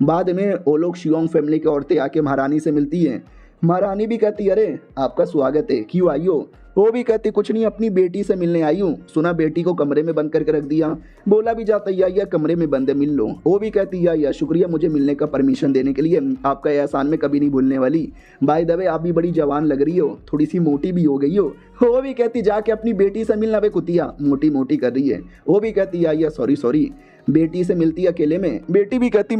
बाद में वो लोग शियोंग फैमिली की औरतें आके महारानी से मिलती हैं। महारानी भी कहती अरे आपका स्वागत है, क्यों आई हो? वो भी कहती कुछ नहीं, अपनी बेटी से मिलने आई हूँ, सुना बेटी को कमरे में बंद करके रख दिया। बोला भी जाता या कमरे में बंद है, मिल लो। वो भी कहती या शुक्रिया मुझे मिलने का परमिशन देने के लिए, आपका एहसान में कभी नहीं भूलने वाली। बाय द वे आप भी बड़ी जवान लग रही हो, थोड़ी सी मोटी भी हो गई हो। वो भी कहती जाके अपनी बेटी से मिलना, बे कुतिया मोटी मोटी कर रही है। वो भी कहती या सॉरी, बेटी से मिलती अकेले में। बेटी भी कहती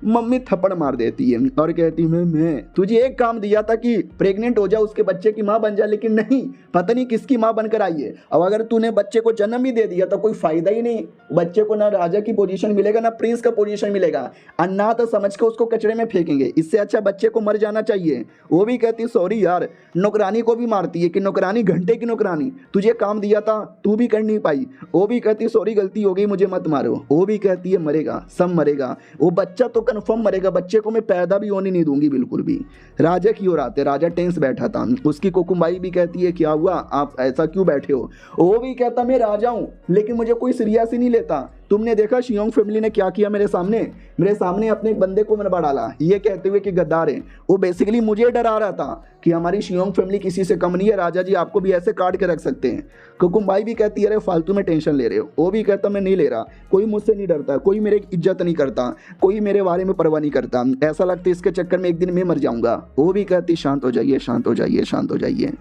मम्मी थप्पड़ मार देती है और कहती मैं तुझे एक काम दिया था कि प्रेग्नेंट हो जा, उसके बच्चे की माँ बन जा, लेकिन नहीं, पता नहीं किसकी माँ बनकर आई है। अब अगर तूने बच्चे को जन्म ही दे दिया तो कोई फायदा ही नहीं, बच्चे को ना राजा की पोजीशन मिलेगा ना प्रिंस का पोजीशन मिलेगा, अनाथ समझ के उसको कचरे में फेंकेंगे, इससे अच्छा बच्चे को मर जाना चाहिए। वो भी कहती सॉरी यार, नौकरानी को भी मारती है कि नौकरानी घंटे की नौकरानी, तुझे काम दिया था तू भी कर नहीं पाई। वो भी कहती सॉरी गलती हो गई, मुझे मत मारो। वो भी कहती है मरेगा, सब मरेगा, वो बच्चा तो कन्फर्म मरेगा, बच्चे को मैं पैदा भी होने नहीं दूंगी बिल्कुल भी। राजा की ओर आते, राजा टेंस बैठा था। उसकी कोकुमाई भी कहती है क्या हुआ, आप ऐसा क्यों बैठे हो? वो भी कहता मैं राजा हूं लेकिन मुझे कोई सीरियस ही नहीं लेता। तुमने देखा शियोंग फैमिली ने क्या किया मेरे सामने अपने एक बंदे को मरवा डाला, ये कहते हुए कि गद्दार है। वो बेसिकली मुझे डरा रहा था कि हमारी शियोंग फैमिली किसी से कम नहीं है, राजा जी आपको भी ऐसे काट के रख सकते हैं। कुकुमबाई भी कहती है अरे फालतू में टेंशन ले रहे हो। वो भी कहता मैं नहीं ले रहा, कोई मुझसे नहीं डरता, कोई मेरी इज्जत नहीं करता, कोई मेरे बारे में परवाह नहीं करता, ऐसा लगता है इसके चक्कर में एक दिन मैं मर जाऊंगा। वो भी कहती शांत हो जाइए, शांत हो जाइए, शांत हो जाइए।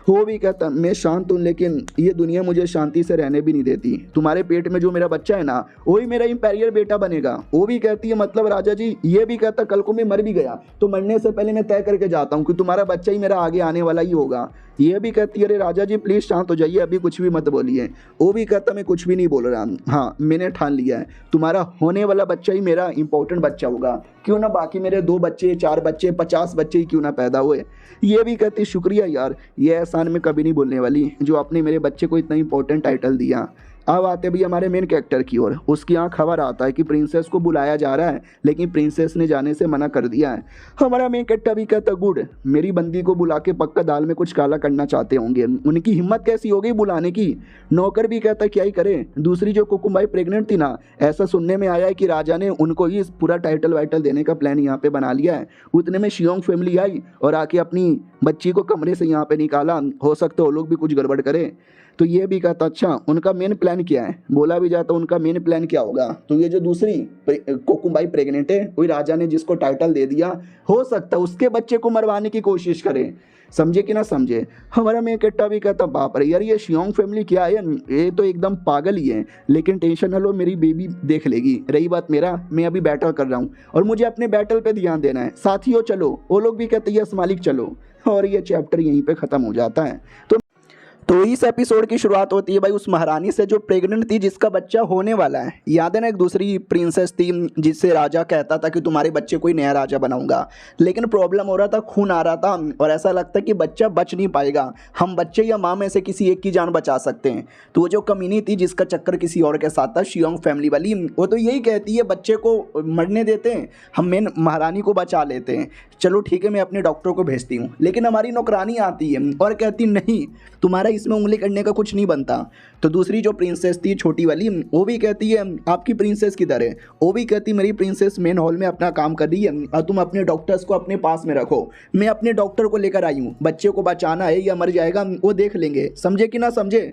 वो भी कहता मैं शांत हूँ लेकिन ये दुनिया मुझे शांति से रहने भी नहीं देती, तुम्हारे पेट में जो मेरा बच्चा है ना वही मेरा इंपीरियल बेटा बनेगा। वो भी कहती है मतलब राजा जी, ये भी कहता कल को मैं मर भी गया तो मरने से पहले मैं तय करके जाता हूँ कि तुम्हारा बच्चा ही मेरा आगे आने वाला ही होगा। ये भी कहती है अरे राजा जी प्लीज शांत हो जाइए, अभी कुछ भी मत बोलिए। वो भी कहता मैं कुछ भी नहीं बोल रहा, हाँ मैंने ठान लिया है तुम्हारा होने वाला बच्चा ही मेरा इंपॉर्टेंट बच्चा होगा, क्यों ना बाकी मेरे 2 बच्चे 4 बच्चे 50 बच्चे ही क्यों ना पैदा हुए। ये भी कहती शुक्रिया यार, ये एहसान में कभी नहीं भूलने वाली जो आपने मेरे बच्चे को इतना इंपॉर्टेंट टाइटल दिया। अब आते भी हमारे मेन कैरेक्टर की ओर। उसकी यहाँ खबर आता है कि प्रिंसेस को बुलाया जा रहा है, लेकिन प्रिंसेस ने जाने से मना कर दिया है। हमारा मेन कैरेक्टर भी कहता गुड, मेरी बंदी को बुला के पक्का दाल में कुछ काला करना चाहते होंगे, उनकी हिम्मत कैसी हो गई बुलाने की। नौकर भी कहता क्या ही करे। दूसरी जो कुकुमबाई प्रेग्नेंट थी ना, ऐसा सुनने में आया है कि राजा ने उनको ही पूरा टाइटल वाइटल देने का प्लान यहाँ पे बना लिया है। उतने में शियोंग फैमिली आई और आके अपनी बच्ची को कमरे से यहाँ पे निकाला, हो सकता है वो लोग भी कुछ गड़बड़ करे। तो ये भी कहता अच्छा उनका मेन प्लान क्या है, बोला भी जाता उनका मेन प्लान क्या होगा। तो ये जो दूसरी कोकुमबाई प्रेग्नेंट है, वही राजा ने जिसको टाइटल दे दिया, हो सकता है उसके बच्चे को मरवाने की कोशिश करें। समझे कि ना समझे। हमारा मेन कैरेक्टर भी कहता बाप रे यार ये शियोंग फैमिली क्या है, ये तो एकदम पागल ही है, लेकिन टेंशन ना लो मेरी बेबी देख लेगी। रही बात मेरा, मैं अभी बैटल कर रहा हूँ और मुझे अपने बैटल पे ध्यान देना है। साथियों चलो, वो लोग भी कहते यस मालिक चलो। और ये चैप्टर यहीं पे ख़त्म हो जाता है। तो इस एपिसोड की शुरुआत होती है भाई उस महारानी से जो प्रेग्नेंट थी, जिसका बच्चा होने वाला है। याद है ना, एक दूसरी प्रिंसेस थी जिससे राजा कहता था कि तुम्हारे बच्चे कोई नया राजा बनाऊंगा, लेकिन प्रॉब्लम हो रहा था, खून आ रहा था और ऐसा लगता है कि बच्चा बच नहीं पाएगा। हम बच्चे या माँ में से किसी एक की जान बचा सकते हैं। तो वो जो कमीनी थी जिसका चक्कर किसी और के साथ था, शियोंग फैमिली वाली, वो तो यही कहती है बच्चे को मरने देते हैं, हम मेन महारानी को बचा लेते हैं। चलो ठीक है, मैं अपने डॉक्टर को भेजती हूँ। लेकिन हमारी नौकरानी आती है और कहती नहीं, तुम्हारा इसमें उंगली करने का कुछ नहीं बनता। तो दूसरी जो प्रिंसेस थी छोटी वाली, वो भी कहती है आपकी प्रिंसेस किधर है। वो भी कहती मेरी प्रिंसेस मेन हॉल में अपना काम कर रही है और तुम अपने डॉक्टर्स को अपने पास में रखो। मैं अपने डॉक्टर को लेकर आई हूँ, बच्चे को बचाना है या मर जाएगा वो देख लेंगे, समझे कि ना समझे।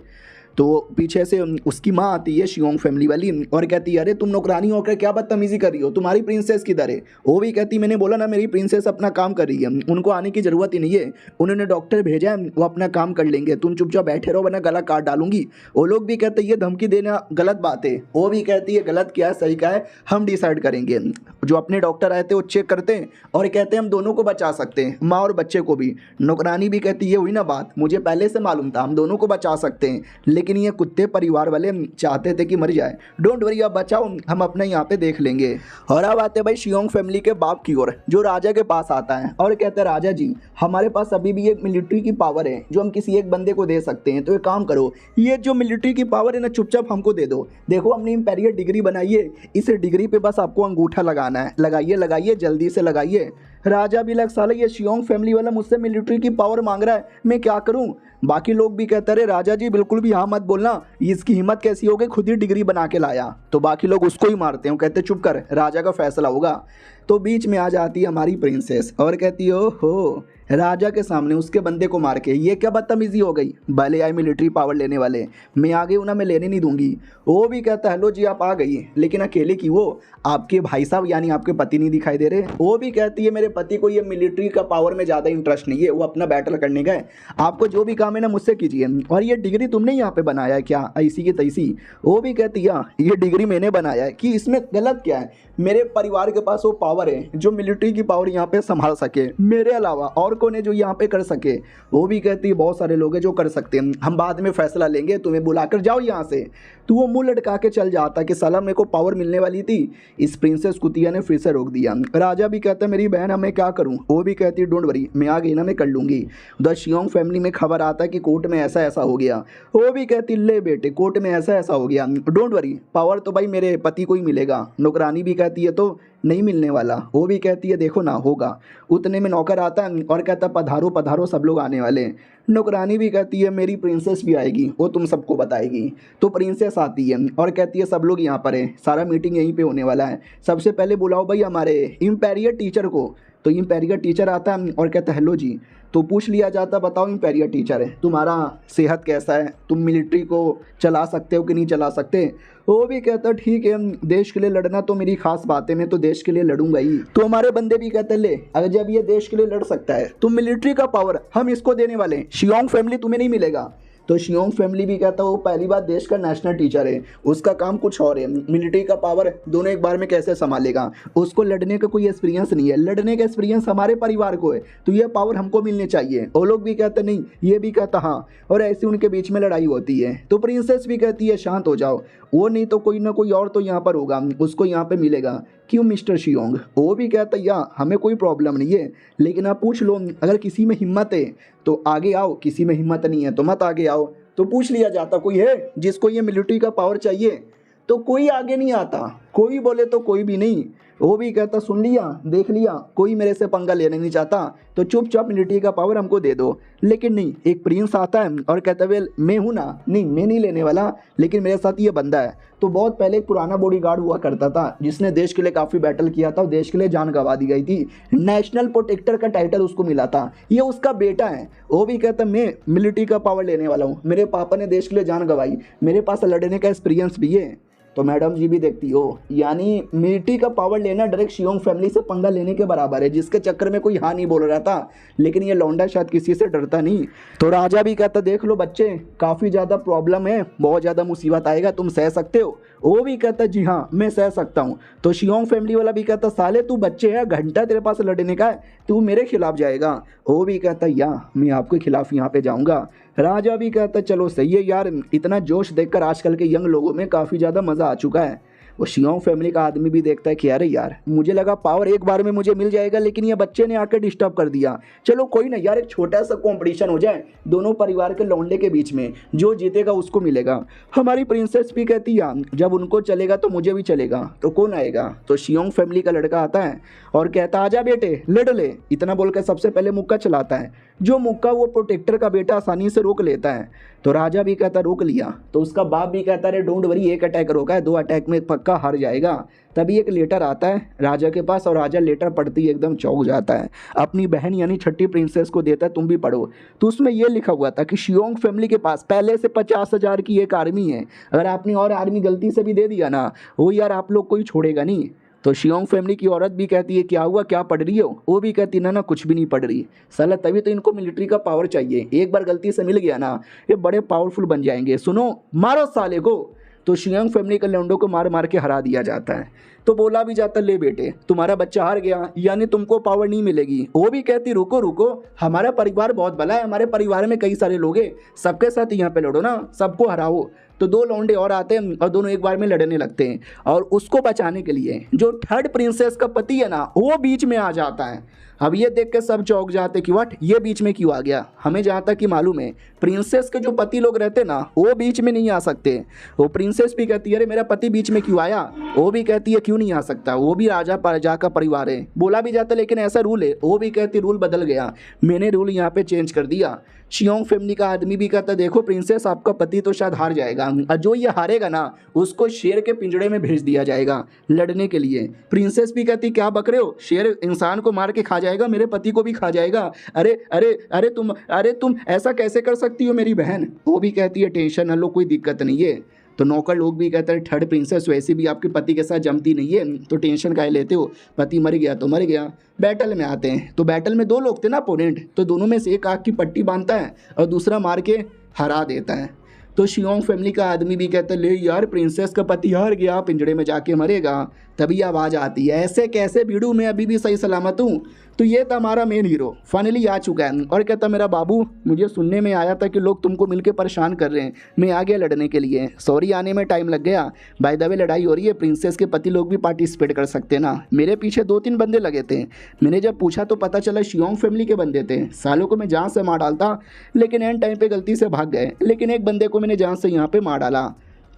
तो पीछे से उसकी माँ आती है शियोंग फैमिली वाली और कहती है अरे तुम नौकरानी होकर क्या बदतमीजी कर रही हो, तुम्हारी प्रिंसेस किधर है। वो भी कहती मैंने बोला ना मेरी प्रिंसेस अपना काम कर रही है, उनको आने की ज़रूरत ही नहीं है, उन्होंने डॉक्टर भेजा है, वो अपना काम कर लेंगे, तुम चुपचाप बैठे रहो वरना गला काट डालूंगी। वो लोग भी कहते हैं ये धमकी देना गलत बात है। वो भी कहती है गलत क्या है सही क्या है हम डिसाइड करेंगे। जो अपने डॉक्टर आए थे वो चेक करते हैं और कहते हैं हम दोनों को बचा सकते हैं, माँ और बच्चे को भी। नौकरानी भी कहती है हुई ना बात, मुझे पहले से मालूम था हम दोनों को बचा सकते हैं, लेकिन ये कुत्ते परिवार वाले चाहते थे कि मर जाए। डोंट वरी, आप बचाओ, हम अपने यहाँ पे देख लेंगे। और अब आते भाई शियोंग फैमिली के बाप की ओर, जो राजा के पास आता है और कहता है राजा जी हमारे पास अभी भी एक मिलिट्री की पावर है जो हम किसी एक बंदे को दे सकते हैं, तो एक काम करो, ये जो मिलिट्री की पावर है ना चुपचाप हमको दे दो। देखो हमने इंपीरियल डिग्री बनाई है, इस डिग्री पे बस आपको अंगूठा लगाना है, लगाइए लगाइए जल्दी से लगाइए। राजा भी लग साला ये शियोंग फैमिली वाला मुझसे मिलिट्री की पावर मांग रहा है, मैं क्या करूं। बाकी लोग भी कहते रहे राजा जी बिल्कुल भी हाँ मत बोलना, इसकी हिम्मत कैसी हो गई, खुद ही डिग्री बना के लाया। तो बाकी लोग उसको ही मारते हैं, कहते चुप कर, राजा का फैसला होगा। तो बीच में आ जाती है हमारी प्रिंसेस और कहती है ओहो, राजा के सामने उसके बंदे को मार के ये क्या बदतमीजी हो गई, भले आए मिलिट्री पावर लेने वाले, मैं आ गई हूं ना, मैं लेने नहीं दूंगी। वो भी कहता हेलो जी आप आ गई, लेकिन अकेले की, वो आपके भाई साहब यानी आपके पति नहीं दिखाई दे रहे। वो भी कहती है मेरे पति को ये मिलिट्री का पावर में ज़्यादा इंटरेस्ट नहीं है, वो अपना बैटल करने का है, आपको जो भी काम है ना मुझसे कीजिए। और ये डिग्री तुमने यहाँ पे बनाया है क्या, ऐसी की तैसी। वो भी कहती है ये डिग्री मैंने बनाया है, कि इसमें गलत क्या है, मेरे परिवार के पास वो पावर है जो मिलिट्री की पावर यहाँ पे संभाल सके, मेरे अलावा और कौन है जो यहाँ पे कर सके। वो भी कहती है बहुत सारे लोग हैं जो कर सकते हैं, हम बाद में फैसला लेंगे, तुम्हें बुलाकर जाओ यहाँ से। तो वो मुंह लटका के चल जाता कि साला मेरे को पावर मिलने वाली थी, इस प्रिंसेस कुतिया ने फिर से रोक दिया। राजा भी कहता है मेरी बहन मैं क्या करूँ। वो भी कहती है डोंट वरी, मैं आ गई ना, मैं कर लूँगी। द शियोंग फैमिली में खबर आता है कि कोर्ट में ऐसा ऐसा हो गया। वो भी कहती ले बेटे कोर्ट में ऐसा ऐसा हो गया, डोंट वरी, पावर तो भाई मेरे पति को ही मिलेगा। नौकरानी भी कहती है तो नहीं मिलने वाला। वो भी कहती है देखो ना होगा। उतने में नौकर आता है और कहता पधारो पधारो सब लोग आने वाले हैं। नौकरानी भी कहती है मेरी प्रिंसेस भी आएगी, वो तुम सबको बताएगी। तो प्रिंसेस आती है और कहती है सब लोग यहाँ पर है, सारा मीटिंग यहीं पे होने वाला है, सबसे पहले बुलाओ भाई हमारे इंपीरियल टीचर को। तो इंपीरियल टीचर आता है और कहता है हेलो जी। तो पूछ लिया जाता बताओ इंपीरियल टीचर है तुम्हारा सेहत कैसा है, तुम मिलिट्री को चला सकते हो कि नहीं चला सकते। वो भी कहता ठीक है, देश के लिए लड़ना तो मेरी खास बात है, मैं तो देश के लिए लड़ूंगा ही। तो हमारे बंदे भी कहते ले अगर जब ये देश के लिए लड़ सकता है तो मिलिट्री का पावर हम इसको देने वाले हैं, शियोंग फैमिली तुम्हें नहीं मिलेगा। तो शियोंग फैमिली भी कहता है वो पहली बार देश का नेशनल टीचर है, उसका काम कुछ और है, मिलिट्री का पावर दोनों एक बार में कैसे संभालेगा, उसको लड़ने का कोई एक्सपीरियंस नहीं है, लड़ने का एक्सपीरियंस हमारे परिवार को है, तो ये पावर हमको मिलने चाहिए। वो लोग भी कहते नहीं, ये भी कहता हाँ, और ऐसे उनके बीच में लड़ाई होती है। तो प्रिंसेस भी कहती है शांत हो जाओ, वो नहीं तो कोई ना कोई और तो यहाँ पर होगा, उसको यहाँ पे मिलेगा। क्यों मिस्टर शियोंग। वो भी कहता या हमें कोई प्रॉब्लम नहीं है, लेकिन आप पूछ लो अगर किसी में हिम्मत है तो आगे आओ, किसी में हिम्मत नहीं है तो मत आगे आओ। तो पूछ लिया जाता कोई है जिसको ये मिलिट्री का पावर चाहिए, तो कोई आगे नहीं आता, कोई बोले तो कोई भी नहीं। वो भी कहता सुन लिया देख लिया, कोई मेरे से पंगा लेना नहीं चाहता, तो चुपचाप मिलिट्री का पावर हमको दे दो। लेकिन नहीं, एक प्रिंस आता है और कहता है वेल मैं हूँ ना, नहीं मैं नहीं लेने वाला, लेकिन मेरे साथ ये बंदा है। तो बहुत पहले एक पुराना बॉडीगार्ड हुआ करता था जिसने देश के लिए काफ़ी बैटल किया था और देश के लिए जान गंवा दी गई थी, नेशनल प्रोटेक्टर का टाइटल उसको मिला था, ये उसका बेटा है। वो भी कहता मैं मिलिट्री का पावर लेने वाला हूँ, मेरे पापा ने देश के लिए जान गंवाई, मेरे पास लड़ने का एक्सपीरियंस भी है। तो मैडम जी भी देखती हो, यानी मिलिट्री का पावर लेना डायरेक्ट शियोंग फैमिली से पंगा लेने के बराबर है, जिसके चक्कर में कोई हाँ नहीं बोल रहा था, लेकिन ये लौंडा शायद किसी से डरता नहीं। तो राजा भी कहता देख लो बच्चे काफ़ी ज़्यादा प्रॉब्लम है, बहुत ज़्यादा मुसीबत आएगा, तुम सह सकते हो। वो भी कहता जी हाँ मैं सह सकता हूँ। तो शियोंग फैमिली वाला भी कहता साले तू बच्चे है, घंटा तेरे पास लड़ने का है, तू मेरे खिलाफ जाएगा। वो भी कहता या मैं आपके खिलाफ यहाँ पे जाऊँगा। राजा भी कहता चलो सही है यार, इतना जोश देखकर आजकल के यंग लोगों में काफ़ी ज़्यादा मज़ा आ चुका है। वो शियोंग फैमिली का आदमी भी देखता है कि अरे यार मुझे लगा पावर एक बार में मुझे मिल जाएगा, लेकिन ये बच्चे ने आकर डिस्टर्ब कर दिया। चलो कोई ना यार, एक छोटा सा कंपटीशन हो जाए दोनों परिवार के लौंडे के बीच में, जो जीतेगा उसको मिलेगा। हमारी प्रिंसेस भी कहती है जब उनको चलेगा तो मुझे भी चलेगा, तो कौन आएगा? तो शियोंग फैमिली का लड़का आता है और कहता आजा बेटे लड़ ले। इतना बोलकर सबसे पहले मुक्का चलाता है, जो मुक्का वो प्रोटेक्टर का बेटा आसानी से रोक लेता है। तो राजा भी कहता रोक लिया। तो उसका बाप भी कहता है डोंट वरी, एक अटैक रोका है, 2 अटैक में पक्का हार जाएगा। तभी एक लेटर आता है राजा के पास और राजा लेटर पढ़ती ही एकदम चौंक जाता है, अपनी बहन यानी छठी प्रिंसेस को देता है, तुम भी पढ़ो। तो उसमें ये लिखा हुआ था कि शियोंग फैमिली के पास पहले से 50,000 की एक आर्मी है, अगर आपने और आर्मी गलती से भी दे दिया ना, वो यार आप लोग कोई छोड़ेगा नहीं। तो शियोंग फैमिली की औरत भी कहती है क्या हुआ, क्या पढ़ रही हो? वो भी कहती ना कुछ भी नहीं पढ़ रही। साला तभी तो इनको मिलिट्री का पावर चाहिए, एक बार गलती से मिल गया ना ये बड़े पावरफुल बन जाएंगे। सुनो मारो साले को। तो शियोंग फैमिली के लौंडों को मार मार के हरा दिया जाता है। तो बोला भी जाता ले बेटे तुम्हारा बच्चा हार गया, यानी तुमको पावर नहीं मिलेगी। वो भी कहती रुको रुको, हमारा परिवार बहुत भला है, हमारे परिवार में कई सारे लोग हैं, सबके साथ यहाँ पे लड़ो ना, सबको हराओ। तो 2 लौंडे और आते हैं और दोनों एक बार में लड़ने लगते हैं, और उसको बचाने के लिए जो थर्ड प्रिंसेस का पति है ना वो बीच में आ जाता है। अब ये देख के सब चौंक जाते कि व्हाट, ये बीच में क्यों आ गया? हमें जहाँ तक कि मालूम है प्रिंसेस के जो पति लोग रहते ना वो बीच में नहीं आ सकते। वो प्रिंसेस भी कहती है अरे मेरा पति बीच में क्यों आया? वो भी कहती है क्यों नहीं आ सकता, वो भी राजा प्रजा का परिवार है। बोला भी जाता लेकिन ऐसा रूल है, वो भी कहती रूल बदल गया, मैंने रूल यहाँ पे चेंज कर दिया। शियोंग फैमिली का आदमी भी कहता देखो प्रिंसेस आपका पति तो शायद हार जाएगा, और जो ये हारेगा ना उसको शेर के पिंजड़े में भेज दिया जाएगा लड़ने के लिए। प्रिंसेस भी कहती क्या बक रहे हो, शेर इंसान को मार के खा जाएगा, मेरे पति को भी खा जाएगा। अरे अरे अरे तुम ऐसा कैसे कर सकती हो मेरी बहन? वो भी कहती है टेंशन न लो, कोई दिक्कत नहीं है। तो नौकर लोग भी कहते हैं थर्ड प्रिंसेस वैसे भी आपके पति के साथ जमती नहीं है, तो टेंशन काहे लेते हो, पति मर गया तो मर गया। बैटल में आते हैं तो बैटल में 2 लोग थे ना अपोनेंट, तो दोनों में से एक आँख की पट्टी बांधता है और दूसरा मार के हरा देता है। तो शियोंग फैमिली का आदमी भी कहता है ले यार प्रिंसेस का पति हार गया, पिंजड़े में जाके मरेगा। तभी आवाज़ आती है ऐसे कैसे भिड़ू, मैं अभी भी सही सलामत हूँ। तो ये था हमारा मेन हीरो फाइनली आ चुका है और कहता मेरा बाबू मुझे सुनने में आया था कि लोग तुमको मिलके परेशान कर रहे हैं, मैं आ गया लड़ने के लिए, सॉरी आने में टाइम लग गया। बाय द वे लड़ाई हो रही है, प्रिंसेस के पति लोग भी पार्टिसिपेट कर सकते हैं ना। मेरे पीछे 2-3 बंदे लगे थे, मैंने जब पूछा तो पता चला शियोंग फैमिली के बंदे थे। सालों को मैं जान से मार डालता लेकिन एंड टाइम पे गलती से भाग गए, लेकिन एक बंदे को मैंने जान से यहाँ पे मार डाला।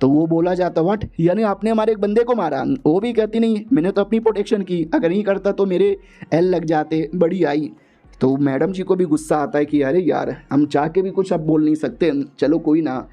तो वो बोला जाता व्हाट, यानी आपने हमारे एक बंदे को मारा? वो भी कहती नहीं मैंने तो अपनी प्रोटेक्शन की, अगर नहीं करता तो मेरे एल लग जाते, बड़ी आई। तो मैडम जी को भी गुस्सा आता है कि अरे यार हम चाह के भी कुछ अब बोल नहीं सकते, चलो कोई ना।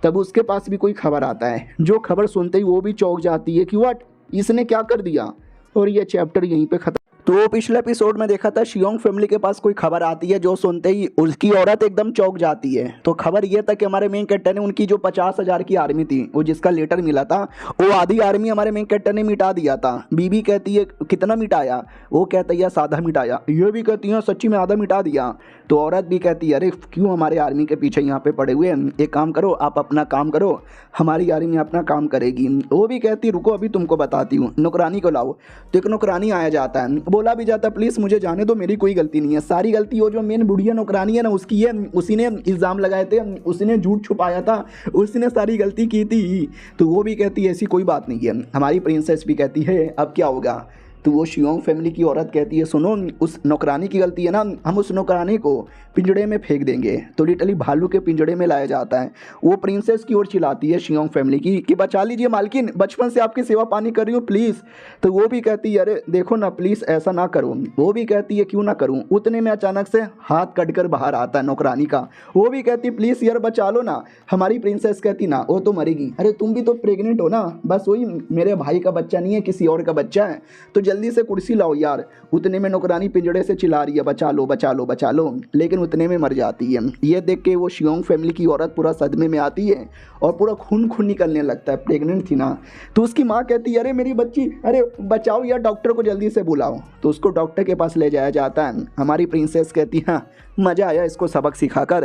तब उसके पास भी कोई खबर आता है, जो खबर सुनते ही वो भी चौंक जाती है कि व्हाट इसने क्या कर दिया, और ये चैप्टर यहीं पे खत्म। तो पिछले एपिसोड में देखा था शियोंग फैमिली के पास कोई खबर आती है, जो सुनते ही उसकी औरत एकदम चौंक जाती है। तो खबर ये था कि हमारे मेन कैरेक्टर ने उनकी जो 50,000 की आर्मी थी, वो जिसका लेटर मिला था, वो आधी आर्मी हमारे मेन कैरेक्टर ने मिटा दिया था। बीबी कहती है कितना मिटाया? वो कहता है आधा मिटाया। ये भी कहती है सच्ची में आधा मिटा दिया। तो औरत भी कहती है अरे क्यों हमारे आर्मी के पीछे यहाँ पे पड़े हुए हैं, एक काम करो आप अपना काम करो, हमारी आर्मी अपना काम करेगी। वो भी कहती रुको अभी तुमको बताती हूँ, नौकरानी को लाओ। तो एक नौकरानी आया जाता है, बोला भी जाता प्लीज़ मुझे जाने दो, मेरी कोई गलती नहीं है, सारी गलती वो जो मेन बुढ़िया नौकरानी है ना उसकी है, उसी ने इल्ज़ाम लगाए थे, उसी ने झूठ छुपाया था, उसने सारी गलती की थी। तो वो भी कहती है ऐसी कोई बात नहीं है। हमारी प्रिंसेस भी कहती है अब क्या होगा? तो वो शियोंग फैमिली की औरत कहती है सुनो उस नौकरानी की गलती है ना, हम उस नौकरानी को पिंजड़े में फेंक देंगे। तो लिटरली भालू के पिंजड़े में लाया जाता है। वो प्रिंसेस की ओर चिल्लाती है शियोंग फैमिली की कि बचा लीजिए मालकिन, बचपन से आपकी सेवा पानी कर रही हूँ प्लीज़। तो वो भी कहती है अरे देखो ना प्लीज़ ऐसा ना करो। वो भी कहती है क्यों ना करूँ। उतने में अचानक से हाथ कट कर बाहर आता है नौकरानी का। वो भी कहती प्लीज़ यार बचा लो ना। हमारी प्रिंसेस कहती ना वो तो मरेगी। अरे तुम भी तो प्रेग्नेंट हो ना, बस वही मेरे भाई का बच्चा नहीं है किसी और का बच्चा है, तो जल्दी से कुर्सी लाओ यार। उतने में नौकरानी पिंजड़े से चिल्ला रही है बचा लो बचा लो बचा लो, लेकिन उतने में मर जाती है। ये देख के वो शियोंग फैमिली की औरत पूरा सदमे में आती है और पूरा खून खून निकलने लगता है, प्रेग्नेंट थी ना। तो उसकी माँ कहती है अरे मेरी बच्ची, अरे बचाओ यार, डॉक्टर को जल्दी से बुलाओ। तो उसको डॉक्टर के पास ले जाया जाता है। हमारी प्रिंसेस कहती है मज़ा आया इसको सबक सिखाकर।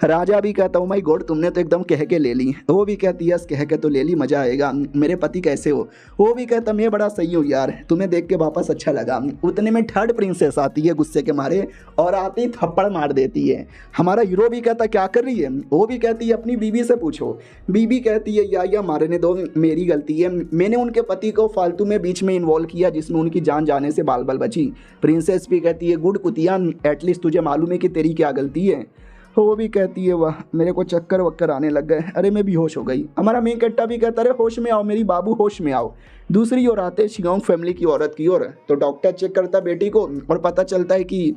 राजा भी कहता हूँ माई गॉड तुमने तो एकदम कह के ले ली। वो भी कहती यस कह के तो ले ली, मज़ा आएगा। मेरे पति कैसे हो? वो भी कहता मैं बड़ा सही हूँ यार, तुम्हें देख के वापस अच्छा लगा। उतने में थर्ड प्रिंसेस आती है गुस्से के मारे और आती थप्पड़ मार देती है। हमारा हीरो भी कहता क्या कर रही है? वो भी कहती है अपनी बीवी से पूछो। बीवी कहती है या मारने दो, मेरी गलती है, मैंने उनके पति को फालतू में बीच में इन्वॉल्व किया जिसमें उनकी जान जाने से बाल बाल बची। प्रिंसेस भी कहती है गुड कुतिया, एटलीस्ट तुझे मालूम है कि तेरी क्या गलती है। वो भी कहती है वाह मेरे को चक्कर वक्कर आने लग गए, अरे मैं बेहोश हो गई। हमारा मेन कट्टा भी कहता अरे होश में आओ मेरी बाबू, होश में आओ। दूसरी ओर आते शियोंग फैमिली की औरत की ओर, तो डॉक्टर चेक करता बेटी को और पता चलता है कि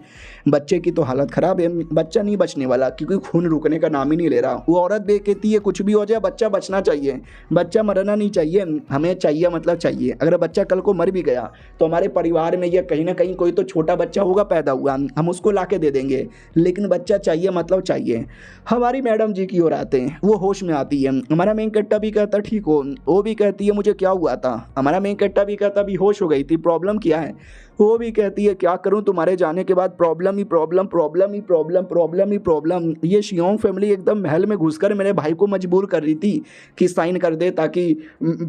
बच्चे की तो हालत ख़राब है, बच्चा नहीं बचने वाला क्योंकि खून रुकने का नाम ही नहीं ले रहा। वो औरत भी कहती है कुछ भी हो जाए बच्चा बचना चाहिए, बच्चा मरना नहीं चाहिए, हमें चाहिए मतलब चाहिए। अगर बच्चा कल को मर भी गया तो हमारे परिवार में या कहीं ना कहीं कोई तो छोटा बच्चा होगा पैदा हुआ, हम उसको ला के दे देंगे, लेकिन बच्चा चाहिए मतलब चाहिए। हमारी मैडम जी की ओर आते हैं, वो होश में आती है। हमारा मेन कट्टा भी कहता ठीक हो। वो भी कहती है मुझे क्या हुआ था? हमारा मेन कट्टा भी कहता बेहोश हो गई थी, प्रॉब्लम क्या है? वो भी कहती है क्या करूं तुम्हारे जाने के बाद प्रॉब्लम ही प्रॉब्लम प्रॉब्लम ही प्रॉब्लम प्रॉब्लम ही प्रॉब्लम। ये शियोंग फैमिली एकदम महल में घुसकर मेरे भाई को मजबूर कर रही थी कि साइन कर दे ताकि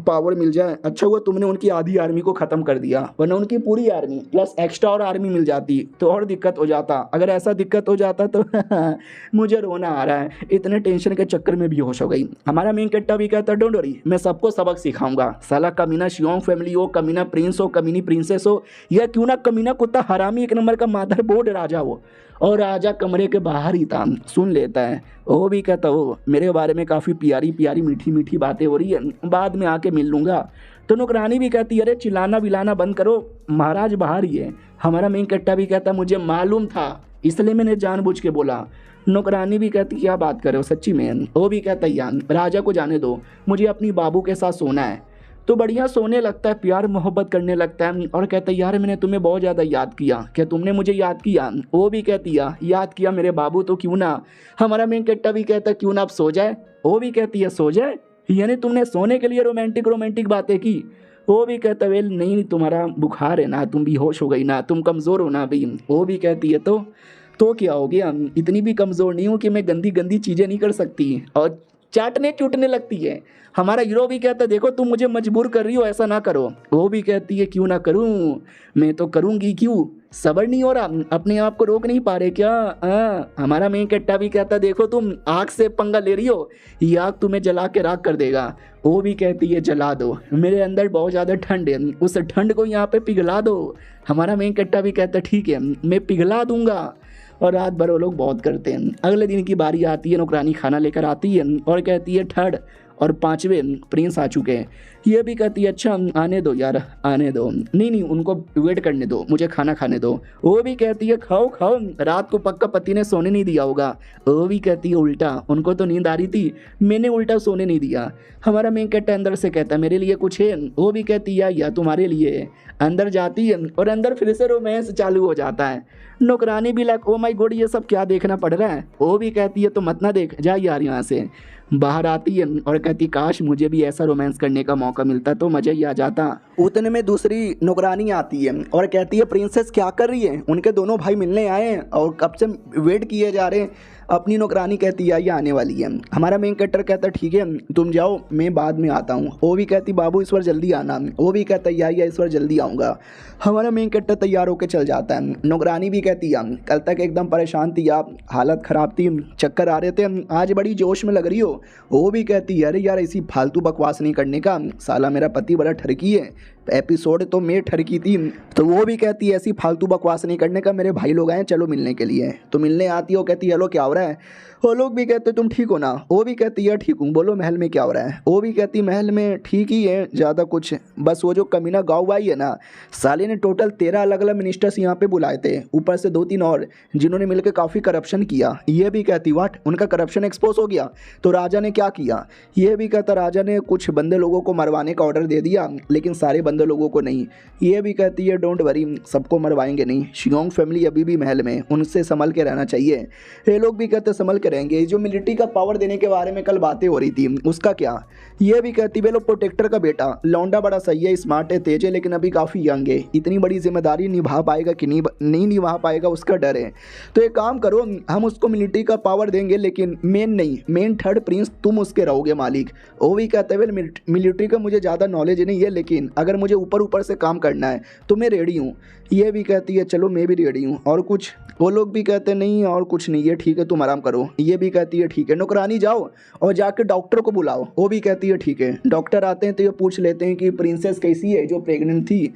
पावर मिल जाए। अच्छा हुआ तुमने उनकी आधी आर्मी को ख़त्म कर दिया, वरना उनकी पूरी आर्मी प्लस एक्स्ट्रा और आर्मी मिल जाती तो और दिक्कत हो जाता। अगर ऐसा दिक्कत हो जाता तो मुझे रोना आ रहा है, इतने टेंशन के चक्कर में बेहोश हो गई। हमारा मेन कट्टा भी कहता डोंट वरी मैं सबको सबक सिखाऊंगा। साला कमीना शियोंग फैमिली हो, कमीना प्रिंस हो, कमीनी प्रिंसेस हो, या क्यों ना कमीना कुत्ता हरामी एक नंबर का मादर बोर्ड राजा हो। और राजा कमरे के बाहर ही था, सुन लेता है। वो भी कहता हो मेरे बारे में काफ़ी प्यारी प्यारी मीठी मीठी बातें हो रही है, बाद में आके मिल लूँगा। तो नौकरानी भी कहती अरे चिल्लाना विलाना बंद करो, महाराज बाहर ही है। हमारा मेन कट्टा भी कहता मुझे मालूम था इसलिए मैंने जानबूझ के बोला। नौकरानी भी कहती क्या बात कर रहे हो सच्ची में? वो भी कहता यार राजा को जाने दो, मुझे अपनी बाबू के साथ सोना है। तो बढ़िया सोने लगता है, प्यार मोहब्बत करने लगता है और कहता है यार मैंने तुम्हें बहुत ज़्यादा याद किया, क्या तुमने मुझे याद किया? वो भी कहती है याद किया मेरे बाबू, तो क्यों ना। हमारा मेन कट्टा भी कहता क्यों ना आप सो जाए। वो भी कहती है सो जाए, यानी तुमने सोने के लिए रोमांटिक रोमांटिक बातें की। वो भी कहता वेल नहीं तुम्हारा बुखार है ना, तुम बेहोश हो गई ना, तुम कमज़ोर हो ना अभी। वो भी कहती है तो क्या हो गया, इतनी भी कमज़ोर नहीं हूँ कि मैं गंदी गंदी चीज़ें नहीं कर सकती। और चाटने चूटने लगती है। हमारा हीरो भी कहता है देखो तुम मुझे मजबूर कर रही हो, ऐसा ना करो। वो भी कहती है क्यों ना करूं, मैं तो करूंगी, क्यों सबर नहीं हो रहा, अपने आप को रोक नहीं पा रहे क्या? हमारा मेन कट्टा भी कहता देखो तुम आग से पंगा ले रही हो, ये आग तुम्हें जला के राख कर देगा। वो भी कहती है जला दो, मेरे अंदर बहुत ज़्यादा ठंड है, उस ठंड को यहाँ पे पिघला दो। हमारा मेन कट्टा भी कहता ठीक है मैं पिघला दूंगा। और रात भर वो लोग बहुत करते हैं। अगले दिन की बारी आती है, नौकरानी खाना लेकर आती है और कहती है थर्ड और पांचवें प्रिंस आ चुके हैं। ये भी कहती है अच्छा आने दो यार आने दो, नहीं उनको वेट करने दो, मुझे खाना खाने दो। वो भी कहती है खाओ खाओ, रात को पक्का पति ने सोने नहीं दिया होगा। वो भी कहती है उल्टा, उनको तो नींद आ रही थी, मैंने उल्टा सोने नहीं दिया। हमारा मेन कट्टा अंदर से कहता है मेरे लिए कुछ है। वो भी कहती है या तुम्हारे लिए है। अंदर जाती है और अंदर फिर से रोमांस चालू हो जाता है। नौकरानी भी लाइक ओ माय गॉड ये सब क्या देखना पड़ रहा है। वो भी कहती है तो मत ना देख, जा यार यहाँ से। बाहर आती है और कहती काश मुझे भी ऐसा रोमांस करने का मौका मिलता तो मज़ा ही आ जाता। उतने में दूसरी नौकरानी आती है और कहती है प्रिंसेस क्या कर रही है? उनके दोनों भाई मिलने आए हैं और कब से वेट किए जा रहे हैं। अपनी नौकरानी कहती है ये आने वाली है। हमारा मेन कैरेक्टर कहता है ठीक है तुम जाओ मैं बाद में आता हूँ। वो भी कहती बाबू इस बार जल्दी आना। वो भी कहता है या इस बार जल्दी आऊँगा। हमारा मेन कैरेक्टर तैयार होकर चल जाता है। नौकरानी भी कहती है कल तक एकदम परेशान थी आप, हालत ख़राब थी, चक्कर आ रहे थे, आज बड़ी जोश में लग रही हो। वो भी कहती है अरे यार ऐसी फालतू बकवास नहीं करने का, साला मेरा पति बड़ा ठरकी है, एपिसोड तो मैं ठरकी थी। तो वो भी कहती है ऐसी फालतू बकवास नहीं करने का, मेरे भाई लोग आए चलो मिलने के लिए। तो मिलने आती है, वो कहती है हेलो क्या हो रहा है। वो लोग भी कहते तुम ठीक हो ना। वो भी कहती है ठीक हूँ, बोलो महल में क्या हो रहा है। वो भी कहती महल में ठीक ही है, ज़्यादा कुछ बस वो जो कमीना गाँव आई है ना, साले ने टोटल 13 अलग अलग मिनिस्टर्स यहाँ पे बुलाए थे, ऊपर से 2-3 और जिन्होंने मिलकर काफ़ी करप्शन किया। ये भी कहती वाट उनका करप्शन एक्सपोज हो गया। तो राजा ने क्या किया, ये भी कहता राजा ने कुछ बंदे लोगों को मरवाने का ऑर्डर दे दिया, लेकिन सारे चंद लोगों को नहीं। ये भी कहती है डोंट वरी, सबको मरवाएंगे नहीं, शियोंग फैमिली अभी भी महल में, उनसे संभल के रहना चाहिए। ये लोग भी कहते संभल के रहेंगे। जो मिलिट्री का पावर देने के बारे में कल बातें हो रही थी उसका क्या? ये भी कहती है लो प्रोटेक्टर का बेटा लौंडा बड़ा सही है, स्मार्ट है, तेज है, लेकिन अभी काफ़ी यंग है, इतनी बड़ी जिम्मेदारी निभा पाएगा कि नहीं निभा पाएगा उसका डर है। तो एक काम करो, हम उसको मिलिट्री का पावर देंगे लेकिन मेन नहीं, मेन थर्ड प्रिंस तुम उसके रहोगे मालिक। वो भी कहते हुए मिलिट्री का मुझे ज़्यादा नॉलेज नहीं है, लेकिन अगर मुझे ऊपर ऊपर से काम करना है तो मैं रेडी हूँ। ये भी कहती है चलो मैं भी रेडी हूँ। और कुछ? वो लोग भी कहते नहीं और कुछ नहीं है, ठीक है तुम आराम करो। ये भी कहती है ठीक है, नौकरानी जाओ और जाकर डॉक्टर को बुलाओ। वो भी कहती है ठीक है। डॉक्टर आते हैं तो ये पूछ लेते हैं कि प्रिंसेस कैसी है जो प्रेग्नेंट थी।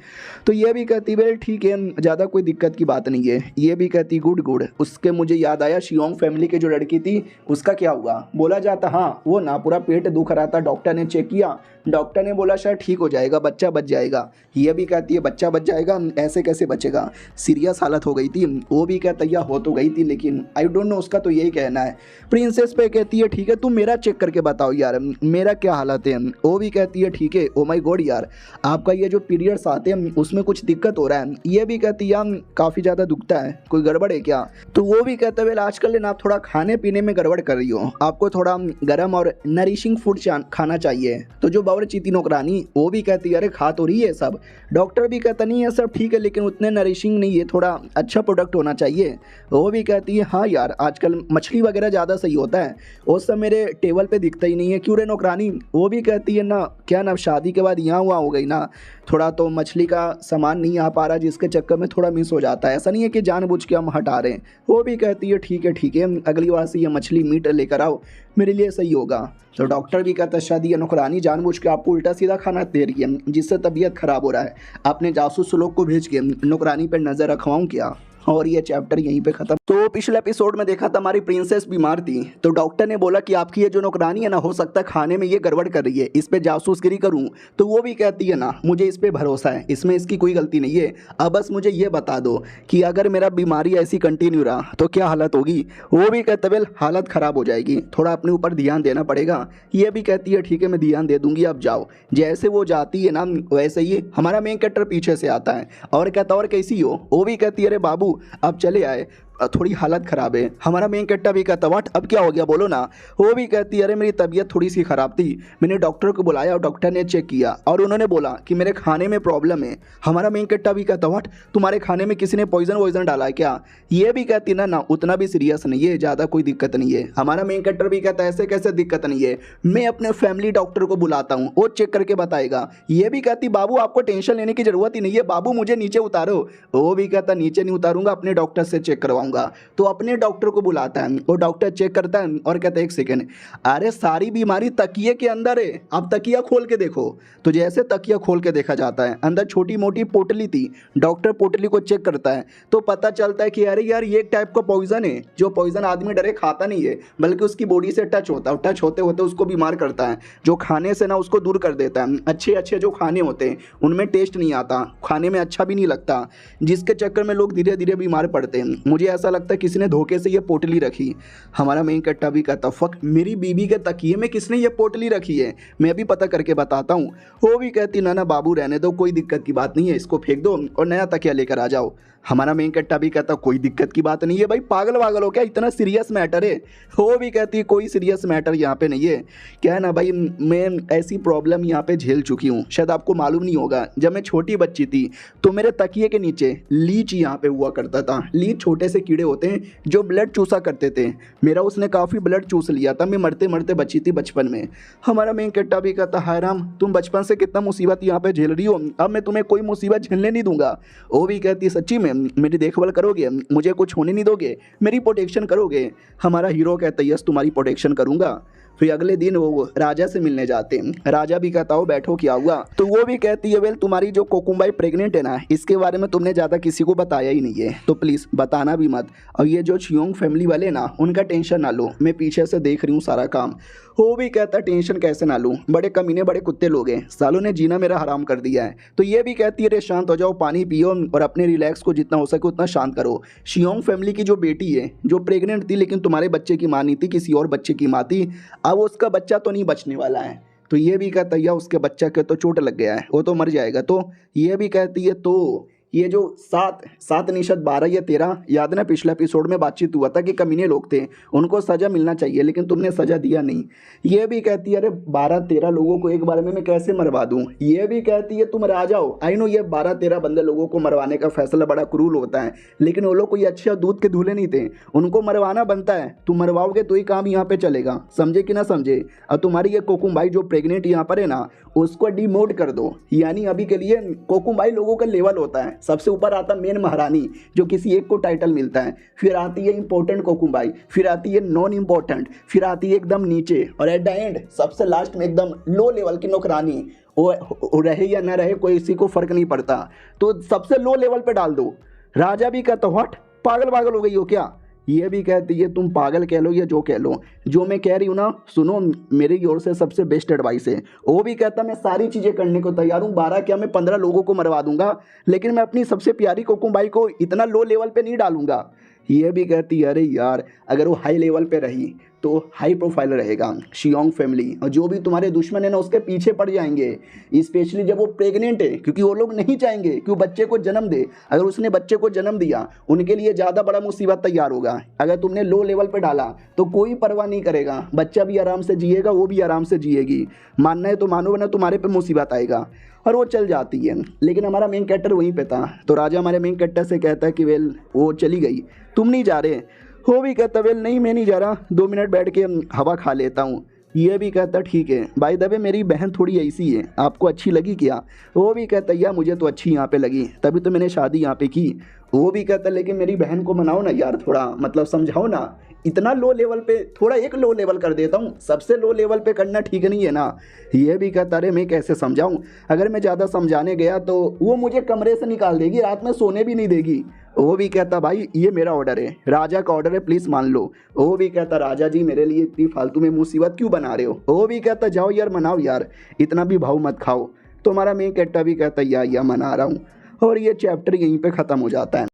तो ये भी कहती है ठीक है, ज़्यादा कोई दिक्कत की बात नहीं है। ये भी कहती गुड गुड। उसके मुझे याद आया शियोंग फैमिली की जो लड़की थी उसका क्या हुआ? बोला जाता हाँ वो ना पूरा पेट दुख रहा था, डॉक्टर ने चेक किया, डॉक्टर ने बोला शायद ठीक हो जाएगा, बच्चा बच जाएगा। ये भी कहती है बच्चा बच जाएगा? ऐसे कैसे बचेगा, सीरियस हालत हो गई थी। वो भी कहता है हो तो गई थी लेकिन आई डोंट नो, उसका तो यही कहना है। प्रिंसेस पे कहती है ठीक है तुम मेरा चेक करके बताओ यार मेरा क्या हालत है। वो भी कहती है ठीक है। ओ माय गॉड यार आपका ये जो पीरियड्स आते हैं उसमें कुछ दिक्कत हो रहा है। ये भी कहती है यार काफ़ी ज़्यादा दुखता है, कोई गड़बड़ है क्या? तो वो भी कहते हुए आजकल ना आप थोड़ा खाने पीने में गड़बड़ कर रही हो, आपको थोड़ा गर्म और नरिशिंग फूड खाना चाहिए। तो जो बावर्चीती नौकरानी वो भी कहती है अरे खा तो रही है सब। डॉक्टर भी कहता नहीं है सब ठीक है लेकिन उतने नरिशिंग नहीं है, थोड़ा अच्छा प्रोडक्ट होना चाहिए। वो भी कहती है हाँ यार आजकल मछली वगैरह ज़्यादा सही होता है, वो सब मेरे टेबल पे दिखता ही नहीं है। क्यों रे नौकरानी? वो भी कहती है ना क्या ना शादी के बाद यहाँ हुआ हो गई ना, थोड़ा तो मछली का सामान नहीं आ पा रहा जिसके चक्कर में थोड़ा मिस हो जाता है, ऐसा नहीं है कि जानबूझ के हम हटा रहे हैं। वो भी कहती है ठीक है अगली बार से ये मछली मीट लेकर आओ, मेरे लिए सही होगा। तो डॉक्टर भी कहता है शायद ये नौकरानी जानबूझ के आपको उल्टा सीधा खाना दे रही है जिससे तबीयत खराब हो रहा है, अपने जासूस लोग को भेज के नौकरानी पर नज़र रखवाऊँ क्या? और ये चैप्टर यहीं पे खत्म। तो पिछले एपिसोड में देखा था हमारी प्रिंसेस बीमार थी, तो डॉक्टर ने बोला कि आपकी ये जो नौकरानी है ना हो सकता है खाने में ये गड़बड़ कर रही है, इस पे जासूसगिरी करूं। तो वो भी कहती है ना मुझे इस पे भरोसा है, इसमें इसकी कोई गलती नहीं है, अब बस मुझे ये बता दो कि अगर मेरा बीमारी ऐसी कंटिन्यू रहा तो क्या हालत होगी। वो भी कहते वेल हालत ख़राब हो जाएगी, थोड़ा अपने ऊपर ध्यान देना पड़ेगा। ये भी कहती है ठीक है मैं ध्यान दे दूंगी, अब जाओ। जैसे वो जाती है ना वैसे ही हमारा मेन कैरेक्टर पीछे से आता है और कहता और कैसी हो? वो भी कहती है अरे बाबू अब चले आए, थोड़ी हालत ख़राब है। हमारा मेन कैरेक्टर भी कहता व्हाट अब क्या हो गया बोलो ना। वो भी कहती है अरे मेरी तबीयत थोड़ी सी ख़राब थी, मैंने डॉक्टर को बुलाया और डॉक्टर ने चेक किया और उन्होंने बोला कि मेरे खाने में प्रॉब्लम है। हमारा मेन कैरेक्टर भी कहता व्हाट तुम्हारे खाने में किसी ने पॉइजन डाला है क्या? ये भी कहती ना उतना भी सीरियस नहीं है, ज़्यादा कोई दिक्कत नहीं है। हमारा मेन कैरेक्टर भी कहता ऐसे कैसे दिक्कत नहीं है, मैं अपने फैमिली डॉक्टर को बुलाता हूँ वो चेक करके बताएगा। ये भी कहती बाबू आपको टेंशन लेने की ज़रूरत ही नहीं है, बाबू मुझे नीचे उतारो। वो भी कहता नीचे नहीं उतारूंगा, अपने डॉक्टर से चेक करवाऊंगा। तो अपने डॉक्टर को बुलाता है, वो डॉक्टर चेक करता है और कहता है एक सेकेंड, अरे सारी बीमारी तकिए के अंदर है, आप तकिया खोल के देखो। तो जैसे तकिया खोल के देखा जाता है अंदर छोटी मोटी पोटली थी, डॉक्टर पोटली को चेक करता है तो पता चलता है कि अरे यार ये एक टाइप का पॉइजन है, जो पॉइजन आदमी डरे खाता नहीं है बल्कि उसकी बॉडी से टच होता है, टच होते होते उसको बीमार करता है, जो खाने से ना उसको दूर कर देता है। अच्छे अच्छे जो खाने होते हैं उनमें टेस्ट नहीं आता, खाने में अच्छा भी नहीं लगता, जिसके चक्कर में लोग धीरे धीरे बीमार पड़ते हैं। मुझे ऐसा लगता है किसी ने धोखे से ये पोटली रखी। हमारा मेन कट्टा भी कहता फक मेरी बीबी के तकिए में किसने ये पोटली रखी है, मैं भी पता करके बताता हूँ। वो भी कहती ना बाबू रहने दो, कोई दिक्कत की बात नहीं है, इसको फेंक दो और नया तकिया लेकर आ जाओ। हमारा मेन कट्टा भी कहता कोई दिक्कत की बात नहीं है भाई, पागल वागल हो क्या, इतना सीरियस मैटर है। वो भी कहती कोई सीरियस मैटर यहाँ पे नहीं है, क्या है ना भाई मैं ऐसी प्रॉब्लम यहाँ पे झेल चुकी हूँ, शायद आपको मालूम नहीं होगा। जब मैं छोटी बच्ची थी तो मेरे तकिए के नीचे लीच यहाँ पे हुआ करता था। लीच छोटे से कीड़े होते हैं जो ब्लड चूसा करते थे, मेरा उसने काफ़ी ब्लड चूस लिया था, मैं मरते मरते बची थी बचपन में। हमारा मेन कट्टा भी कहता हाय राम तुम बचपन से कितना मुसीबत यहाँ पे झेल रही हो, अब मैं तुम्हें कोई मुसीबत झेलने नहीं दूंगा। वो भी कहती सच्ची में मेरी देखभाल करोगे, मुझे कुछ होने नहीं दोगे, मेरी प्रोटेक्शन करोगे। हमारा हीरो कहता यस तुम्हारी प्रोटेक्शन करूंगा। फिर अगले दिन वो राजा से मिलने जाते हैं, राजा भी कहता हो बैठो क्या हुआ। तो वो भी कहती है वेल तुम्हारी जो कोकुम्बाई प्रेग्नेंट है ना इसके बारे में तुमने ज़्यादा किसी को बताया ही नहीं है, तो प्लीज़ बताना भी मत। और ये जो चियोंग फैमिली वाले ना उनका टेंशन ना लो, मैं पीछे से देख रही हूँ सारा काम। वो भी कहता टेंशन कैसे ना लूँ, बड़े कमीने बड़े कुत्ते लोग हैं, सालों ने जीना मेरा हराम कर दिया है। तो ये भी कहती है रे शांत हो जाओ, पानी पियो और अपने रिलैक्स को जितना हो सके उतना शांत करो। चियोंग फैमिली की जो बेटी है जो प्रेग्नेंट थी लेकिन तुम्हारे बच्चे की माँ नहीं थी, किसी और बच्चे की माँ थी, अब उसका बच्चा तो नहीं बचने वाला है। तो ये भी कहता है या उसके बच्चा के तो चोट लग गया है, वो तो मर जाएगा। तो ये भी कहती है तो ये जो 7 या 13 याद ना, पिछले एपिसोड में बातचीत हुआ था कि कमीने लोग थे, उनको सज़ा मिलना चाहिए, लेकिन तुमने सज़ा दिया नहीं। ये भी कहती है अरे 12-13 लोगों को एक बार में मैं कैसे मरवा दूँ। ये भी कहती है तुम राजा हो, आई नो ये 12-13 बंदे लोगों को मरवाने का फैसला बड़ा क्रूर होता है, लेकिन वो लोग कोई अच्छे दूध के दूल्हे नहीं थे, उनको मरवाना बनता है। तुम मरवाओगे तो ही काम यहाँ पे चलेगा, समझे कि ना समझे। और तुम्हारी ये कोकुम भाई जो प्रेग्नेंट यहाँ पर है ना, उसको डिमोट कर दो। यानी अभी के लिए कोकुम भाई लोगों का लेवल होता है, सबसे ऊपर आता मेन महारानी जो किसी एक को टाइटल मिलता है, फिर आती है इंपॉर्टेंट कोकुम भाई, फिर आती है नॉन इंपॉर्टेंट, फिर आती है एकदम नीचे, और एट द एंड सबसे लास्ट में एकदम लो लेवल की नौकरानी। वो रहे या ना रहे कोई किसी को फर्क नहीं पड़ता, तो सबसे लो लेवल पे डाल दो। राजा भी कहता व्हाट, पागल हो गई हो क्या। ये भी कहती है तुम पागल कह लो या जो कह लो, जो मैं कह रही हूँ ना सुनो, मेरी ओर से सबसे बेस्ट एडवाइस है। वो भी कहता मैं सारी चीज़ें करने को तैयार हूँ, 12 क्या मैं 15 लोगों को मरवा दूंगा, लेकिन मैं अपनी सबसे प्यारी कोकुम बाई को इतना लो लेवल पे नहीं डालूंगा। ये भी कहती है अरे यार अगर वो हाई लेवल पे रही तो हाई प्रोफाइल रहेगा शियोंग फैमिली, और जो भी तुम्हारे दुश्मन है ना उसके पीछे पड़ जाएंगे, स्पेशली जब वो प्रेग्नेंट है, क्योंकि वो लोग नहीं चाहेंगे कि वो बच्चे को जन्म दे। अगर उसने बच्चे को जन्म दिया उनके लिए ज़्यादा बड़ा मुसीबत तैयार होगा। अगर तुमने लो लेवल पे डाला तो कोई परवाह नहीं करेगा, बच्चा भी आराम से जिएगा, वो भी आराम से जिएगी। मानना है तो मानो, वरना तुम्हारे पे मुसीबत आएगा। और वो चल जाती है, लेकिन हमारा मेन कैरेक्टर वहीं पे था। तो राजा हमारे मेन कैरेक्टर से कहता है कि वेल वो चली गई, तुम नहीं जा रहे। वो भी कहता वेल नहीं मैं नहीं जा रहा, 2 मिनट बैठ के हवा खा लेता हूँ। ये भी कहता ठीक है। बाय द वे मेरी बहन थोड़ी ऐसी है, आपको अच्छी लगी क्या। वो भी कहता यार मुझे तो अच्छी यहाँ पे लगी, तभी तो मैंने शादी यहाँ पे की। वो भी कहता लेकिन मेरी बहन को मनाओ ना यार, थोड़ा मतलब समझाओ ना, इतना लो लेवल पे थोड़ा एक लो लेवल कर देता हूँ, सबसे लो लेवल पे करना ठीक नहीं है ना। ये भी कहता अरे मैं कैसे समझाऊँ, अगर मैं ज़्यादा समझाने गया तो वो मुझे कमरे से निकाल देगी, रात में सोने भी नहीं देगी। वो भी कहता भाई ये मेरा ऑर्डर है, राजा का ऑर्डर है, प्लीज़ मान लो। वो भी कहता राजा जी मेरे लिए इतनी फालतू में मुसीबत क्यों बना रहे हो। वो भी कहता जाओ यार मनाओ यार, इतना भी भाव मत खाओ। तो हमारा मेन कैरेक्टर भी कहता या मना रहा हूँ, और ये चैप्टर यहीं पे ख़त्म हो जाता है।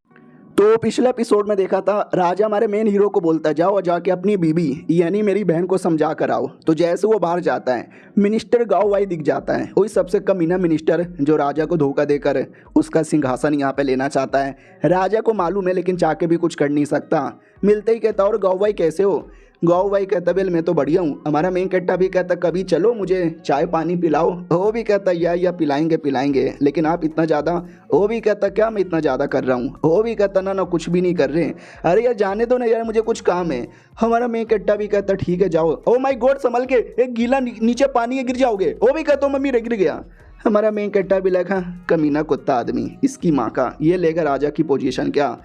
तो पिछले एपिसोड में देखा था राजा हमारे मेन हीरो को बोलता है जाओ जाके अपनी बीबी यानी मेरी बहन को समझा कर आओ। तो जैसे वो बाहर जाता है मिनिस्टर गाँव वाई दिख जाता है, वही सबसे कमीना मिनिस्टर जो राजा को धोखा देकर उसका सिंहासन यहाँ पे लेना चाहता है। राजा को मालूम है लेकिन चाह के भी कुछ कर नहीं सकता। मिलते ही कहता और गाँव वाई कैसे हो। गाँव भाई कहता बेल मैं तो बढ़िया हूँ। हमारा मेन कैरेक्टर भी कहता कभी चलो मुझे चाय पानी पिलाओ। वो भी कहता या पिलाएंगे लेकिन आप इतना ज़्यादा। वो भी कहता क्या मैं इतना ज़्यादा कर रहा हूँ। वो भी कहता ना कुछ भी नहीं कर रहे, अरे यार जाने दो ना यार मुझे कुछ काम है। हमारा मेन कैरेक्टर भी कहता ठीक है जाओ। ओ माय गॉड संभल के, एक गीला नीचे पानी है गिर जाओगे। वो भी कहता मम्मी गिर गया। हमारा मेन कैरेक्टर भी लगा कमीना कुत्ता आदमी, इसकी माँ का, ये लेगा राजा की पोजीशन क्या।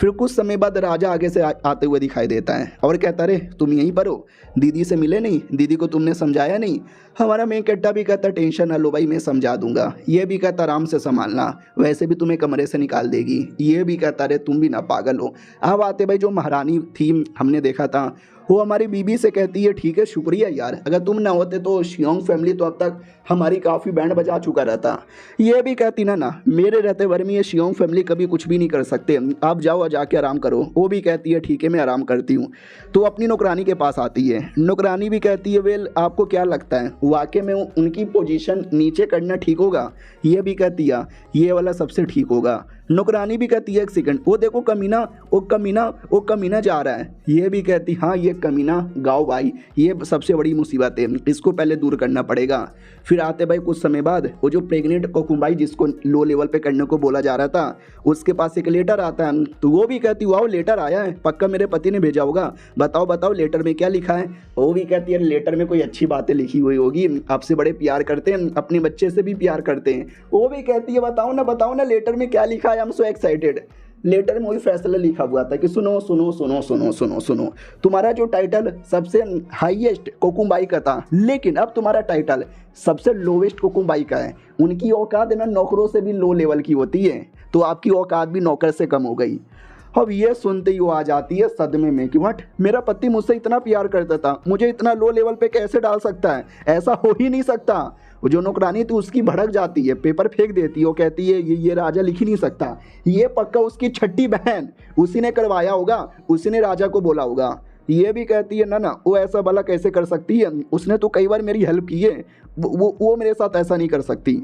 फिर कुछ समय बाद राजा आगे से आते हुए दिखाई देता है और कहता रे तुम यहीं पर हो, दीदी से मिले नहीं, दीदी को तुमने समझाया नहीं। हमारा मेन कैरेक्टर भी कहता टेंशन ना लो भाई मैं समझा दूंगा। ये भी कहता आराम से संभालना, वैसे भी तुम्हें कमरे से निकाल देगी। ये भी कहता रे तुम भी ना पागल हो। अब आते भाई जो महारानी थी हमने देखा था, वो हमारी बीबी से कहती है ठीक है शुक्रिया यार, अगर तुम ना होते तो शियोंग फैमिली तो अब तक हमारी काफ़ी बैंड बजा चुका रहता। ये भी कहती ना मेरे रहते वर में ये शियोंग फैमिली कभी कुछ भी नहीं कर सकते, आप जाओ जाके आराम करो। वो भी कहती है ठीक है मैं आराम करती हूँ। तो अपनी नौकरानी के पास आती है। नौकरानी भी कहती है वेल आपको क्या लगता है वाकई में उनकी पोजीशन नीचे करना ठीक होगा। ये भी कहती है ये वाला सबसे ठीक होगा। नौकरानी भी कहती है एक सेकंड, वो देखो कमीना, वो कमीना जा रहा है। ये भी कहती हाँ ये कमीना गाँव भाई ये सबसे बड़ी मुसीबत है, इसको पहले दूर करना पड़ेगा। फिर आते भाई कुछ समय बाद वो जो प्रेग्नेंट कोकुम्बाई जिसको लो लेवल पे करने को बोला जा रहा था उसके पास एक लेटर आता है। तो वो भी कहती वाह लेटर आया है, पक्का मेरे पति ने भेजा होगा, बताओ लेटर में क्या लिखा है। वो भी कहती है लेटर में कोई अच्छी बातें लिखी हुई होगी, आपसे बड़े प्यार करते हैं, अपने बच्चे से भी प्यार करते हैं। वो भी कहती है बताओ ना लेटर में क्या लिखा है, I am so excited. Letter में वही फैसला लिखा हुआ था कि सुनो सुनो सुनो सुनो सुनो सुनो, तुम्हारा जो टाइटल सबसे हाईएस्ट कोकुम्बाई का था, लेकिन अब तुम्हारा टाइटल सबसे लोवेस्ट कोकुम्बाई का है। उनकी औकात है ना नौकरों से भी लो लेवल की होती है, तो आपकी औकात भी नौकर से कम हो गई। अब ये सुनते ही वो आ जाती है सदमे में कि व्हाट, मेरा पति मुझसे इतना प्यार करता था, मुझे इतना लो लेवल पे कैसे डाल सकता है, ऐसा हो ही नहीं सकता। वो जो नौकरानी थी उसकी भड़क जाती है, पेपर फेंक देती है। वो कहती है ये राजा लिख ही नहीं सकता, ये पक्का उसकी छठी बहन, उसी ने करवाया होगा, उसी ने राजा को बोला होगा। ये भी कहती है ना ना वो ऐसा भला कैसे कर सकती है, उसने तो कई बार मेरी हेल्प की है, वो मेरे साथ ऐसा नहीं कर सकती।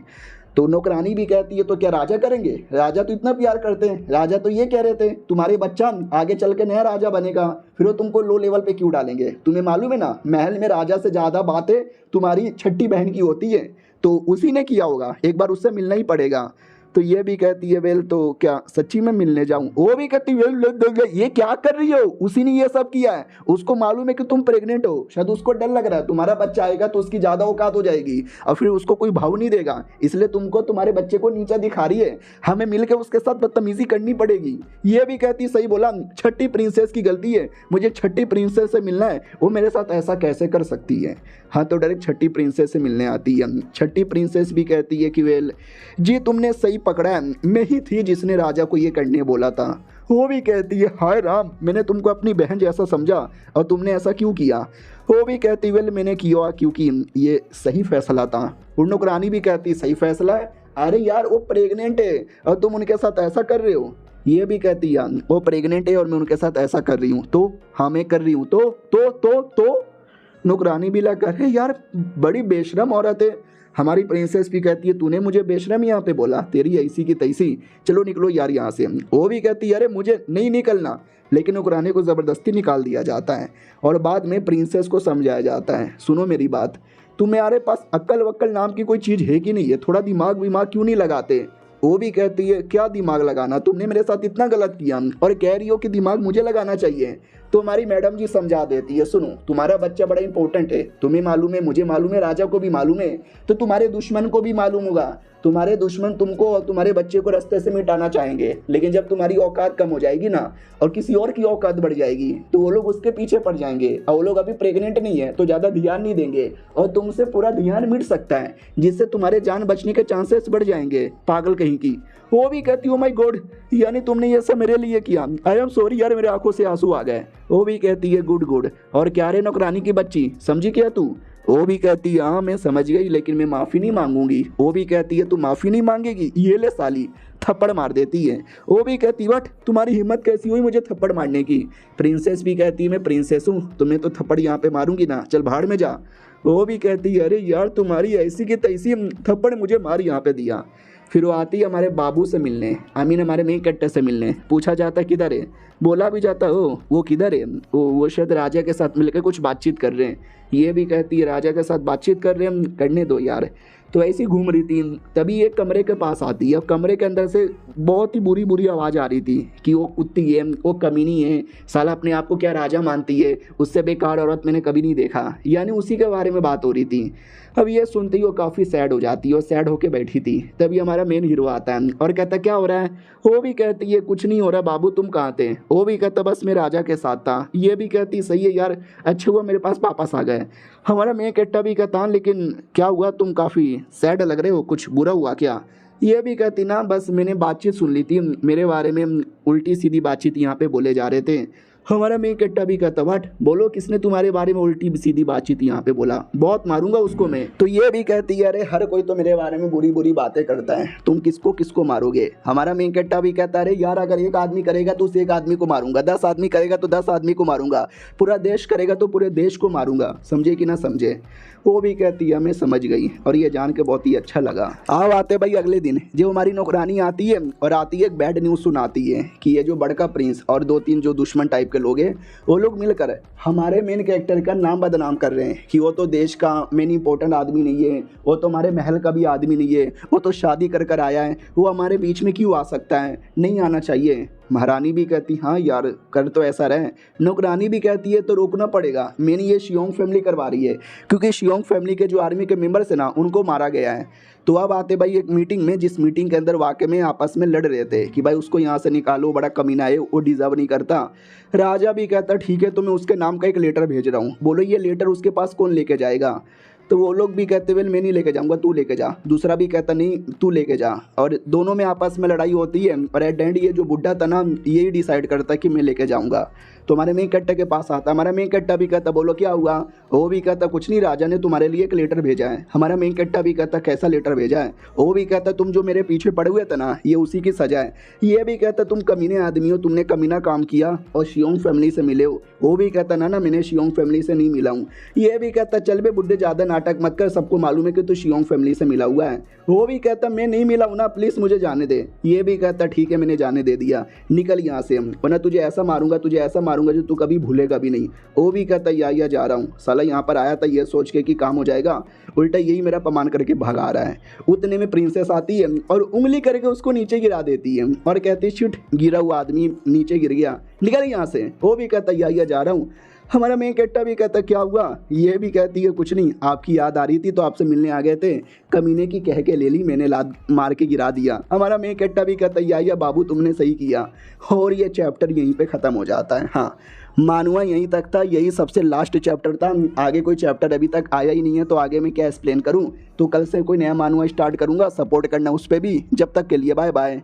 तो नौकरानी भी कहती है तो क्या राजा करेंगे, राजा तो इतना प्यार करते हैं, राजा तो ये कह रहे थे तुम्हारे बच्चा आगे चल के नया राजा बनेगा, फिर वो तुमको लो लेवल पे क्यों डालेंगे, तुम्हें मालूम है ना महल में राजा से ज़्यादा बातें तुम्हारी छठी बहन की होती है, तो उसी ने किया होगा, एक बार उससे मिलना ही पड़ेगा। तो ये भी कहती है वेल तो क्या सच्ची में मिलने जाऊं, वो भी कहती है वेल ये क्या कर रही हो, उसी ने ये सब किया है, उसको मालूम है कि तुम प्रेग्नेंट हो, शायद उसको डर लग रहा है तुम्हारा बच्चा आएगा तो उसकी ज़्यादा औकात हो जाएगी और फिर उसको कोई भाव नहीं देगा, इसलिए तुमको तुम्हारे बच्चे को नीचा दिखा रही है, हमें मिलकर उसके साथ बदतमीजी करनी पड़ेगी। ये भी कहती सही बोला, छठी प्रिंसेस की गलती है, मुझे छठी प्रिंसेस से मिलना है, वो मेरे साथ ऐसा कैसे कर सकती है। हाँ तो डायरेक्ट छठी प्रिंसेस से मिलने आती है। छठी प्रिंसेस भी कहती है कि वेल जी तुमने सही पकड़ा है, मैं ही थी जिसने राजा को ये करने बोला था। वो भी कहती है हाय राम, मैंने तुमको अपनी बहन जैसा समझा और तुमने ऐसा क्यों किया। वो भी कहती वेल मैंने किया क्योंकि ये सही फैसला था। नौकरानी भी कहती सही फैसला है, अरे यार वो प्रेग्नेंट है और तुम उनके साथ ऐसा कर रहे हो। ये भी कहती है वो प्रेग्नेंट है और मैं उनके साथ ऐसा कर रही हूँ, तो हाँ मैं कर रही हूँ, तो नौकरानी भी लगा अरे यार बड़ी बेशरम औरत है। हमारी प्रिंसेस भी कहती है तूने मुझे बेशरम यहाँ पे बोला, तेरी ऐसी की तैसी, चलो निकलो यार यहाँ से। वो भी कहती है अरे मुझे नहीं निकलना, लेकिन नौकरानी को ज़बरदस्ती निकाल दिया जाता है और बाद में प्रिंसेस को समझाया जाता है सुनो मेरी बात, तुम्हारे पास अक्ल वक्ल नाम की कोई चीज़ है कि नहीं है, थोड़ा दिमाग विमाग क्यों नहीं लगाते। वो भी कहती है क्या दिमाग लगाना, तुमने मेरे साथ इतना गलत किया और कह रही हो कि दिमाग मुझे लगाना चाहिए। तो हमारी मैडम जी समझा देती है सुनो तुम्हारा बच्चा बड़ा इंपॉर्टेंट है, तुम्हें मालूम है, मुझे मालूम है, राजा को भी मालूम है, तो तुम्हारे दुश्मन को भी मालूम होगा, तुम्हारे दुश्मन तुमको और तुम्हारे बच्चे को रास्ते से मिटाना चाहेंगे, लेकिन जब तुम्हारी औकात कम हो जाएगी ना और किसी और की औकात बढ़ जाएगी तो वो लोग उसके पीछे पड़ जाएंगे और वो लोग अभी प्रेग्नेंट नहीं है तो ज़्यादा ध्यान नहीं देंगे और तुमसे पूरा ध्यान मिट सकता है, जिससे तुम्हारे जान बचने के चांसेस बढ़ जाएंगे, पागल कहीं की। वो भी कहती है माय गॉड, यानी तुमने ये सब मेरे लिए किया, आई एम सॉरी यार, मेरे आंखों से आंसू आ गए। वो भी कहती है गुड गुड, और क्या रे नौकरानी की बच्ची समझी क्या तू। वो भी कहती है हाँ मैं समझ गई, लेकिन मैं माफ़ी नहीं मांगूंगी। वो भी कहती है तू माफ़ी नहीं मांगेगी, ये ले साली, थप्पड़ मार देती है। वो भी कहती बट तुम्हारी हिम्मत कैसी हुई मुझे थप्पड़ मारने की। प्रिंसेस भी कहती है मैं प्रिंसेस हूँ, तुम्हें तो थप्पड़ यहाँ पे मारूंगी ना, चल भाड़ में जा। वो भी कहती है अरे यार तुम्हारी ऐसी की तैसी, थप्पड़ मुझे मार यहाँ पे दिया। फिर वो आती है हमारे बाबू से मिलने, आई मीन हमारे मेन कैरेक्टर से मिलने। पूछा जाता है किधर है, बोला भी जाता हो वो किधर है, वो शायद राजा के साथ मिलकर कुछ बातचीत कर रहे हैं। ये भी कहती है राजा के साथ बातचीत कर रहे हैं, करने दो यार। तो ऐसी घूम रही थी, तभी एक कमरे के पास आती है और कमरे के अंदर से बहुत ही बुरी बुरी आवाज़ आ रही थी कि वो कुत्ती है, वो कमीनी है, साला अपने आप को क्या राजा मानती है, उससे बेकार औरत मैंने कभी नहीं देखा, यानी उसी के बारे में बात हो रही थी। अब ये सुनते ही वो काफ़ी सैड हो जाती है और सैड होके बैठी थी। तभी हमारा मेन हीरो आता है और कहता क्या हो रहा है। वो भी कहती है कुछ नहीं हो रहा बाबू, तुम कहाँ थे। वो भी कहता बस मैं राजा के साथ था। ये भी कहती सही है यार, अच्छा हुआ मेरे पास वापस आ गए। हमारा मेन कैरेक्टर भी कहता लेकिन क्या हुआ, तुम काफ़ी सैड लग रहे हो, कुछ बुरा हुआ क्या। ये भी कहती ना बस मैंने बातचीत सुन ली थी, मेरे बारे में उल्टी सीधी बातचीत यहाँ पे बोले जा रहे थे। हमारा मेन कैरेक्टर भी कहता व्हाट, बोलो किसने तुम्हारे बारे में उल्टी सीधी बातचीत यहाँ पे बोला, बहुत मारूंगा उसको मैं। तो ये भी कहती है अरे हर कोई तो मेरे बारे में बुरी बुरी बातें करता है, तुम किसको किसको मारोगे। हमारा मेन कैरेक्टर भी कहता है अरे यार अगर एक आदमी करेगा तो उस एक आदमी को मारूंगा, 10 आदमी करेगा तो 10 आदमी को मारूंगा, पूरा देश करेगा तो पूरे देश को मारूंगा, समझे कि ना समझे। वो भी कहती है मैं समझ गई और ये जान के बहुत ही अच्छा लगा। अब आते भाई अगले दिन, जो हमारी नौकरानी आती है और आती है एक बैड न्यूज़ सुनाती है कि ये जो बड़का प्रिंस और 2-3 जो दुश्मन टाइप के लोग हैं वो लोग मिलकर हमारे मेन कैरेक्टर का नाम बदनाम कर रहे हैं कि वो तो देश का मेन इंपॉर्टेंट आदमी नहीं है, वो तो हमारे महल का भी आदमी नहीं है, वो तो शादी कर कर आया है, वो हमारे बीच में क्यों आ सकता है, नहीं आना चाहिए। महारानी भी कहती हाँ यार कर तो ऐसा रहे। नौकरानी भी कहती है तो रोकना पड़ेगा, मैंने ये शियोंग फैमिली करवा रही है क्योंकि शियोंग फैमिली के जो आर्मी के मेंबर्स हैं ना उनको मारा गया है। तो अब आते भाई एक मीटिंग में, जिस मीटिंग के अंदर वाकई में आपस में लड़ रहे थे कि भाई उसको यहाँ से निकालो, बड़ा कमीना है, वो डिज़र्व नहीं करता। राजा भी कहता ठीक है तो मैं उसके नाम का एक लेटर भेज रहा हूँ, बोलो ये लेटर उसके पास कौन लेके जाएगा। तो वो लोग भी कहते वेल मैं नहीं लेके जाऊंगा, तू लेके जा। दूसरा भी कहता नहीं तू लेके जा, और दोनों में आपस में लड़ाई होती है और एट एंड ये जो बुढ़ा था ना यही डिसाइड करता है कि मैं लेके जाऊंगा। तुम्हारे मेन कट्टा के पास आता। हमारा मेन कट्टा भी कहता बोलो क्या हुआ। वो भी कहता कुछ नहीं, राजा ने तुम्हारे लिए एक लेटर भेजा है। हमारा मेन कट्टा भी कहता कैसा लेटर भेजा है। वो भी कहता तुम जो मेरे पीछे पड़े हुए थे ना, ये उसी की सजा है। ये भी कहता तुम कमीने आदमी हो, तुमने कमीना काम किया और शियोंग फैमिली से मिले हो। वो भी कहता ना ना मैंने शियोंग फैमिली से नहीं मिला हूँ। ये भी कहता चल बे बुड्ढे ज़्यादा नाटक मत कर, सबको मालूम है कि तू शियोंग फैमिली से मिला हुआ है। वो भी कहता मैं नहीं मिला हूँ ना, प्लीज़ मुझे जाने दे। ये भी कहता ठीक है मैंने जाने दे दिया, निकल यहाँ से, वरना तुझे ऐसा मारूंगा, तुझे ऐसा मारूंगा जो तू कभी भूलेगा भी नहीं। वो भी कहता या जा रहा हूँ। साला यहाँ पर आया था ये सोच के कि काम हो जाएगा, उल्टा यही मेरा अपमान करके भगा रहा है। उतने में प्रिंसेस आती है और उंगली करके उसको नीचे गिरा देती है और कहती है शिट, गिरा हुआ आदमी नीचे गिर गया, निकल यहाँ से। वो भी कहता या जा रहा हूँ। हमारा मेन कट्टा भी कहता क्या हुआ। ये भी कहती है कुछ नहीं, आपकी याद आ रही थी तो आपसे मिलने आ गए थे, कमीने की कह के ले ली, मैंने लाद मार के गिरा दिया। हमारा मेन कट्टा भी कहता या बाबू तुमने सही किया। और ये चैप्टर यहीं पे ख़त्म हो जाता है। हाँ, मानुआ यहीं तक था, यही सबसे लास्ट चैप्टर था। आगे कोई चैप्टर अभी तक आया ही नहीं है, तो आगे मैं क्या एक्सप्लेन करूँ। तो कल से कोई नया मानुआ स्टार्ट करूँगा, सपोर्ट करना उस पर भी। जब तक के लिए बाय बाय।